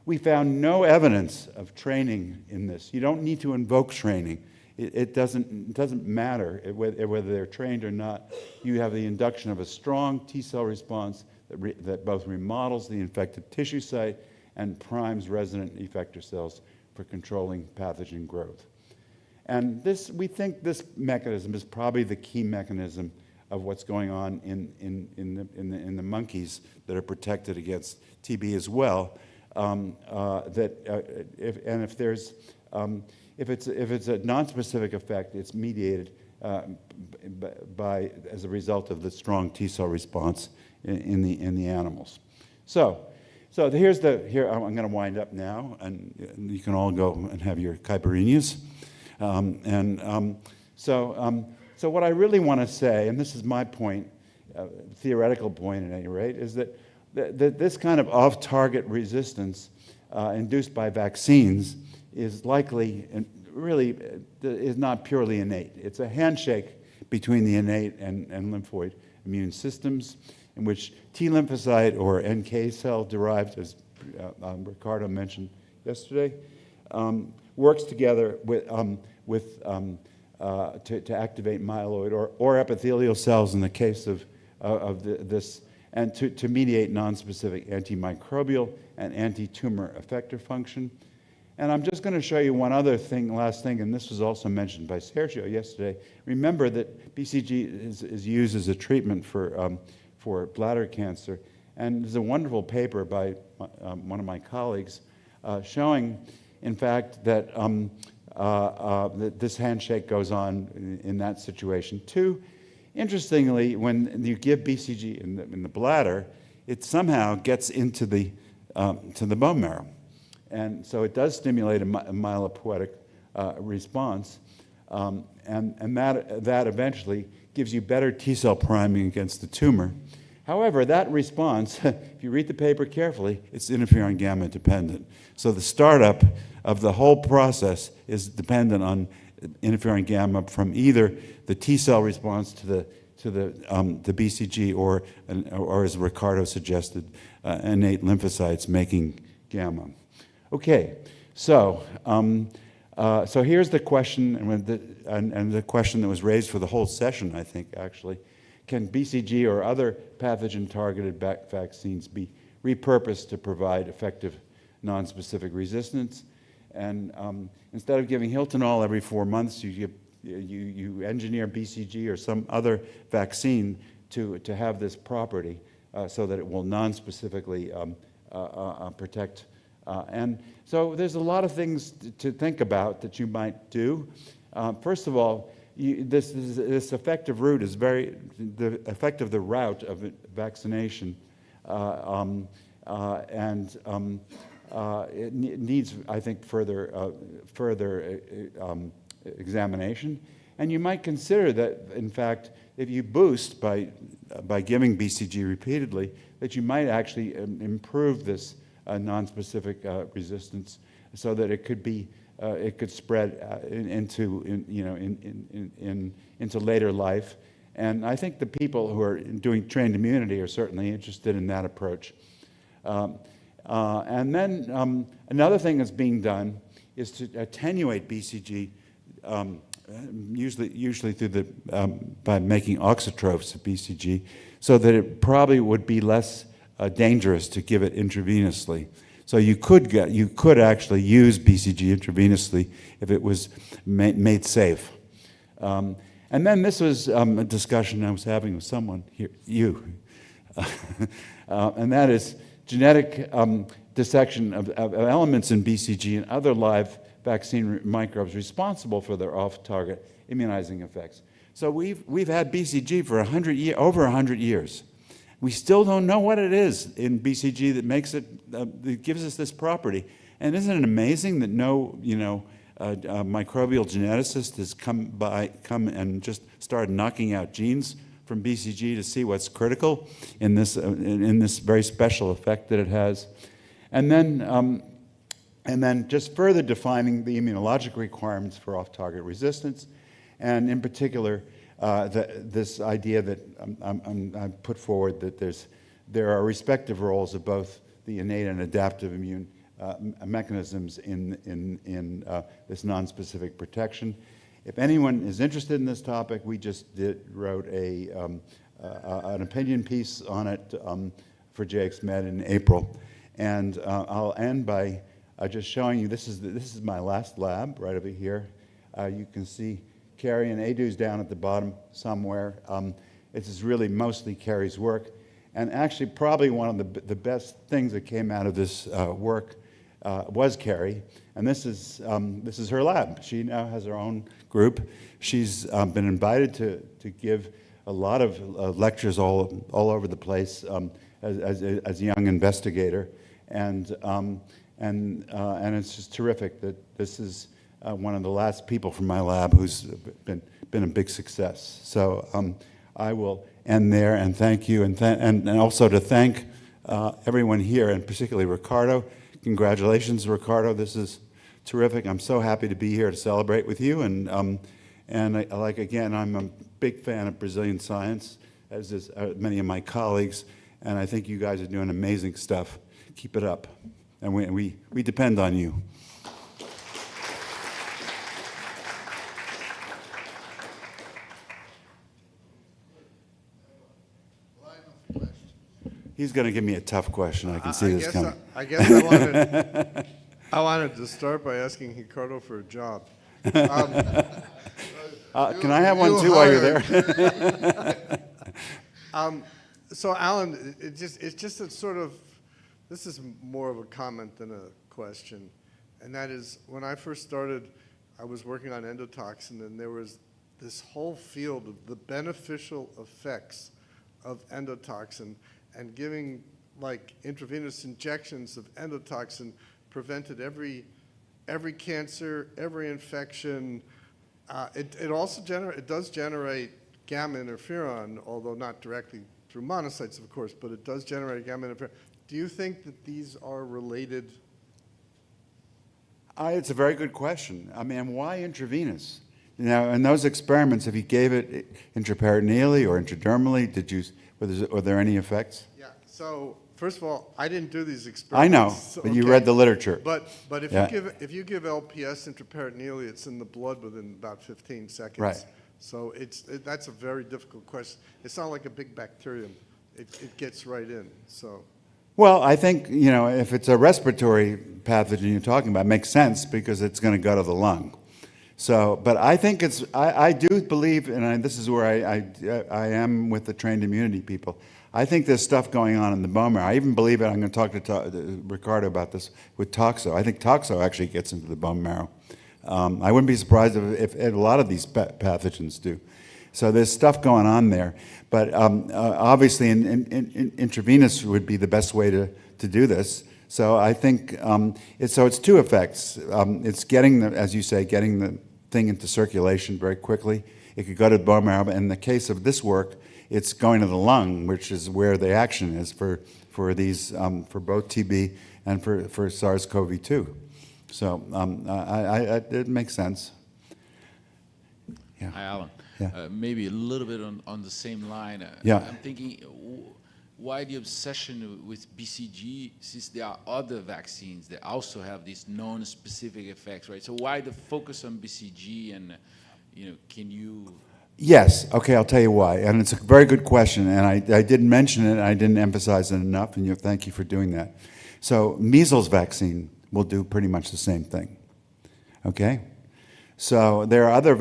We found no evidence of training in this. You don't need to invoke training. It doesn't matter whether they're trained or not. You have the induction of a strong T-cell response that both remodels the infected tissue site and primes resident effector cells for controlling pathogen growth. And we think this mechanism is probably the key mechanism of what's going on in the monkeys that are protected against TB as well. If it's a non-specific effect, it's mediated as a result of the strong T-cell response in the animals. So here I'm going to wind up now, and you can all go and have your caipirinhas. So what I really want to say, and this is my point, theoretical point at any rate, is that this kind of off-target resistance induced by vaccines is likely, and really is not purely innate. It's a handshake between the innate and lymphoid immune systems, in which T lymphocyte or NK cell derived, as Ricardo mentioned yesterday, works together to activate myeloid or epithelial cells in the case of this, and to mediate nonspecific antimicrobial and anti-tumor effector function. And I'm just going to show you one other thing, last thing, and this was also mentioned by Sergio yesterday. Remember that BCG is used as a treatment for bladder cancer, and there's a wonderful paper by one of my colleagues showing, in fact, that this handshake goes on in that situation too. Interestingly, when you give BCG in the bladder, it somehow gets into the bone marrow, and so it does stimulate a myelopoietic response, and that eventually gives you better T-cell priming against the tumor. However, that response, if you read the paper carefully, it's interferon gamma dependent. So the startup of the whole process is dependent on interferon gamma from either the T-cell response to the BCG or as Ricardo suggested, innate lymphocytes making gamma. Okay, so here's the question, and the question that was raised for the whole session, I think, actually. Can BCG or other pathogen-targeted vaccines be repurposed to provide effective nonspecific resistance? And instead of giving Hiltonol every 4 months, you engineer BCG or some other vaccine to have this property so that it will nonspecifically protect. And so there's a lot of things to think about that you might do. First of all, this effective route is the effect of the route of vaccination, it needs, I think, further examination. And you might consider that, in fact, if you boost by giving BCG repeatedly, that you might actually improve this non-specific resistance, so that it could be it could spread into later life. And I think the people who are doing trained immunity are certainly interested in that approach. And then another thing that's being done is to attenuate BCG, usually through by making auxotrophs of BCG, so that it probably would be less dangerous to give it intravenously. So you could actually use BCG intravenously if it was made safe. And then this was a discussion I was having with someone here, you, and that is genetic dissection of elements in BCG and other live vaccine microbes responsible for their off-target immunizing effects. So we've had BCG for over 100 years, We still don't know what it is in BCG that makes it, that gives us this property. And isn't it amazing that no, microbial geneticist has come and just started knocking out genes from BCG to see what's critical in this very special effect that it has. And then just further defining the immunologic requirements for off-target resistance, and in particular, this idea that I put forward that there are respective roles of both the innate and adaptive immune mechanisms in this non-specific protection. If anyone is interested in this topic, we just wrote an opinion piece on it for JXMed in April. And I'll end by just showing you, this is my last lab right over here. You can see Carrie and Edu's down at the bottom somewhere. This is really mostly Carrie's work. And actually probably one of the best things that came out of this work was Carrie. And this is her lab. She now has her own group. She's been invited to give a lot of lectures all over the place as a young investigator. And it's just terrific that this is one of the last people from my lab who's been a big success. So I will end there and thank you, and also to thank everyone here, and particularly Ricardo. Congratulations, Ricardo. This is terrific. I'm so happy to be here to celebrate with you. And again, I'm a big fan of Brazilian science, as is many of my colleagues. And I think you guys are doing amazing stuff. Keep it up. And we depend on you. He's going to give me a tough question. I can see this coming. I guess I wanted to start by asking Ricardo for a job. Can I have one too while you're there? So Alan, it's just a sort of, this is more of a comment than a question, and that is, when I first started, I was working on endotoxin, and there was this whole field of the beneficial effects of endotoxin, and giving like intravenous injections of endotoxin prevented every cancer, every infection. It also does generate gamma interferon, although not directly through monocytes, of course, but it does generate gamma interferon. Do you think that these are related? It's a very good question. I mean, why intravenous? In those experiments, if you gave it intraperitoneally or intradermally, were there any effects? Yeah. So first of all, I didn't do these experiments. I know, but you read the literature. But if you give LPS intraperitoneally, it's in the blood within about 15 seconds. Right. So that's a very difficult question. It's not like a big bacterium. It gets right in. So. Well, I think, if it's a respiratory pathogen you're talking about, it makes sense because it's going to go to the lung. So, but I think I do believe, and this is where I am with the trained immunity people, I think there's stuff going on in the bone marrow. I even believe it, I'm going to talk to Ricardo about this with toxo. I think toxo actually gets into the bone marrow. I wouldn't be surprised if a lot of these pathogens do. So there's stuff going on there. But obviously intravenous would be the best way to do this. So I think, it's two effects. It's getting, as you say, getting the thing into circulation very quickly. It could go to the bone marrow, but in the case of this work, it's going to the lung, which is where the action is for these, for both TB and for SARS-CoV-2. So it makes sense. Yeah. Hi, Alan. Yeah. Maybe a little bit on the same line. Yeah. I'm thinking, why the obsession with BCG, since there are other vaccines that also have these non-specific effects, right? So why the focus on BCG, and can you? Yes. Okay, I'll tell you why. And it's a very good question, and I didn't mention it, and I didn't emphasize it enough, and thank you for doing that. So measles vaccine will do pretty much the same thing. Okay? So there are other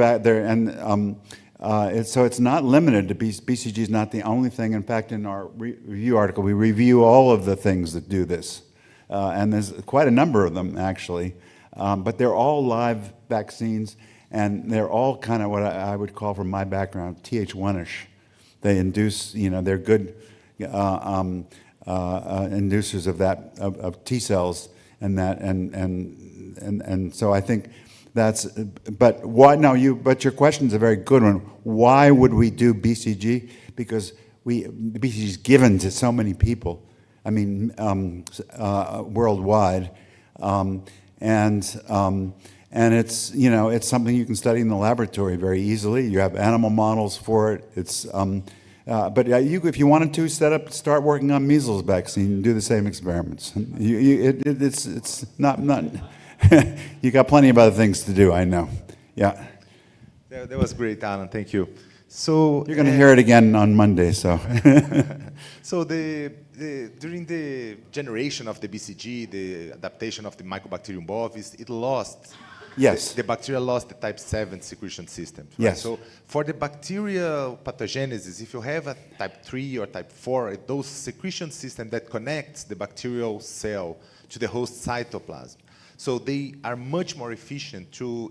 so it's not limited to BCG is not the only thing. In fact, in our review article, we review all of the things that do this. And there's quite a number of them, actually. But they're all live vaccines, and they're all kind of what I would call, from my background, Th1-ish. They induce, they're good inducers of that of T cells, and so I think that's. But why? No, But your question is a very good one. Why would we do BCG? Because BCG is given to so many people. I mean, worldwide, and it's it's something you can study in the laboratory very easily. You have animal models for it. It's but if you wanted to start working on measles vaccine, and do the same experiments. It's not you got plenty of other things to do. I know. Yeah. That was great, Alan. Thank you. So you're going to hear it again on Monday. So. So during the generation of the BCG, the adaptation of the Mycobacterium bovis, it lost. Yes. The bacteria lost the type 7 secretion system. Right? Yes. So for the bacterial pathogenesis, if you have a type 3 or type 4, those secretion system that connects the bacterial cell to the host cytoplasm, so they are much more efficient to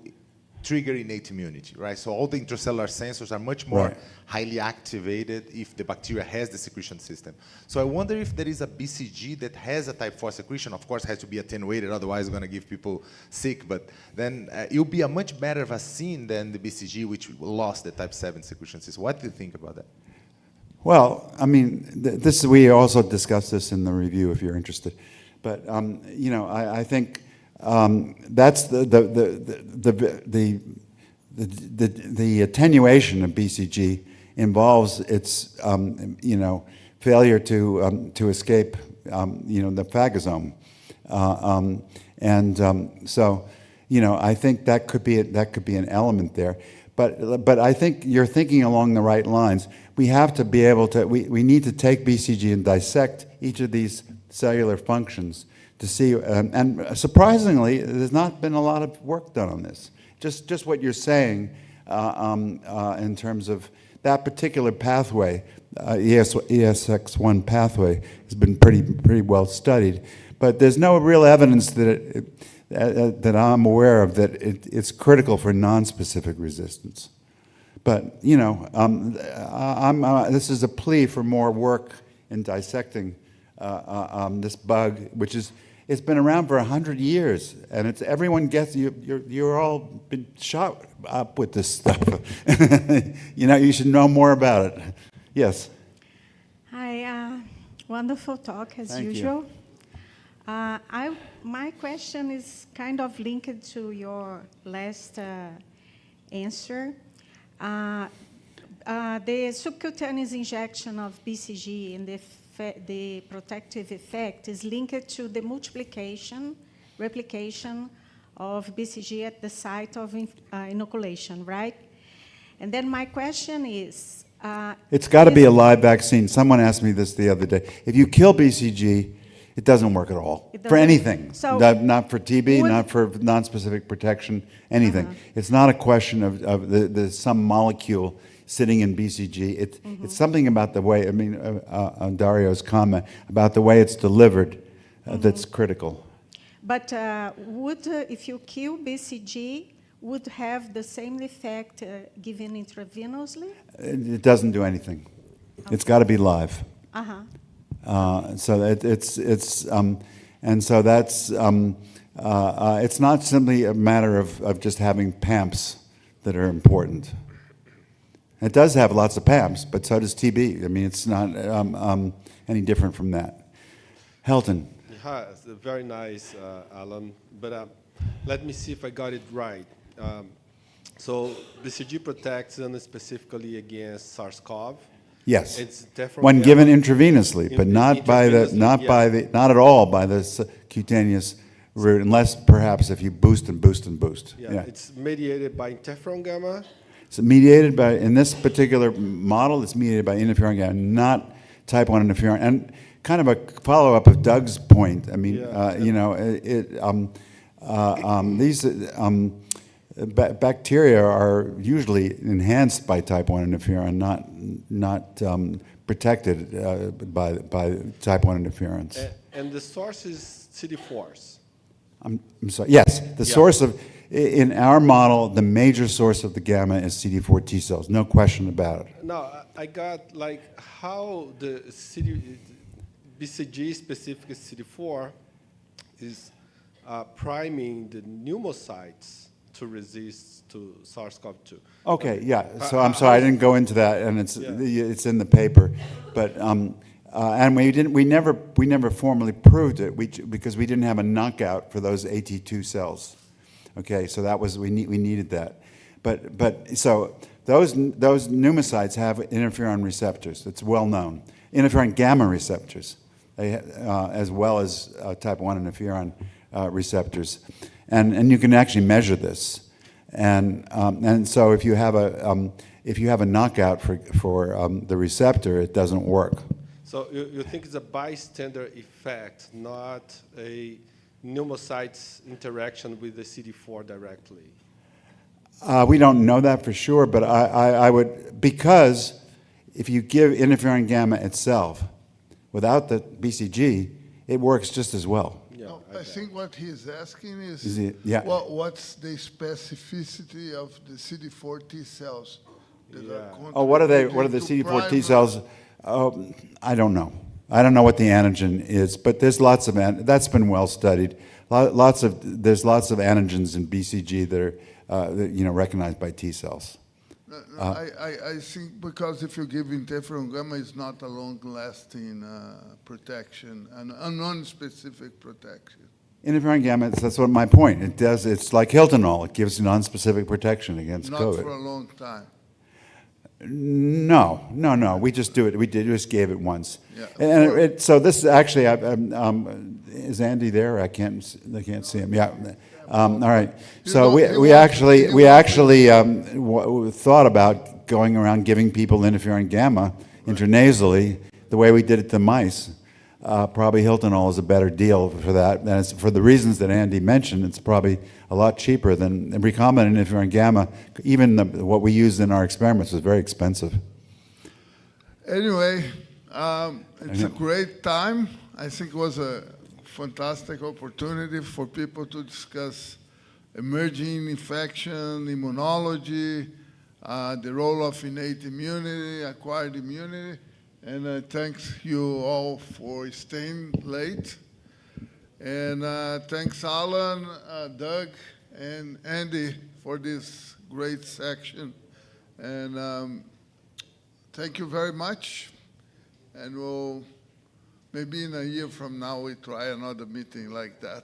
trigger innate immunity, right? So all the intracellular sensors are much more highly activated if the bacteria has the secretion system. So I wonder if there is a BCG that has a type 4 secretion. Of course, it has to be attenuated, otherwise it's going to give people sick. But then it'll be a much better vaccine than the BCG, which lost the type 7 secretion system. What do you think about that? Well, I mean, we also discussed this in the review if you're interested. But I think that's the attenuation of BCG involves its failure to escape the phagosome, so I think that could be an element there. But I think you're thinking along the right lines. We have to be able to. We need to take BCG and dissect each of these cellular functions to see, and surprisingly, there's not been a lot of work done on this. Just what you're saying in terms of that particular pathway, ESX1 pathway, has been pretty well studied. But there's no real evidence that I'm aware of that it's critical for non-specific resistance. But this is a plea for more work in dissecting this bug, which is. It's been around for 100 years, and everyone gets you're all been shot up with this stuff. You should know more about it. Yes. Hi, wonderful talk as Thank usual. My question is kind of linked to your last answer. The subcutaneous injection of BCG and the protective effect is linked to the replication of BCG at the site of inoculation, right? And then my question is... it's got to be a live vaccine. Someone asked me this the other day. If you kill BCG, it doesn't work at all for anything. So not for TB, not for non-specific protection, anything. It's not a question of some molecule sitting in BCG. It's something about the way, on Dario's comment, about the way it's delivered that's critical. But if you kill BCG, would have the same effect given intravenously? It doesn't do anything. Okay. It's got to be live. So it's not simply a matter of just having PAMPs that are important. It does have lots of PAMPs, but so does TB. It's not any different from that. Helton. Yeah, it's very nice, Alan. But let me see if I got it right. So BCG protects them specifically against SARS-CoV. Yes. It's when given intravenously, but not at all by the cutaneous route, unless perhaps if you boost and boost and boost. Yeah. It's mediated by interferon gamma. It's mediated by, in this particular model, it's mediated by interferon gamma, not type 1 interferon. And kind of a follow-up of Doug's point. These bacteria are usually enhanced by type 1 interferon, not protected by type 1 interference. And the source is CD4s. I'm sorry. Yes, the source of in our model, the major source of the gamma is CD4 T cells, no question about it. No, I got like how the BCG specific CD4 is priming the pneumocytes to resist to SARS-CoV-2. Okay, yeah. So I'm sorry, I didn't go into that, and it's in the paper, but and we never formally proved it because we didn't have a knockout for those AT2 cells. Okay, so that was we needed that, but so those pneumocytes have interferon receptors. It's well known. Interferon gamma receptors, as well as type 1 interferon receptors, and you can actually measure this. And so if you have a knockout for the receptor, it doesn't work. So you think it's a bystander effect, not a pneumocytes interaction with the CD4 directly? We don't know that for sure, but I would, because if you give interferon gamma itself without the BCG, it works just as well. Yeah, No, I think what he's asking is, yeah. what's the specificity of the CD4 T cells that are Oh, what are the contributing to CD4 T prime- cells? I don't know. I don't know what the antigen is, but there's lots of that's been well studied. There's lots of antigens in BCG that are recognized by T cells. I think because if you give interferon gamma, it's not a long-lasting protection, a non-specific protection. Interferon gamma, that's what my point. It does. It's like Hiltonol. It gives non-specific protection against Not COVID. for a long time. No. We just do it. We just gave it once. Yeah. And so this is actually, is Andy there? I can't see him. Yeah. All right. So we actually thought about going around giving people interferon gamma intranasally the way we did it to mice. Probably Hiltonol is a better deal for that. And it's for the reasons that Andy mentioned. It's probably a lot cheaper than recombinant interferon gamma. Even what we used in our experiments was very expensive. Anyway, it's a great time. I think it was a fantastic opportunity for people to discuss emerging infection, immunology, the role of innate immunity, acquired immunity. And thanks you all for staying late. And thanks Alan, Doug, and Andy for this great section. And thank you very much. And we'll, maybe in a year from now, we try another meeting like that.